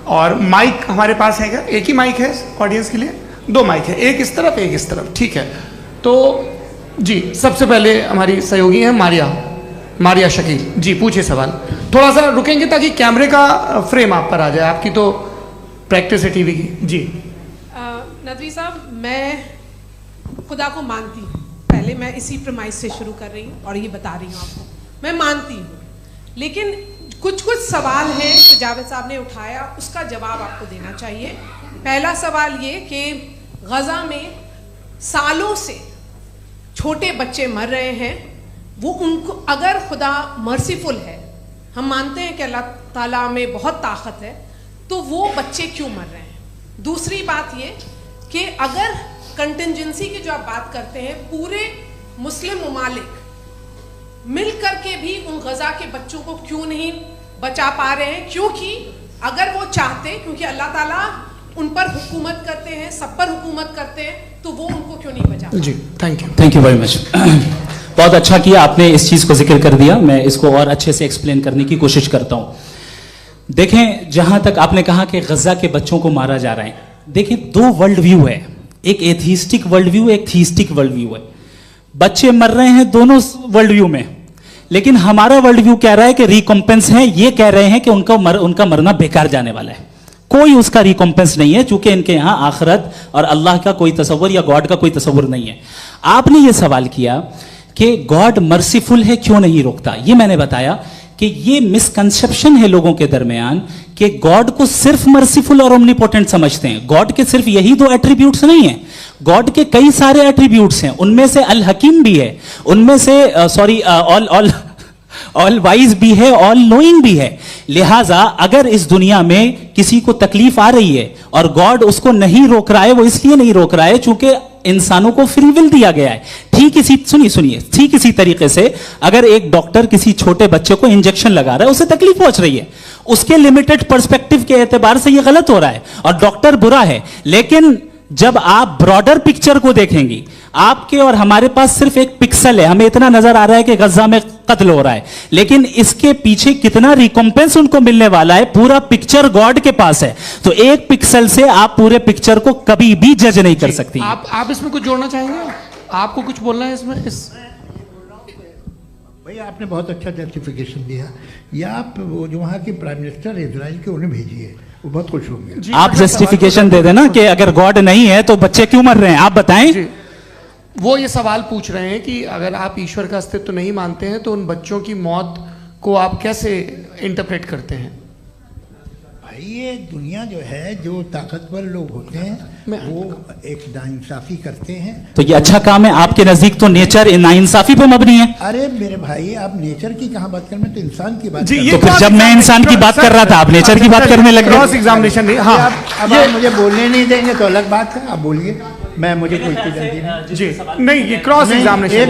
और माइक हमारे पास है क्या? एक ही माइक है ऑडियंस के लिए? 2 माइक है, एक इस तरफ एक इस तरफ, ठीक है। तो जी सबसे पहले हमारी सहयोगी है मारिया शकील जी, पूछिए सवाल। थोड़ा सा रुकेंगे ताकि कैमरे का फ्रेम आप पर आ जाए, आपकी तो प्रैक्टिस है टीवी की। जी नदवी साहब, मैं खुदा को मानती हूँ, पहले मैं इसी प्रमाइस से शुरू कर रही हूँ और ये बता रही हूँ आपको, मैं मानती हूँ, लेकिन कुछ सवाल हैं जो जावेद साहब ने उठाया, उसका जवाब आपको देना चाहिए। पहला सवाल ये कि गजा में सालों से छोटे बच्चे मर रहे हैं, वो उनको अगर खुदा मर्सीफुल है, हम मानते हैं कि अल्लाह ताला में बहुत ताकत है, तो वो बच्चे क्यों मर रहे हैं? दूसरी बात ये कि अगर कंटिजेंसी की जो आप बात करते हैं, पूरे मुस्लिम ममालिक मिल करके भी उन गजा के बच्चों को क्यों नहीं बचा पा रहे हैं? क्योंकि अगर वो चाहते, क्योंकि अल्लाह ताला उन पर हुकूमत करते हैं, सब पर हुकूमत करते हैं, तो वो उनको क्यों नहीं बचा? जी थैंक यू वेरी मच। बहुत अच्छा किया आपने इस चीज को जिक्र कर दिया, मैं इसको और अच्छे से एक्सप्लेन करने की कोशिश करता हूं। देखें, जहां तक आपने कहा कि गजा के बच्चों को मारा जा रहा है, देखिए 2 वर्ल्ड व्यू है, एक एथिस्टिक वर्ल्ड व्यू, एक थीस्टिक वर्ल्ड व्यू है। बच्चे मर रहे हैं दोनों वर्ल्ड व्यू में, लेकिन हमारा वर्ल्ड व्यू कह रहा है कि रिकॉम्पेंस है, ये कह रहे हैं कि उनका मरना बेकार जाने वाला है, कोई उसका रिकॉम्पेंस नहीं है, चूंकि इनके यहां आखिरत और अल्लाह का कोई तसव्वुर या गॉड का कोई तसव्वुर नहीं है। आपने ये सवाल किया कि गॉड मर्सीफुल है, क्यों नहीं रोकता? ये मैंने बताया कि ये मिसकंसेप्शन है लोगों के दरमियान कि गॉड को सिर्फ मर्सीफुल और ओमनीपोटेंट समझते हैं। गॉड के सिर्फ यही 2 एट्रीब्यूट्स नहीं है, गॉड के कई सारे एट्रीब्यूट्स हैं, उनमें से अल हकीम भी है, उनमें से ऑल वाइज भी है, ऑल नोइंग भी है। लिहाजा अगर इस दुनिया में किसी को तकलीफ आ रही है और गॉड उसको नहीं रोक रहा है, वो इसलिए नहीं रोक रहा है चूंकि इंसानों को फ्री विल दिया गया है। ठीक इसी तरीके से अगर एक डॉक्टर किसी छोटे बच्चे को इंजेक्शन लगा रहा है, उसे तकलीफ पहुंच रही है, उसके लिमिटेड पर्सपेक्टिव के एतबार से यह गलत हो रहा है और डॉक्टर बुरा है। लेकिन जब आप ब्रॉडर पिक्चर को देखेंगी, आपके और हमारे पास सिर्फ एक पिक्सल है, हमें इतना नजर आ रहा है कि गजा में कत्ल हो रहा है, लेकिन इसके पीछे कितना रिकॉम्पेंस उनको मिलने वाला है, पूरा पिक्चर गॉड के पास है। तो एक पिक्सल से आप पूरे पिक्चर को कभी भी जज नहीं कर सकती। आप इसमें कुछ जोड़ना चाहेंगे? आपको कुछ बोलना है इसमें? भैया आपने बहुत अच्छा जस्टिफिकेशन दिया, या आप वो जो वहाँ के प्राइम मिनिस्टर इजराइल के उन्हें भेजिए, वो बहुत खुश होंगे। आप जस्टिफिकेशन दे देना कि अगर गॉड नहीं है तो बच्चे क्यों मर रहे हैं, आप बताएं। वो ये सवाल पूछ रहे हैं कि अगर आप ईश्वर का अस्तित्व नहीं मानते हैं तो उन बच्चों की मौत को आप कैसे इंटरप्रेट करते हैं? भाई ये दुनिया जो है, जो ताकतवर लोग होते हैं वो एक नाइंसाफी करते हैं। तो ये अच्छा काम है आपके नजदीक, तो नेचर नाइंसाफी पे मबनी है। अरे मेरे भाई, आप नेचर की कहाँ बात कर रहे हैं, तो इंसान की बात। तो फिर जब मैं इंसान की बात कर रहा था, आप नेचर की बात करने लग गए। क्रॉस एग्जामिनेशन नहीं, हाँ अब आप मुझे बोलने नहीं देंगे तो अलग बात है, आप बोलिए, मैं मुझे कोई जल्दी नहीं। जी नहीं, ये क्रॉस एग्जामिनेशन,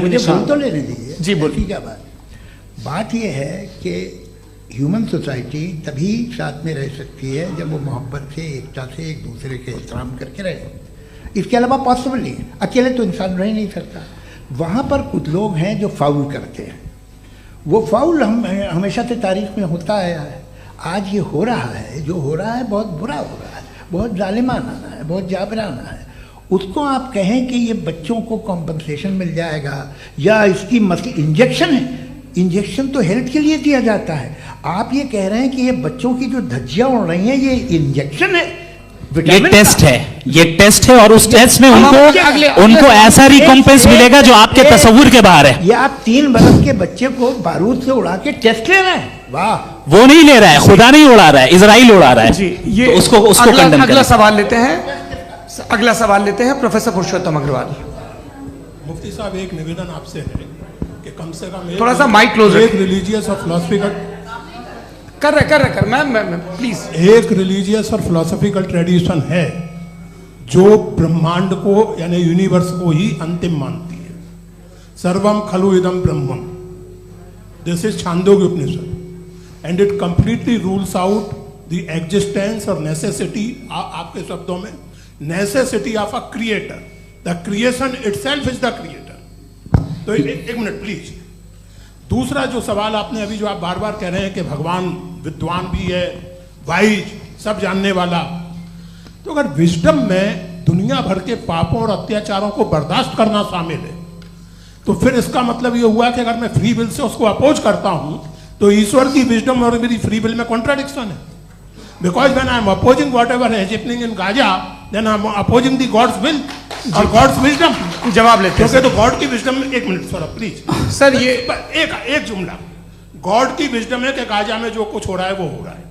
मुझे बोल तो लेने दीजिए। जी बोलिए। क्या बात ये है कि ह्यूमन सोसाइटी तभी साथ में रह सकती है जब वो मोहब्बत से, एकता से, एक दूसरे के एहतराम करके रहे। इसके अलावा पॉसिबल नहीं है, अकेले तो इंसान रह नहीं सकता। वहाँ पर कुछ लोग हैं जो फाउल करते हैं, वो फाउल हमेशा से तारीख में होता आया है। आज ये हो रहा है, जो हो रहा है बहुत बुरा हो रहा है, बहुत जालिमाना है, बहुत जाबराना है। उसको आप कहें कि ये बच्चों को कॉम्पनसेशन मिल जाएगा या इसकी इंजेक्शन है, इंजेक्शन तो हेल्थ के लिए दिया जाता है। आप ये कह रहे हैं कि ये बच्चों की जो धज्जियां उड़ रही हैं ये इंजेक्शन है, ये टेस्ट है, ये टेस्ट है, और उस टेस्ट में उनको ऐसा रिकॉम्पेंस मिलेगा जो आपके तसव्वुर के बाहर है। ये आप 3 बरस के बच्चे को बारूद से उड़ा के टेस्ट ले रहे हैं। वाह, वो नहीं ले रहा है, खुदा नहीं उड़ा रहा है, इजराइल उड़ा रहा है। जी, ये तो उसको अगला सवाल लेते हैं प्रोफेसर पुरुषोत्तम अग्रवाल। मुफ्ती साहब, एक निवेदन आपसे है कि कम से कम थोड़ा सा माइक क्लोज, एक रिलीजियस और फिलॉसफिकल कर रहे मैं प्लीज। एक रिलीजियस और फिलोसॉफिकल ट्रेडिशन है जो ब्रह्मांड को यानी यूनिवर्स को ही अंतिम मानती है। सर्वम खलु इदम ब्रह्मम, this is Chandogya Upanishad, and it completely rules out the existence और नेसेसिटी, आपके शब्दों में necessity of a creator. The creation itself is the creator. तो एक मिनट प्लीज। दूसरा जो सवाल आपने अभी, जो आप बार बार कह रहे हैं कि भगवान विद्वान भी है वाइज, सब जानने वाला। तो अगर विजडम में दुनिया भर के पापों और अत्याचारों को बर्दाश्त करना शामिल है, तो फिर इसका मतलब ये हुआ कि अगर मैं फ्री विल से उसको अपोज करता हूं तो ईश्वर की विजडम और मेरी फ्री विल में कॉन्ट्राडिक्शन है। Because when I am opposing whatever is happening in Gaza, then I am opposing the God's will और गॉड्स विजडम। जवाब लेते हैं क्योंकि तो गॉड की विजडम, एक मिनट सर प्लीज सर, ये एक जुमला, गॉड की विजडम है कि गाजा में जो कुछ हो रहा है वो हो रहा है,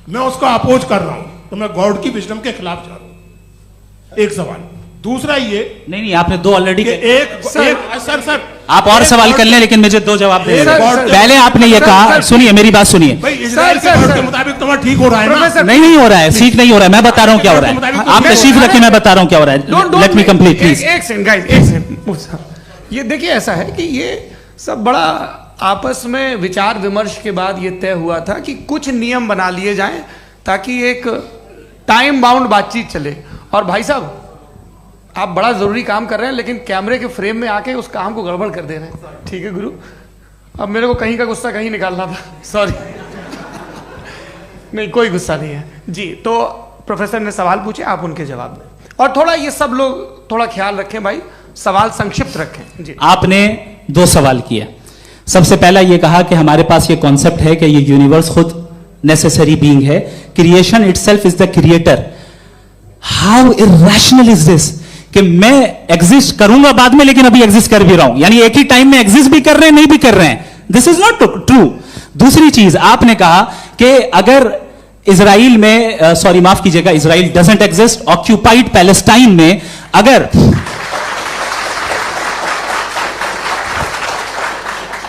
मैं उसका अपोज कर रहा हूं, तो मैं गॉड की विजडम के खिलाफ जा रहा हूं। एक सवाल। दूसरा ये नहीं, आपने दो ऑलरेडी। सर आप और सवाल कर लें, लेकिन मुझे दो जवाब दे। पहले आपने ये कहा, सुनिए मेरी बात सुनिए। भाई इजराइल के गॉड के मुताबिक तुम्हारा ठीक हो रहा है ना? नहीं हो रहा है, ठीक नहीं हो रहा है। मैं बता रहा हूँ क्या हो रहा है, आप तशरीफ रखिए, मैं बता रहा हूँ क्या हो रहा है। Let me complete please. एक सेकंड गाइस, एक सेकंड। ये देखिए, ऐसा है कि ये सब बड़ा आपस में विचार विमर्श के बाद ये तय हुआ था कि कुछ नियम बना लिए जाएं ताकि एक टाइम बाउंड बातचीत चले। और भाई साहब, आप बड़ा जरूरी काम कर रहे हैं, लेकिन कैमरे के फ्रेम में आके उस काम को गड़बड़ कर दे रहे हैं। ठीक है गुरु, अब मेरे को कहीं का गुस्सा कहीं निकालना था, सॉरी। नहीं, कोई गुस्सा नहीं है जी। तो प्रोफेसर ने सवाल पूछे, आप उनके जवाब दें, और थोड़ा ये सब लोग थोड़ा ख्याल रखें भाई, सवाल संक्षिप्त रखें जी। आपने दो सवाल किए। सबसे पहला ये कहा कि हमारे पास ये कॉन्सेप्ट है कि ये यूनिवर्स खुद नेसेसरी बीइंग है, creation itself is the creator. How irrational is this कि मैं एग्जिस्ट करूंगा बाद में, लेकिन अभी एग्जिस्ट कर भी रहा हूं, यानी एक ही टाइम में एग्जिस्ट भी कर रहे हैं, नहीं भी कर रहे हैं। This is not true. दूसरी चीज, आपने कहा कि अगर इजराइल में, सॉरी माफ कीजिएगा, Israel doesn't exist, occupied Palestine में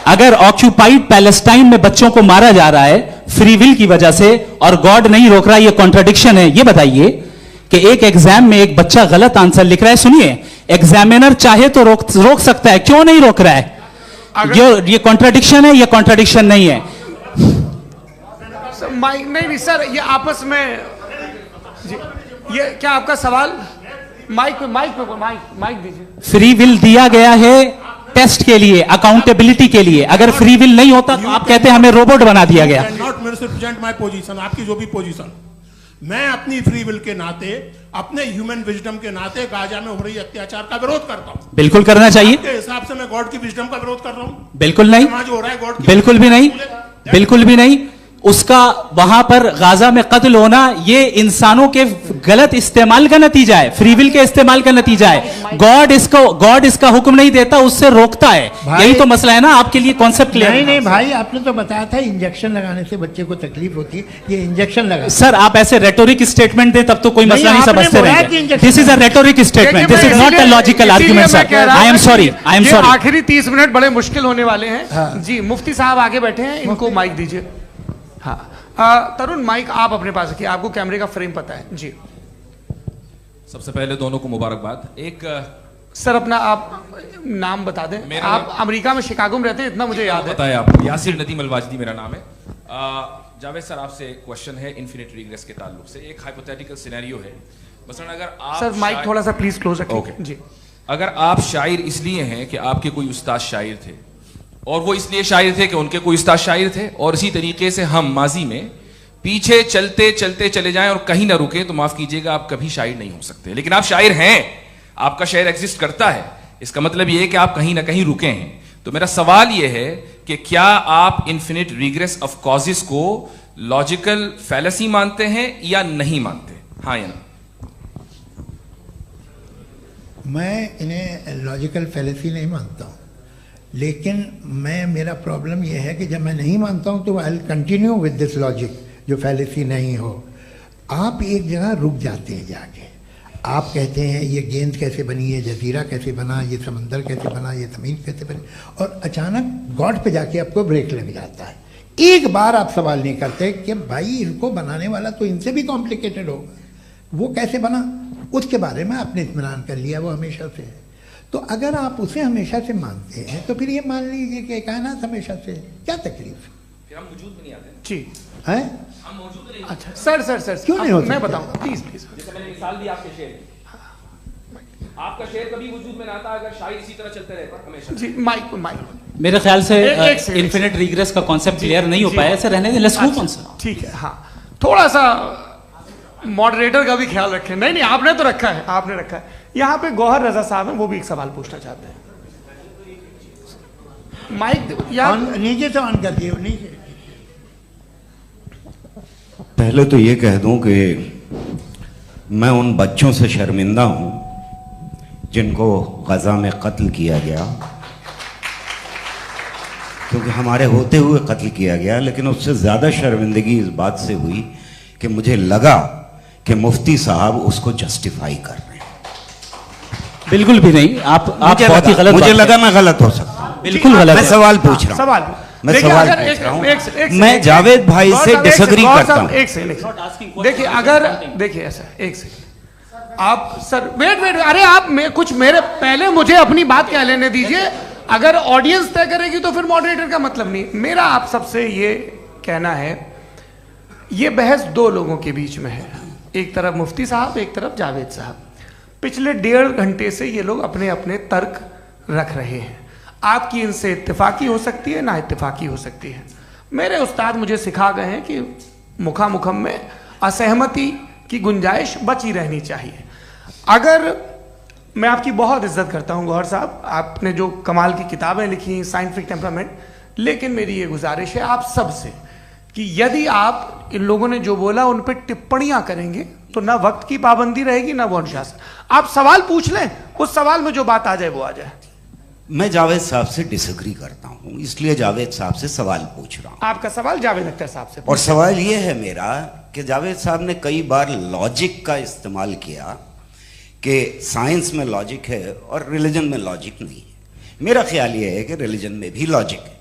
अगर ऑक्यूपाइड पैलेस्टाइन में बच्चों को मारा जा रहा है फ्री विल की वजह से और गॉड नहीं रोक रहा, ये कॉन्ट्रडिक्शन है। ये बताइए कि एक एग्जाम में एक बच्चा गलत आंसर लिख रहा है, सुनिए, एग्जामिनर चाहे तो रोक सकता है, क्यों नहीं रोक रहा है? ये कॉन्ट्रडिक्शन है, ये कॉन्ट्रडिक्शन नहीं है। माइक नहीं सर, ये आपस में जी, ये क्या आपका सवाल? माइक दीजिए। फ्री विल दिया गया है टेस्ट के लिए, अकाउंटेबिलिटी के लिए। अगर फ्री विल नहीं होता तो आप कहते हैं हमें रोबोट बना दिया गया। नॉट मिसरिप्रेजेंट माय पोजीशन, आपकी जो भी पोजीशन, मैं अपनी फ्री विल के नाते, अपने ह्यूमन विजडम के नाते गाजा में हो रही अत्याचार का विरोध करता हूं। बिल्कुल करना चाहिए। आपके हिसाब से मैं गॉड की विजडम का विरोध कर रहा हूं? बिल्कुल नहीं, जो हो रहा है गॉड की, बिल्कुल भी नहीं, बिल्कुल भी नहीं। उसका वहां पर गाजा में कत्ल होना ये इंसानों के गलत इस्तेमाल का नतीजा है, फ्री विल के इस्तेमाल का नतीजा है। गॉड इसका हुक्म नहीं देता, उससे रोकता है। यही तो मसला है ना, आपके लिए कॉन्सेप्ट क्लियर नहीं नहीं भाई, आपने तो बताया था इंजेक्शन लगाने से बच्चे को तकलीफ होती है, ये इंजेक्शन लगा। सर आप ऐसे रेटोरिक स्टेटमेंट दें तब तो कोई मसला नहीं समझते रहेंगे। This is a rhetoric statement, this is not a logical argument sir. I am sorry, I am sorry. आखिरी 30 मिनट बड़े मुश्किल होने वाले हैं जी। मुफ्ती साहब आगे बैठे हैं, इनको माइक दीजिए। हाँ तरुण, माइक आप अपने पास रखिए, आपको कैमरे का फ्रेम पता है जी। सबसे पहले दोनों को मुबारकबाद। एक सर अपना आप नाम बता दें। आप अमेरिका में शिकागो में रहते हैं, इतना मुझे याद है। बताया आपको, यासिर नदीम अलवाजदी मेरा नाम है। जावेद सर, आपसे एक क्वेश्चन है इन्फिनिट रिग्रेस के ताल्लुक से। एक हाइपोथेटिकल सिनेरियो है, मसलन अगर आप सर माइक थोड़ा सा प्लीज क्लोज रखिए जी। अगर आप शायर इसलिए हैं कि आपके कोई उस्ताद शायर थे, और वो इसलिए शायर थे कि उनके कोई उस्ताद शायर थे, और इसी तरीके से हम माजी में पीछे चलते चलते चले जाएं और कहीं ना रुके, तो माफ कीजिएगा आप कभी शायर नहीं हो सकते। लेकिन आप शायर हैं, आपका शायर एग्जिस्ट करता है, इसका मतलब ये है कि आप कहीं ना कहीं रुके हैं। तो मेरा सवाल ये है कि क्या आप इन्फिनिट रिग्रेस ऑफ कॉजेस को लॉजिकल फैलेसी मानते हैं या नहीं मानते? हाँ या ना? मैं इन्हें लॉजिकल फैलेसी नहीं मानता हूँ, लेकिन मेरा प्रॉब्लम यह है कि जब मैं नहीं मानता हूँ तो I will continue with this logic जो फैलेसी नहीं हो। आप एक जगह रुक जाते हैं जाके, आप कहते हैं ये गेंद कैसे बनी, ये जजीरा कैसे बना, ये समंदर कैसे बना, ये ज़मीन कैसे बनी, और अचानक गॉड पे जाके आपको ब्रेक लग जाता है। एक बार आप सवाल नहीं करते कि भाई इनको बनाने वाला तो इनसे भी कॉम्प्लिकेटेड होगा, वो कैसे बना, उसके बारे में आपने इत्मीनान कर लिया, वो हमेशा से है। तो अगर आप उसे हमेशा से मानते हैं तो फिर ये मान लीजिए कि कायनात हमेशा से, क्या तकलीफ? फिर हम वजूद में नहीं आते जी है? हम मौजूद नहीं। अच्छा सर क्यों नहीं होता? मैं बताऊंगा प्लीज। जैसे मैंने मिसाल दी आपके शेर, आपका शेर कभी वजूद में ना आता अगर शायर इसी तरह चलते रहता हमेशा जी। माइक मेरे ख्याल से एक इन्फिनिट रिग्रेस का कॉन्सेप्ट क्लियर नहीं हो पाया, ऐसे रहने दें, लेट्स मूव ऑन सर। ठीक है। हाँ थोड़ा सा मॉडरेटर का भी ख्याल रखें। नहीं आपने तो रखा है, आपने रखा है। यहाँ पे गौहर रजा साहब हैं, वो भी एक सवाल पूछना चाहते हैं। माइक नीचे से ऑन कर दिए नीचे। पहले तो ये कह दूं कि मैं उन बच्चों से शर्मिंदा हूं जिनको गजा में कत्ल किया गया, क्योंकि हमारे होते हुए कत्ल किया गया। लेकिन उससे ज्यादा शर्मिंदगी इस बात से हुई कि मुझे लगा कि मुफ्ती साहब उसको जस्टिफाई कर रहे हैं। बिल्कुल भी नहीं, आप बहुत ही गलत। मुझे लगा मैं गलत हो सकता हूं। बिल्कुल गलत। मैं सवाल पूछ रहा हूं, सवाल मैं सवाल पूछ रहा हूं। मैं जावेद भाई से डिसएग्री करता हूं। एक सेकंड देखिए, अगर देखिए ऐसा एक सेकंड आप सर वेट अरे आप कुछ मेरे पहले मुझे अपनी बात कह लेने दीजिए। अगर ऑडियंस तय करेगी तो फिर मॉडरेटर का मतलब नहीं। मेरा आप सबसे ये कहना है, ये बहस दो लोगों के बीच में है, एक तरफ मुफ्ती साहब, एक तरफ जावेद साहब। पिछले 1.5 घंटे से ये लोग अपने अपने तर्क रख रहे हैं। आपकी इनसे इत्तेफाकी हो सकती है, ना इत्तेफाकी हो सकती है। मेरे उस्ताद मुझे सिखा गए हैं कि मुखामुखम में असहमति की गुंजाइश बची रहनी चाहिए। अगर मैं आपकी बहुत इज्जत करता हूं गौहर साहब, आपने जो कमाल की किताबें लिखी, साइंटिफिक टेम्परामेंट, लेकिन मेरी ये गुजारिश है आप सबसे कि यदि आप इन लोगों ने जो बोला उन पर टिप्पणियां करेंगे तो ना वक्त की पाबंदी रहेगी, ना वो अनुशासन। आप सवाल पूछ लें, उस सवाल में जो बात आ जाए वो आ जाए। मैं जावेद साहब से डिसएग्री करता हूं, इसलिए जावेद साहब से सवाल पूछ रहा हूं। आपका सवाल जावेद अख्तर साहब से। और सवाल यह है मेरा कि जावेद साहब ने कई बार लॉजिक का इस्तेमाल किया कि साइंस में लॉजिक है और रिलीजन में लॉजिक नहीं है। मेरा ख्याल यह है कि रिलीजन में भी लॉजिक है,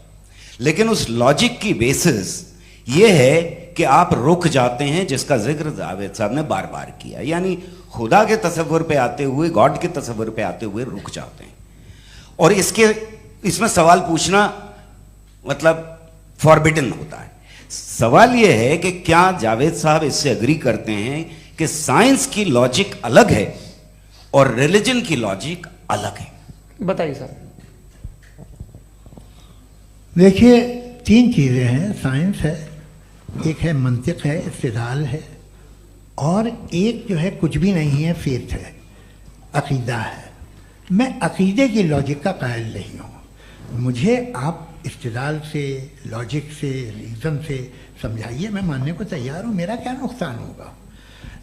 लेकिन उस लॉजिक की बेसिस यह है कि आप रुक जाते हैं, जिसका जिक्र जावेद साहब ने बार बार किया, यानी खुदा के तसव्वुर पे आते हुए, गॉड के तसव्वुर पे आते हुए रुक जाते हैं। और इसमें सवाल पूछना मतलब फॉरबिडन होता है। सवाल यह है कि क्या जावेद साहब इससे एग्री करते हैं कि साइंस की लॉजिक अलग है और रिलीजन की लॉजिक अलग है? बताइए सर। देखिए, 3 चीज़ें हैं। साइंस है, एक है मंतिक है, इस्तिदलाल है, और एक जो है कुछ भी नहीं है, फेथ है, अकीदा है। मैं अकीदे की लॉजिक का कायल नहीं हूँ। मुझे आप इस्तिदलाल से, लॉजिक से, रीज़न से समझाइए, मैं मानने को तैयार हूँ, मेरा क्या नुकसान होगा।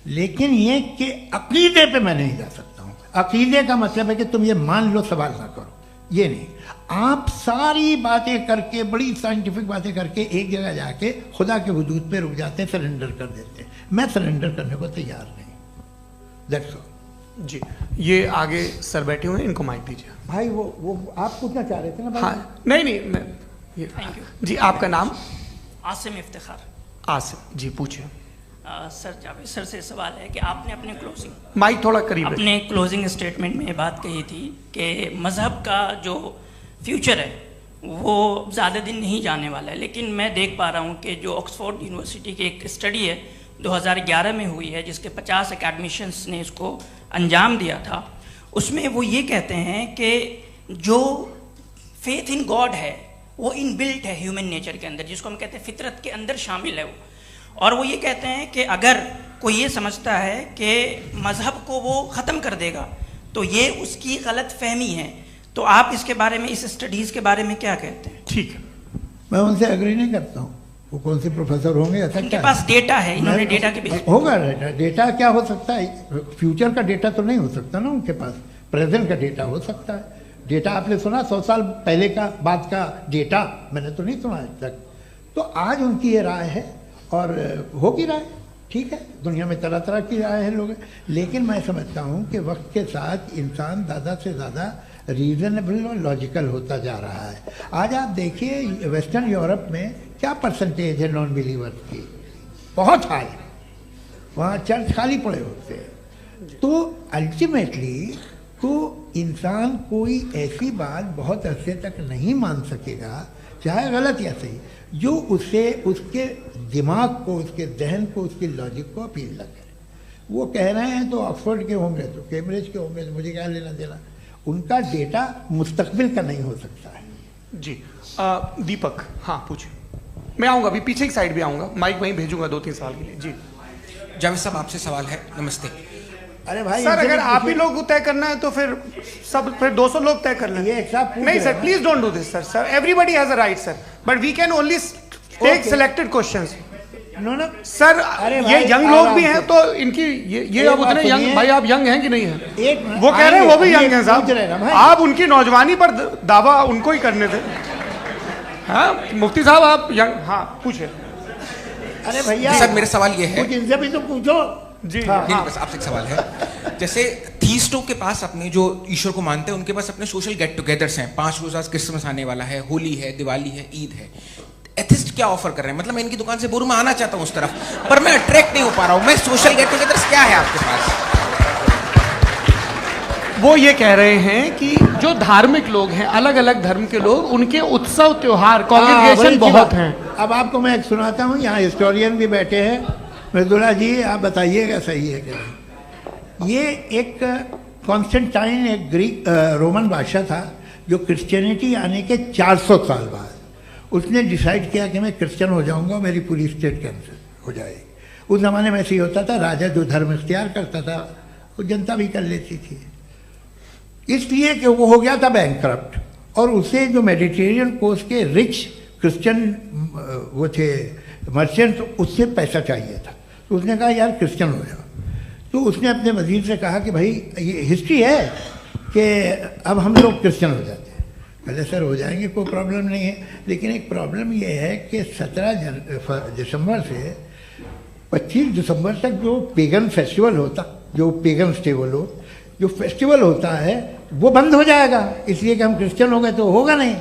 लेकिन ये कि अकीदे पे मैं नहीं जा सकता हूँ। अकीदे का मतलब है कि तुम ये मान लो, सवाल ना करो, ये नहीं। आप सारी बातें करके, बड़ी साइंटिफिक बातें करके एक जगह जाके खुदा के हुदूद पे रुक जाते हैं, सरेंडर कर देते हैं। मैं सरेंडर करने को तैयार नहीं। दैट्स ऑल जी। ये आगे सर बैठे हुए हैं, इनको माइक दीजिए। भाई वो आप पूछना चाह रहे थे ना भाई? हाँ, नहीं मैं थैंक यू जी। आपका नाम? आसिम इफ्तिखार। आसिम जी, पूछिए। सर, जावेद सर से सवाल है कि आपने अपने क्लोजिंग माइक थोड़ा करीब है। अपने क्लोजिंग स्टेटमेंट में ये बात कही थी कि मज़हब का जो फ्यूचर है वो ज़्यादा दिन नहीं जाने वाला है। लेकिन मैं देख पा रहा हूँ कि जो ऑक्सफोर्ड यूनिवर्सिटी की एक स्टडी है 2011 में हुई है, जिसके 50 एकेडमिशियंस ने इसको अंजाम दिया था, उसमें वो ये कहते हैं कि जो फेथ इन गॉड है वो इनबिल्ट है ह्यूमन नेचर के अंदर, जिसको हम कहते हैं फितरत के अंदर शामिल है वो। और वो ये कहते हैं कि अगर कोई ये समझता है कि मज़हब को वो ख़त्म कर देगा तो ये उसकी गलत फहमी है। तो आप इसके बारे में, इस स्टडीज़ के बारे में क्या कहते हैं? ठीक है। मैं उनसे एग्री नहीं करता हूँ। वो कौन से प्रोफेसर होंगे? ऐसा उनके क्या पास डेटा है, इन्होंने डेटा के बेस होगा। डेटा क्या हो सकता है? फ्यूचर का डेटा तो नहीं हो सकता ना उनके पास। प्रेजेंट का डेटा हो सकता है। डेटा आपने सुना 100 साल पहले का बाद का डेटा? मैंने तो नहीं सुना आज तक। तो आज उनकी ये राय है और होगी राय, ठीक है। दुनिया में तरह तरह की राय है लोग, लेकिन मैं समझता हूँ कि वक्त के साथ इंसान ज़्यादा से ज़्यादा रीजनेबल और लॉजिकल होता जा रहा है। आज आप देखिए वेस्टर्न यूरोप में क्या परसेंटेज है नॉन बिलीवर्स की? बहुत हाई। वहाँ चर्च खाली पड़े होते हैं। तो अल्टीमेटली तो इंसान कोई ऐसी बात बहुत अरसे तक नहीं मान सकेगा, चाहे गलत या सही, जो उसे, उसके दिमाग को, उसके जहन को, उसकी लॉजिक को अपील न करे। वो कह रहे हैं तो ऑक्सफोर्ड के होंगे तो कैम्ब्रिज के होंगे, तो मुझे क्या लेना देना। उनका डेटा मुस्तकबिल का नहीं हो सकता है। जी। दीपक, हाँ पूछिए। मैं आऊंगा अभी, पीछे की साइड भी आऊंगा, माइक वहीं भेजूंगा 2-3 साल के लिए। जी जावेद साहब, आपसे सवाल है। नमस्ते। अरे भाई सर, अगर आप ही लोग तय करना है तो फिर 200 लोग तय कर लें। ये एक साहब नहीं sir, please don't do this sir. Sir, everybody has a right sir, but we can only take selected questions. No sir, ये यंग लोग भी हैं तो इनकी ये अब उतने सुनिए। यंग, भाई आप यंग हैं कि नहीं हैं? एक मिनट, वो कह रहे हैं वो भी यंग हैं पूछ रहे ना साहब, भाई। आप उनकी नौजवानी पर दावा उनको ही करने थे। हाँ मुफ्ती साहब आप यंग, हाँ पूछे। अरे भैया सर, मेरा सवाल ये है। कुछ इनसे भी तो पूछो। जी नहीं, बस आपसे एक सवाल है। जैसे थीस्टों के पास, अपने जो ईश्वर को मानते हैं, उनके पास अपने सोशल गेट टुगेदर्स हैं। 5 रोज़ आज क्रिसमस आने वाला है, होली है, दिवाली है, ईद है। एथिस्ट क्या ऑफर कर रहे हैं? मतलब मैं इनकी दुकान से बोलूं, मैं आना चाहता हूं उस तरफ, पर मैं अट्रैक्ट नहीं हो पा रहा हूं। मैं सोशल गेट टुगेदर्स क्या है आपके पास? वो ये कह रहे हैं कि जो धार्मिक लोग हैं, अलग अलग धर्म के लोग, उनके उत्सव त्योहार कॉन्ग्रेगेशन बहुत हैं। अब आपको मैं एक सुनाता हूँ, यहाँ हिस्टोरियन भी बैठे हैं। मृदुला जी, आप बताइएगा सही है कि नहीं। ये एक कॉन्स्टेंटाइन, एक ग्रीक रोमन बादशाह था, जो क्रिश्चियनिटी आने के 400 साल बाद उसने डिसाइड किया कि मैं क्रिश्चियन हो जाऊंगा, मेरी पूरी स्टेट कैंसिल हो जाएगी। उस ज़माने में ऐसे ही होता था, राजा जो धर्म इख्तियार करता था वो जनता भी कर लेती थी, इसलिए कि वो हो गया था बैंकक्रप्ट। और उसे जो मेडिटेरियन कोस्ट के रिच क्रिश्चियन वो थे मर्चेंट, उससे पैसा चाहिए था। तो उसने कहा यार क्रिश्चियन हो जाओ। तो उसने अपने वजीर से कहा कि भाई ये हिस्ट्री है कि अब हम लोग क्रिश्चियन हो जाते हैं। पहले सर हो जाएंगे, कोई प्रॉब्लम नहीं है, लेकिन एक प्रॉब्लम ये है कि 17 दिसंबर से 25 दिसंबर तक जो पेगन फेस्टिवल होता, जो पेगन जो फेस्टिवल होता है वो बंद हो जाएगा, इसलिए कि हम क्रिश्चियन हो गए तो होगा नहीं।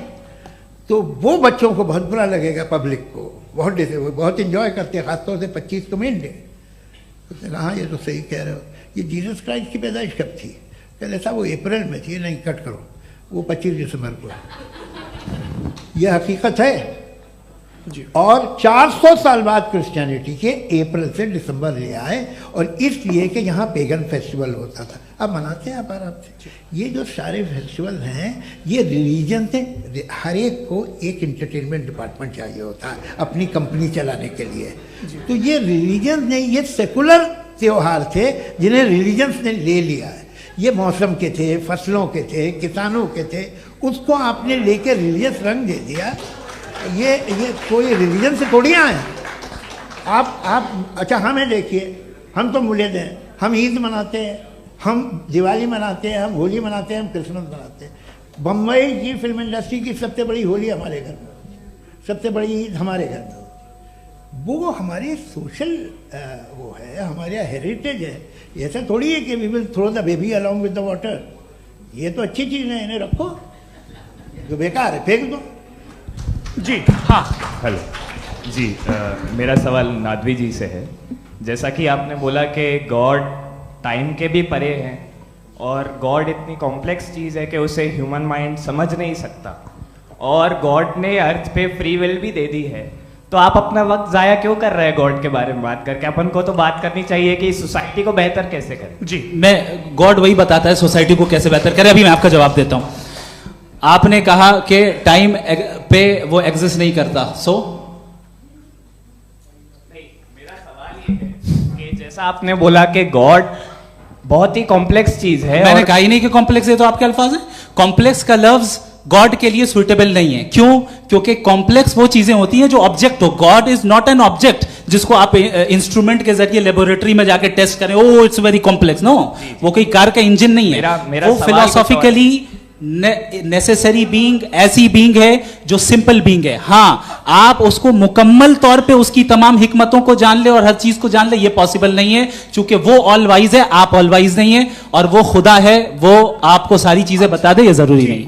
तो वो बच्चों को बहुत बुरा लगेगा, पब्लिक को बहुत इंजॉय करते हैं, खासतौर से 25 को मेन डे। उसने कहा हाँ ये तो सही कह रहे हो, ये जीसस क्राइस्ट की पैदाइश कब थी? पहले साहब वो अप्रैल में थी। नहीं, कट करो, वो 25 दिसंबर को है। ये हकीकत है जी। और 400 साल बाद क्रिश्चियनिटी के अप्रैल से दिसंबर ले आए, और इसलिए कि यहाँ पेगन फेस्टिवल होता था। अब मनाते हैं आप आराम से। ये जो सारे फेस्टिवल हैं ये रिलीजन से, हर एक को एक इंटरटेनमेंट डिपार्टमेंट चाहिए होता है अपनी कंपनी चलाने के लिए। तो ये रिलीजन ने, ये सेकुलर त्योहार थे जिन्हें रिलीजन्स ने ले लिया है। ये मौसम के थे, फसलों के थे, किसानों के थे, उसको आपने लेकर रिलीजियस रंग दे दिया। ये कोई रिलीजन से थोड़ी आए आप। अच्छा हमें देखिए, हम तो मुल्द हैं, हम ईद मनाते हैं, हम दिवाली मनाते हैं, हम होली मनाते हैं, हम क्रिसमस मनाते हैं। बम्बई की फिल्म इंडस्ट्री की सबसे बड़ी होली हमारे घर में होती है, सबसे बड़ी ईद हमारे घर में होती है। वो हमारी सोशल वो है, हमारा हेरिटेज है। ऐसा थोड़ी है कि we will throw the baby along with the water. ये तो अच्छी चीज़ है, इन्हें रखो, जो बेकार है फेंक दो। जी हाँ, हेलो जी, मेरा सवाल नादवी जी से है। जैसा कि आपने बोला कि गॉड टाइम के भी परे हैं, और गॉड इतनी कॉम्प्लेक्स चीज़ है कि उसे ह्यूमन माइंड समझ नहीं सकता, और गॉड ने अर्थ पे फ्री विल भी दे दी है। तो आप अपना वक्त ज़ाया क्यों कर रहे हैं गॉड के बारे में बात करके? अपन को तो बात करनी चाहिए कि सोसाइटी को बेहतर कैसे करें। जी, मैं गॉड वही बताता है सोसाइटी को कैसे बेहतर करें। अभी मैं आपका जवाब देता हूँ। आपने कहा कि टाइम पे वो एग्जिस्ट नहीं करता, सो नहीं, मेरा सवाल ये है कि जैसा आपने बोला कि गॉड बहुत ही कॉम्प्लेक्स चीज है। मैंने कहा ही नहीं कि कॉम्प्लेक्स है, तो आपके अल्फाज हैं। कॉम्प्लेक्स का लफ्ज गॉड के लिए सुइटेबल नहीं है। क्यों? क्योंकि कॉम्प्लेक्स वो चीजें होती हैं जो ऑब्जेक्ट हो। God is not an object जिसको आप इंस्ट्रूमेंट के जरिए लेबोरेटरी में जाके टेस्ट करें, oh it's very complex. No, वो कोई कार का इंजन नहीं है। वो फिलोसॉफिकली नेसेसरी बीइंग ऐसी बीइंग है जो सिंपल बीइंग है। हाँ, आप उसको मुकम्मल तौर पे उसकी तमाम हिकमतों को जान ले और हर चीज को जान ले, ये पॉसिबल नहीं है, क्योंकि वो ऑल वाइज है, आप ऑल वाइज नहीं है, और वो खुदा है, वो आपको सारी चीजें बता दे, ये जरूरी नहीं।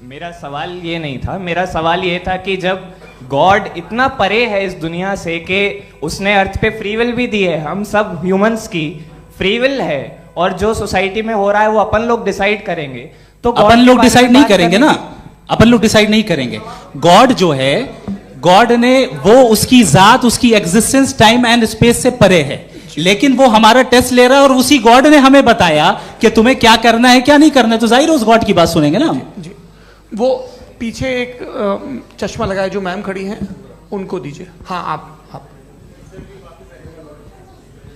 मेरा सवाल ये नहीं था, मेरा सवाल ये था कि जब गॉड इतना परे है इस दुनिया से कि उसने अर्थ पे फ्री विल भी दी है, हम सब ह्यूमंस की फ्री विल है, और जो सोसाइटी में हो रहा है वो अपन लोग डिसाइड करेंगे। तो अपन लोग डिसाइड नहीं करेंगे ना, अपन लोग डिसाइड नहीं करेंगे। गॉड जो है, गॉड ने वो उसकी जात, उसकी एग्जिस्टेंस टाइम एंड स्पेस से परे है, लेकिन वो हमारा टेस्ट ले रहा है, और उसी गॉड ने हमें बताया कि तुम्हें क्या करना है क्या नहीं करना है। तो जाहिर है उस गॉड की बात सुनेंगे ना हम। जी। वो पीछे एक चश्मा लगाए जो मैम खड़ी हैं, उनको दीजिए। हाँ आप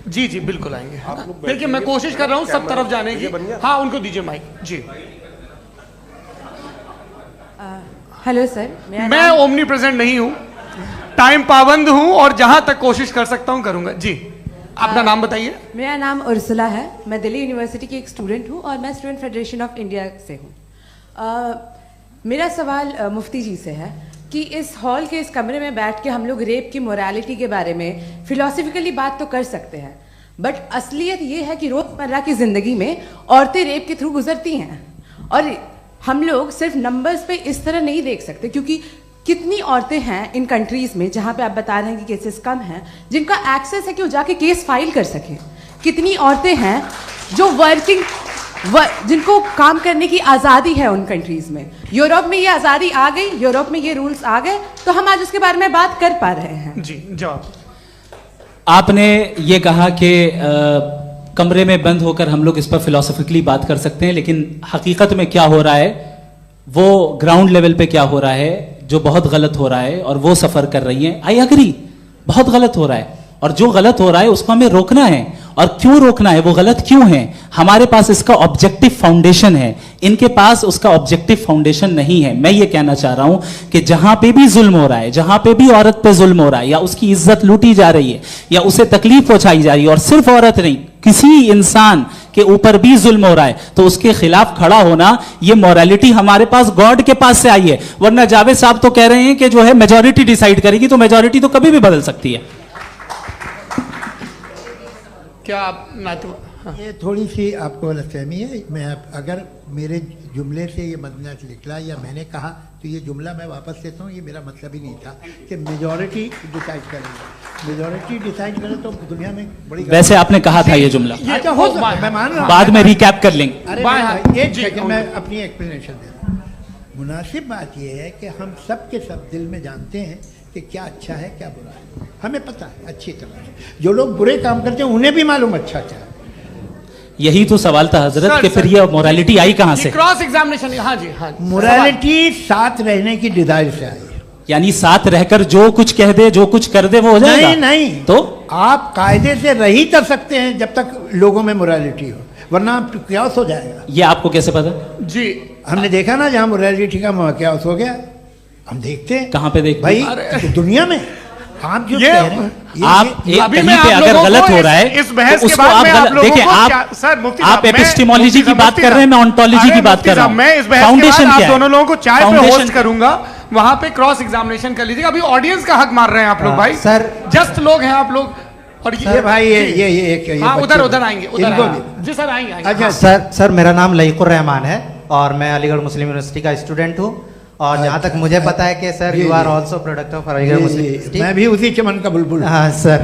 जी जी बिल्कुल आएंगे। देखिए मैं कोशिश कर रहा हूँ सब तरफ जाने की। हाँ उनको दीजिए माइक जी। हेलो सर, मैं ओमनी प्रेजेंट नहीं हूँ, टाइम पाबंद हूँ और जहां तक कोशिश कर सकता हूँ करूंगा। जी अपना नाम बताइए। मेरा नाम उर्सुला है, मैं दिल्ली यूनिवर्सिटी की एक स्टूडेंट हूँ और मैं स्टूडेंट फेडरेशन ऑफ इंडिया से हूँ। मेरा सवाल मुफ्ती जी से है कि इस हॉल के इस कमरे में बैठ के हम लोग रेप की मोरालिटी के बारे में फिलोसफिकली बात तो कर सकते हैं, बट असलियत ये है कि रोजमर्रा की जिंदगी में औरतें रेप के थ्रू गुजरती हैं और हम लोग सिर्फ नंबर्स पे इस तरह नहीं देख सकते, क्योंकि कितनी औरतें हैं इन कंट्रीज में जहां पे आप बता रहे हैं कि केसेस कम हैं, जिनका एक्सेस है कि वो जाके केस फाइल कर सकें। कितनी औरतें हैं जो जिनको काम करने की आज़ादी है उन कंट्रीज में। यूरोप में ये आज़ादी आ गई, यूरोप में ये रूल्स आ गए, तो हम आज उसके बारे में बात कर पा रहे हैं। जी जवाब। आपने ये कहा कि कमरे में बंद होकर हम लोग इस पर फिलोसफिकली बात कर सकते हैं, लेकिन हकीकत में क्या हो रहा है, वो ग्राउंड लेवल पे क्या हो रहा है जो बहुत गलत हो रहा है, और वो सफर कर रही हैं। आई एग्री, बहुत गलत हो रहा है, और जो गलत हो रहा है उसको हमें रोकना है। और क्यों रोकना है, वो गलत क्यों है, हमारे पास इसका ऑब्जेक्टिव फाउंडेशन है, इनके पास उसका ऑब्जेक्टिव फाउंडेशन नहीं है। मैं ये कहना चाह रहा हूं कि जहां पे भी जुल्म हो रहा है, जहां पे भी औरत पे जुल्म हो रहा है, या उसकी इज्जत लूटी जा रही है, या उसे तकलीफ पहुंचाई जा रही है, और सिर्फ औरत नहीं, किसी इंसान के ऊपर भी जुल्म हो रहा है, तो उसके खिलाफ खड़ा होना, ये मोरालिटी हमारे पास गॉड के पास से आई है। वरना जावेद साहब तो कह रहे हैं कि जो है मेजॉरिटी डिसाइड करेगी, तो मेजॉरिटी तो कभी भी बदल सकती है। क्या आप हाँ। ये थोड़ी सी आपको गलतफहमी है। मैं अगर मेरे जुमले से ये मदना निकला या मैंने कहा, तो ये जुमला मैं वापस लेता हूँ। ये मेरा मतलब ही नहीं था कि मेजॉरिटी डिसाइड करेंगे। मेजॉरिटी डिसाइड करे तो दुनिया में बड़ी, वैसे आपने कहा था ये जुमला। अच्छा हो, मैं मान रहा हूँ, बाद में रिकैप कर लेंगे। अरे एक सेकंड, मैं अपनी एक्सप्लेनेशन दे रहा हूँ। मुनासिब बात यह है कि हम सब के सब दिल में जानते हैं कि क्या अच्छा है क्या बुरा है, हमें पता है अच्छी तरह से। जो लोग बुरे काम करते हैं उन्हें भी मालूम अच्छा क्या है। यही तो सवाल था हजरत कि फिर ये मोरालिटी आई कहां से? Cross examination. हाँ जी हाँ। मोरालिटी साथ रहने की डिजायर से आई, यानी साथ रहकर जो कुछ कह दे, जो कुछ कर दे, वो हो जाएगा? नहीं नहीं, तो आप कायदे से रह ही कर सकते हैं जब तक लोगों में मोरालिटी हो, वरना क्यास हो जाएगा। ये आपको कैसे पता? जी हमने देखा ना, जहां मोरालिटी का क्यास हो गया, हम देखते हैं। कहां पे देखते भाई? दुनिया में। आप जो ये, कह रहे हैं, आप कहीं पे अगर गलत हो रहा है, इस बहस तो के उसको बाद आप में आप देखिए, आप एपिस्टेमोलॉजी की बात कर रहे हैं, मैं ऑन्टोलॉजी की बात कर रहा हूं। मैं इस बहस के बाद आप दोनों लोगों को चाय पे होस्ट करूंगा, वहां पे क्रॉस एग्जामिनेशन कर लीजिएगा। अभी ऑडियंस का हक मार रहे हैं आप लोग भाई, सर जस्ट लोग हैं आप लोग। और ये भाई ये हाँ, उधर आएंगे, जी सर आएंगे। अच्छा सर मेरा नाम लईकुर रहमान है और मैं अलीगढ़ मुस्लिम यूनिवर्सिटी का स्टूडेंट हूँ, और जहाँ तक मुझे पता है कि sir you are also product of Aligarh Muslim University. मैं भी उसी चमन का बुलबुल। हाँ सर,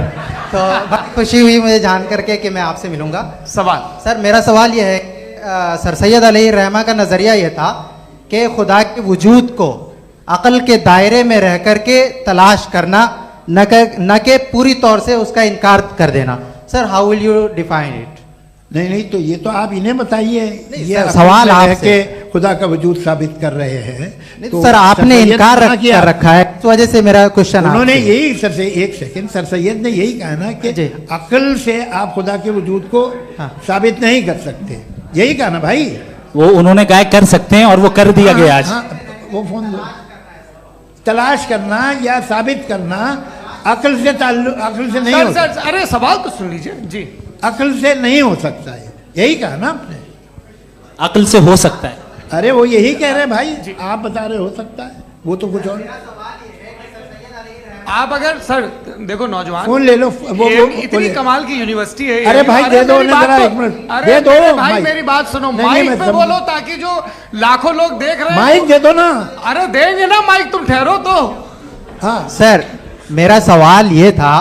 तो बहुत खुशी हुई मुझे जान करके कि मैं आपसे मिलूंगा। सवाल सर, मेरा सवाल यह है, सर सैयद अलैहि रहमा का नज़रिया यह था कि खुदा के वजूद को अक़ल के दायरे में रह करके तलाश करना, न कि पूरी तौर से उसका इनकार कर देना। Sir how will you define it? नहीं, तो ये तो आप इन्हें बताइए। ये सवाल आपसे खुदा का वजूद साबित कर रहे हैं, तो सर आपने इनकार कर रखा है, इस वजह से मेरा क्वेश्चन। उन्होंने यही सर से एक सेकंड, सर सैयद ने यही कहा ना कि अक्ल से आप खुदा के वजूद को साबित नहीं कर सकते, यही कहा ना भाई। वो उन्होंने कहा कर सकते हैं और वो कर दिया गया आज। वो फोन दो। तलाश करना या साबित करना अक्ल से नहीं हो सकता। अरे सवाल तो सुन लीजिए जी। अक्ल से नहीं हो सकता है, यही कहा ना आपने। अक्ल से हो सकता है, अरे वो यही कह रहे हैं भाई, आप बता रहे हो सकता है, वो तो कुछ और। आप अगर सर देखो नौजवान फोन ले लो, वो इतनी कमाल की यूनिवर्सिटी है। अरे भाई दे दो ना जरा, एक मिनट दे दो भाई, मेरी बात सुनो, माइक पे बोलो ताकि जो लाखों लोग देख रहे हैं। माइक दे दो ना। अरे देंगे ना माइक, तुम ठहरो तो। हाँ सर, मेरा सवाल ये था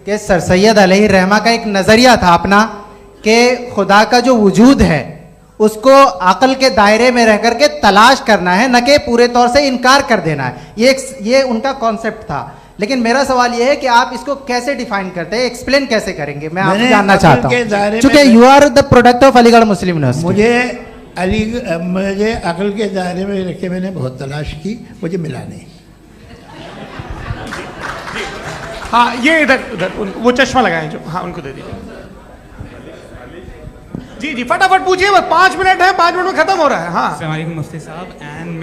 कि सर सैयद अलैहि रहमा का एक नजरिया था अपना कि खुदा का जो वजूद है उसको अकल के दायरे में रह करके तलाश करना है, न कि पूरे तौर से इनकार कर देना है। ये उनका कॉन्सेप्ट था। लेकिन मेरा सवाल ये है कि आप इसको कैसे डिफाइन करते हैं, एक्सप्लेन कैसे करेंगे, मैं आपसे जानना चाहता हूँ, क्योंकि you are the product of Aligarh Muslim University. मुझे अकल के दायरे में रखे मैंने बहुत तलाश की, मुझे मिला नहीं। हाँ ये इधर उधर वो चश्मा लगाए जो, हाँ उनको दे दीजिए। जी जी फटाफट पूछिए, बस 5 मिनट है, 5 मिनट में खत्म हो रहा है। हाँ अस्सलाम वालेकुम मुफ्ती साहब। एंड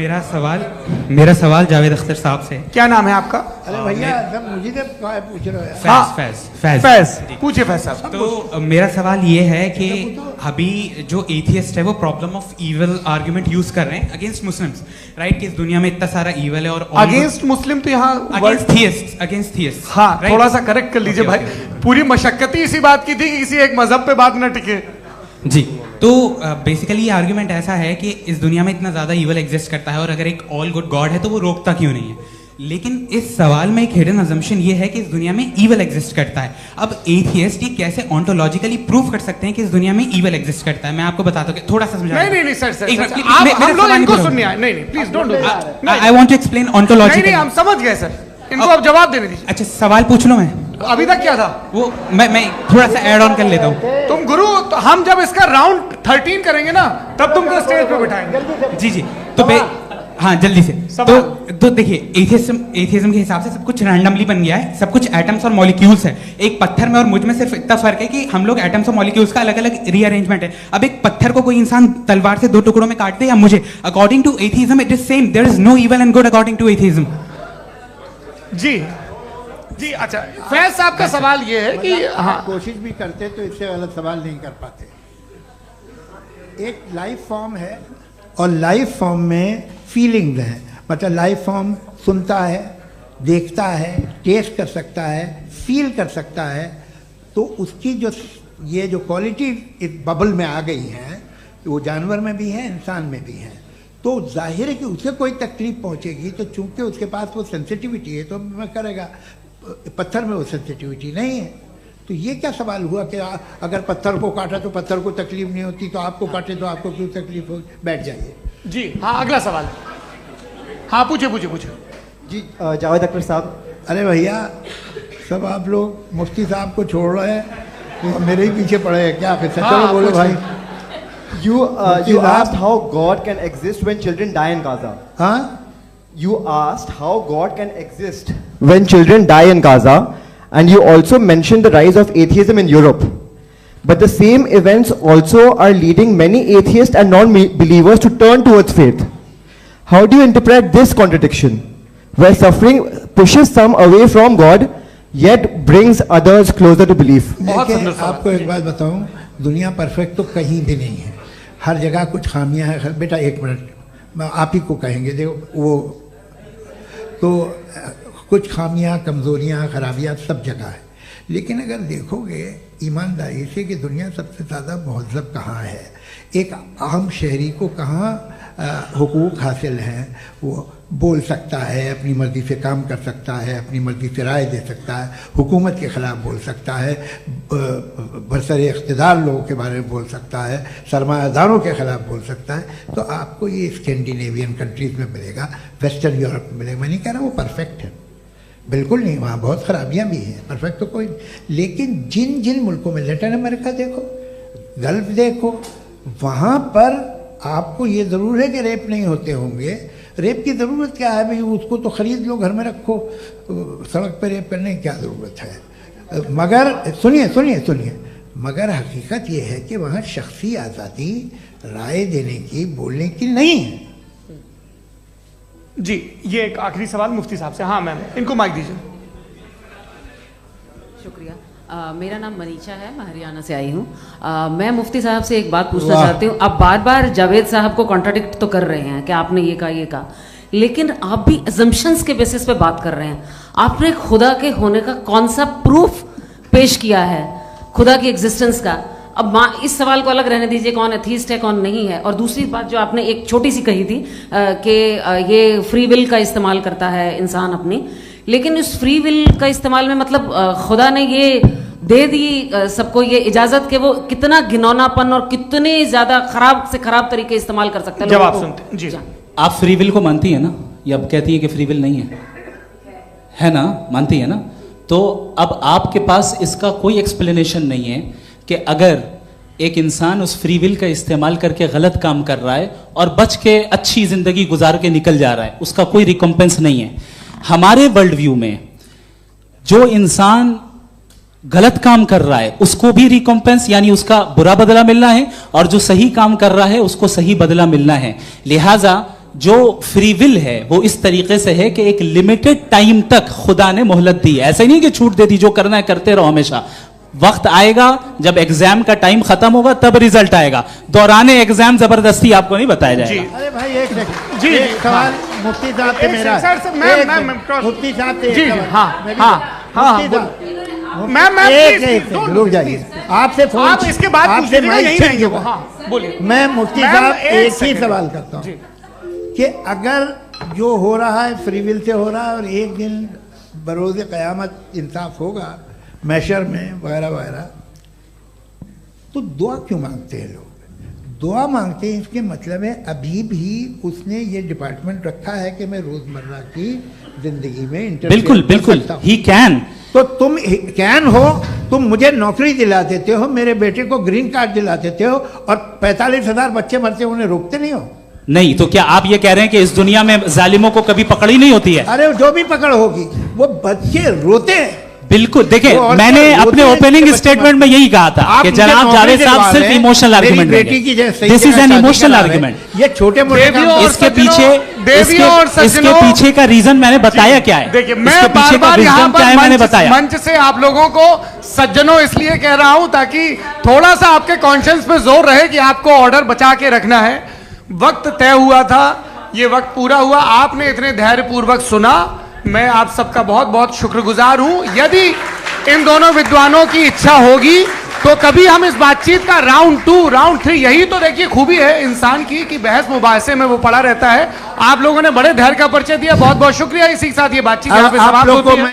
मेरा सवाल जावेद अख्तर साहब से। क्या नाम है आपका? अरे भैया सब मुझे पूछ रहे हो। फैज पूछिए फैज साहब। तो मेरा सवाल ये है कि अभी जो एथियस्ट है वो problem of evil argument use कर रहे हैं अगेंस्ट मुस्लिम्स, राइट? कि इस दुनिया में इतना सारा इविल है और अगेंस्ट मुस्लिम तो यहाँ अगेंस्ट थियस्ट। हाँ थोड़ा सा करेक्ट कर लीजिए भाई, पूरी मशक्कत इसी बात की थी कि किसी एक मजहब पे बात न टिके। जी, तो बेसिकली ये आर्ग्यूमेंट ऐसा है कि इस दुनिया में इतना ज्यादा इविल एग्जिस्ट करता है और अगर एक ऑल गुड गॉड है तो वो रोकता क्यों नहीं है? लेकिन इस सवाल में एक हिडन अजम्पशन ये है कि इस दुनिया में इविल एग्जिस्ट करता है। अब एथियस्ट ये कैसे ऑन्टोलॉजिकली प्रूव कर सकते हैं कि इस दुनिया में इविल एग्जिस्ट करता है? मैं आपको बताता हूँ, थोड़ा सा समझा। नहीं सर, हम लोग इनको सुनिए। नहीं please don't do that. I want to explain ontologically. नहीं हम समझ गए सर, इनको अब जवाब देने दीजिए। अच्छा सवाल पूछ लो। मैं अभी तक क्या था वो मैं थोड़ा सा ऐड ऑन कर लेता हूँ। तुम गुरु, तो हम जब इसका राउंड 13 करेंगे ना तब तुमको स्टेज पे बिठाएंगे। जी तो हाँ जल्दी से। तो देखिए एथियज्म के हिसाब से सब कुछ रैंडमली बन गया है, सब कुछ एटम्स और मॉलिक्यूल्स है। एक पत्थर में और मुझ में सिर्फ इतना फर्क है कि हम लोग एटम्स और मॉलिक्यूल्स का अलग अलग रीअरेंजमेंट है। अब एक पत्थर को कोई इंसान तलवार से 2 टुकड़ों में काट दे या मुझे, according to atheism it is same. There is no evil and good according to atheism. जी अच्छा, फैज साहब का सवाल ये है कि हाँ कोशिश भी करते तो इससे गलत सवाल नहीं कर पाते। एक लाइफ फॉर्म है और लाइफ फॉर्म में फीलिंग्स हैं, मतलब लाइफ फॉर्म सुनता है, देखता है, टेस्ट कर सकता है, फील कर सकता है। तो उसकी ये जो क्वालिटी इस बबल में आ गई है वो जानवर में भी है, इंसान में भी है। तो जाहिर है कि उसे कोई तकलीफ पहुंचेगी, तो चूंकि उसके पास वो सेंसिटिविटी है तो मैं करेगा। पत्थर में वो सेंसिटिविटी नहीं है। तो ये क्या सवाल हुआ कि अगर पत्थर को काटा तो पत्थर को तकलीफ नहीं होती, तो आपको काटे तो आपको क्यों तकलीफ हो? बैठ जाइए। जी हाँ अगला सवाल। हाँ पूछे जी जावेद अख्तर साहब। अरे भैया सब आप लोग मुफ्ती साहब को छोड़ रहे हैं, मेरे ही पीछे पड़े हैं क्या? फिर चलो बोलो भाई। You asked how God can exist when children die in Gaza. Huh? You asked how God can exist when children die in Gaza, and you also mentioned the rise of atheism in Europe. But the same events also are leading many atheists and non-believers to turn towards faith. How do you interpret this contradiction, where suffering pushes some away from God, yet brings others closer to belief? आपको एक बात बताऊं, दुनिया perfect तो कहीं भी नहीं है, हर जगह कुछ खामियां हैं। बेटा एक मिनट आप ही को कहेंगे, देखो वो तो कुछ खामियां, कमज़ोरियां, खराबियां सब जगह है। लेकिन अगर देखोगे ईमानदारी से कि दुनिया सबसे ज़्यादा महज़ब कहाँ है, एक आम शहरी को कहाँ हुकूक हासिल हैं, वो बोल सकता है, अपनी मर्ज़ी से काम कर सकता है, अपनी मर्ज़ी से राय दे सकता है, हुकूमत के ख़िलाफ़ बोल सकता है, बरसरे इक़्तिदार लोगों के बारे में बोल सकता है, सरमायादारों के ख़िलाफ़ बोल सकता है। तो आपको ये स्कैंडिनेवियन कंट्रीज़ में मिलेगा, वेस्टर्न यूरोप में मिलेगा। मैं नहीं कह रहा वो परफेक्ट है, बिल्कुल नहीं, वहाँ बहुत ख़राबियाँ भी हैं, परफेक्ट तो कोई नहीं। लेकिन जिन जिन मुल्कों में, लैटिन अमेरिका देखो, गल्फ देखो, वहाँ पर आपको ये ज़रूर है कि रेप नहीं होते होंगे। रेप की ज़रूरत क्या है भाई? उसको तो ख़रीद लो, घर में रखो, सड़क पर रेप करने की क्या ज़रूरत है? मगर सुनिए, मगर हकीकत ये है कि वहाँ शख्सी आज़ादी राय देने की, बोलने की नहीं है। जी ये एक आखिरी सवाल मुफ्ती साहब से। हाँ मैम, इनको माइक दीजिए। शुक्रिया। मेरा नाम मनीषा है, मैं हरियाणा से आई हूँ। मैं मुफ्ती साहब से एक बात पूछना चाहती हूँ। आप बार बार जावेद साहब को कॉन्ट्राडिक्ट तो कर रहे हैं कि आपने ये कहा, लेकिन आप भी अजम्पशंस के बेसिस पे बात कर रहे हैं। आपने खुदा के होने का कौन सा प्रूफ पेश किया है, खुदा की एग्जिस्टेंस का? अब इस सवाल को अलग रहने दीजिए, कौन एथीस्ट है कौन नहीं है। और दूसरी बात जो आपने एक छोटी सी कही थी कि ये फ्री विल का इस्तेमाल करता है इंसान अपनी, लेकिन उस फ्री विल का इस्तेमाल में मतलब खुदा ने ये दे दी सबको ये इजाजत कि वो कितना घिनौनापन और कितने ज्यादा खराब से खराब तरीके इस्तेमाल कर सकते हैं। जवाब सुनते जी। आप फ्री विल को मानती है ना, या अब कहती है कि फ्री विल नहीं है ना? मानती है ना? तो अब आपके पास इसका कोई एक्सप्लेनेशन नहीं है कि अगर एक इंसान उस फ्री विल का इस्तेमाल करके गलत काम कर रहा है और बच के अच्छी जिंदगी गुजार के निकल जा रहा है, उसका कोई रिकम्पेंस नहीं है। हमारे वर्ल्ड व्यू में जो इंसान गलत काम कर रहा है उसको भी रिकॉम्पेंस यानी उसका बुरा बदला मिलना है, और जो सही काम कर रहा है उसको सही बदला मिलना है। लिहाजा जो फ्री विल है वो इस तरीके से है कि एक लिमिटेड टाइम तक खुदा ने मोहलत दी है। ऐसा नहीं कि छूट दे दी, जो करना है करते रहो हमेशा। वक्त आएगा जब एग्जाम का टाइम खत्म होगा तब रिजल्ट आएगा, दौराने एग्जाम जबरदस्ती आपको नहीं बताया जाएगा। अरे भाई एक सेकंड, जी एक सवाल मुफ्ती साहब से मेरा, मुफ्ती साहब से जी रुक जाइए, आपसे फोन, आप इसके बाद आपसे यही रहेंगे वो। हाँ बोलिए। मैं मुफ्ती साहब एक ही सवाल करता हूँ कि अगर जो हो रहा है फ्री विल से हो रहा है और एक दिन बरोज़ क़यामत इंसाफ होगा मैशर में वगैरह वगैरह, तो दुआ क्यों मांगते हैं लोग? दुआ मांगते हैं इसके मतलब है अभी भी उसने ये डिपार्टमेंट रखा है कि मैं रोजमर्रा की जिंदगी में बिल्कुल बिल्कुल ही कैन। तो तुम कैन हो, तुम मुझे नौकरी दिला देते हो, मेरे बेटे को ग्रीन कार्ड दिला देते हो, और 45,000 बच्चे मरते उन्हें रोकते नहीं हो। नहीं तो क्या आप ये कह रहे हैं कि इस दुनिया में जालिमों को कभी पकड़ ही नहीं होती है? अरे जो भी पकड़ होगी वो बच्चे रोते हैं। बिल्कुल, देखिए मैंने अपने ओपनिंग स्टेटमेंट में यही कहा था कि जनाब जावेद साहब सिर्फ इमोशनल आर्गुमेंट देंगे। This is an emotional argument. ये छोटे मोटे इसके पीछे का रीजन मैंने बताया क्या है। देखिए मैं बार-बार यहाँ पर मंच से आप लोगों को सज्जनों इसलिए कह रहा हूं ताकि थोड़ा सा आपके कॉन्शियंस पे जोर रहे कि आपको ऑर्डर बचा के रखना है। वक्त तय हुआ था, ये वक्त पूरा हुआ, आपने इतने धैर्यपूर्वक सुना, मैं आप सबका बहुत बहुत शुक्रगुजार हूं। यदि इन दोनों विद्वानों की इच्छा होगी तो कभी हम इस बातचीत का राउंड 2, राउंड 3, यही तो देखिए खूबी है इंसान की कि बहस मुबाहसे में वो पड़ा रहता है। आप लोगों ने बड़े धैर्य का परिचय दिया, बहुत बहुत शुक्रिया। इसी के साथ ये बातचीत यहाँ पे समाप्त होती है।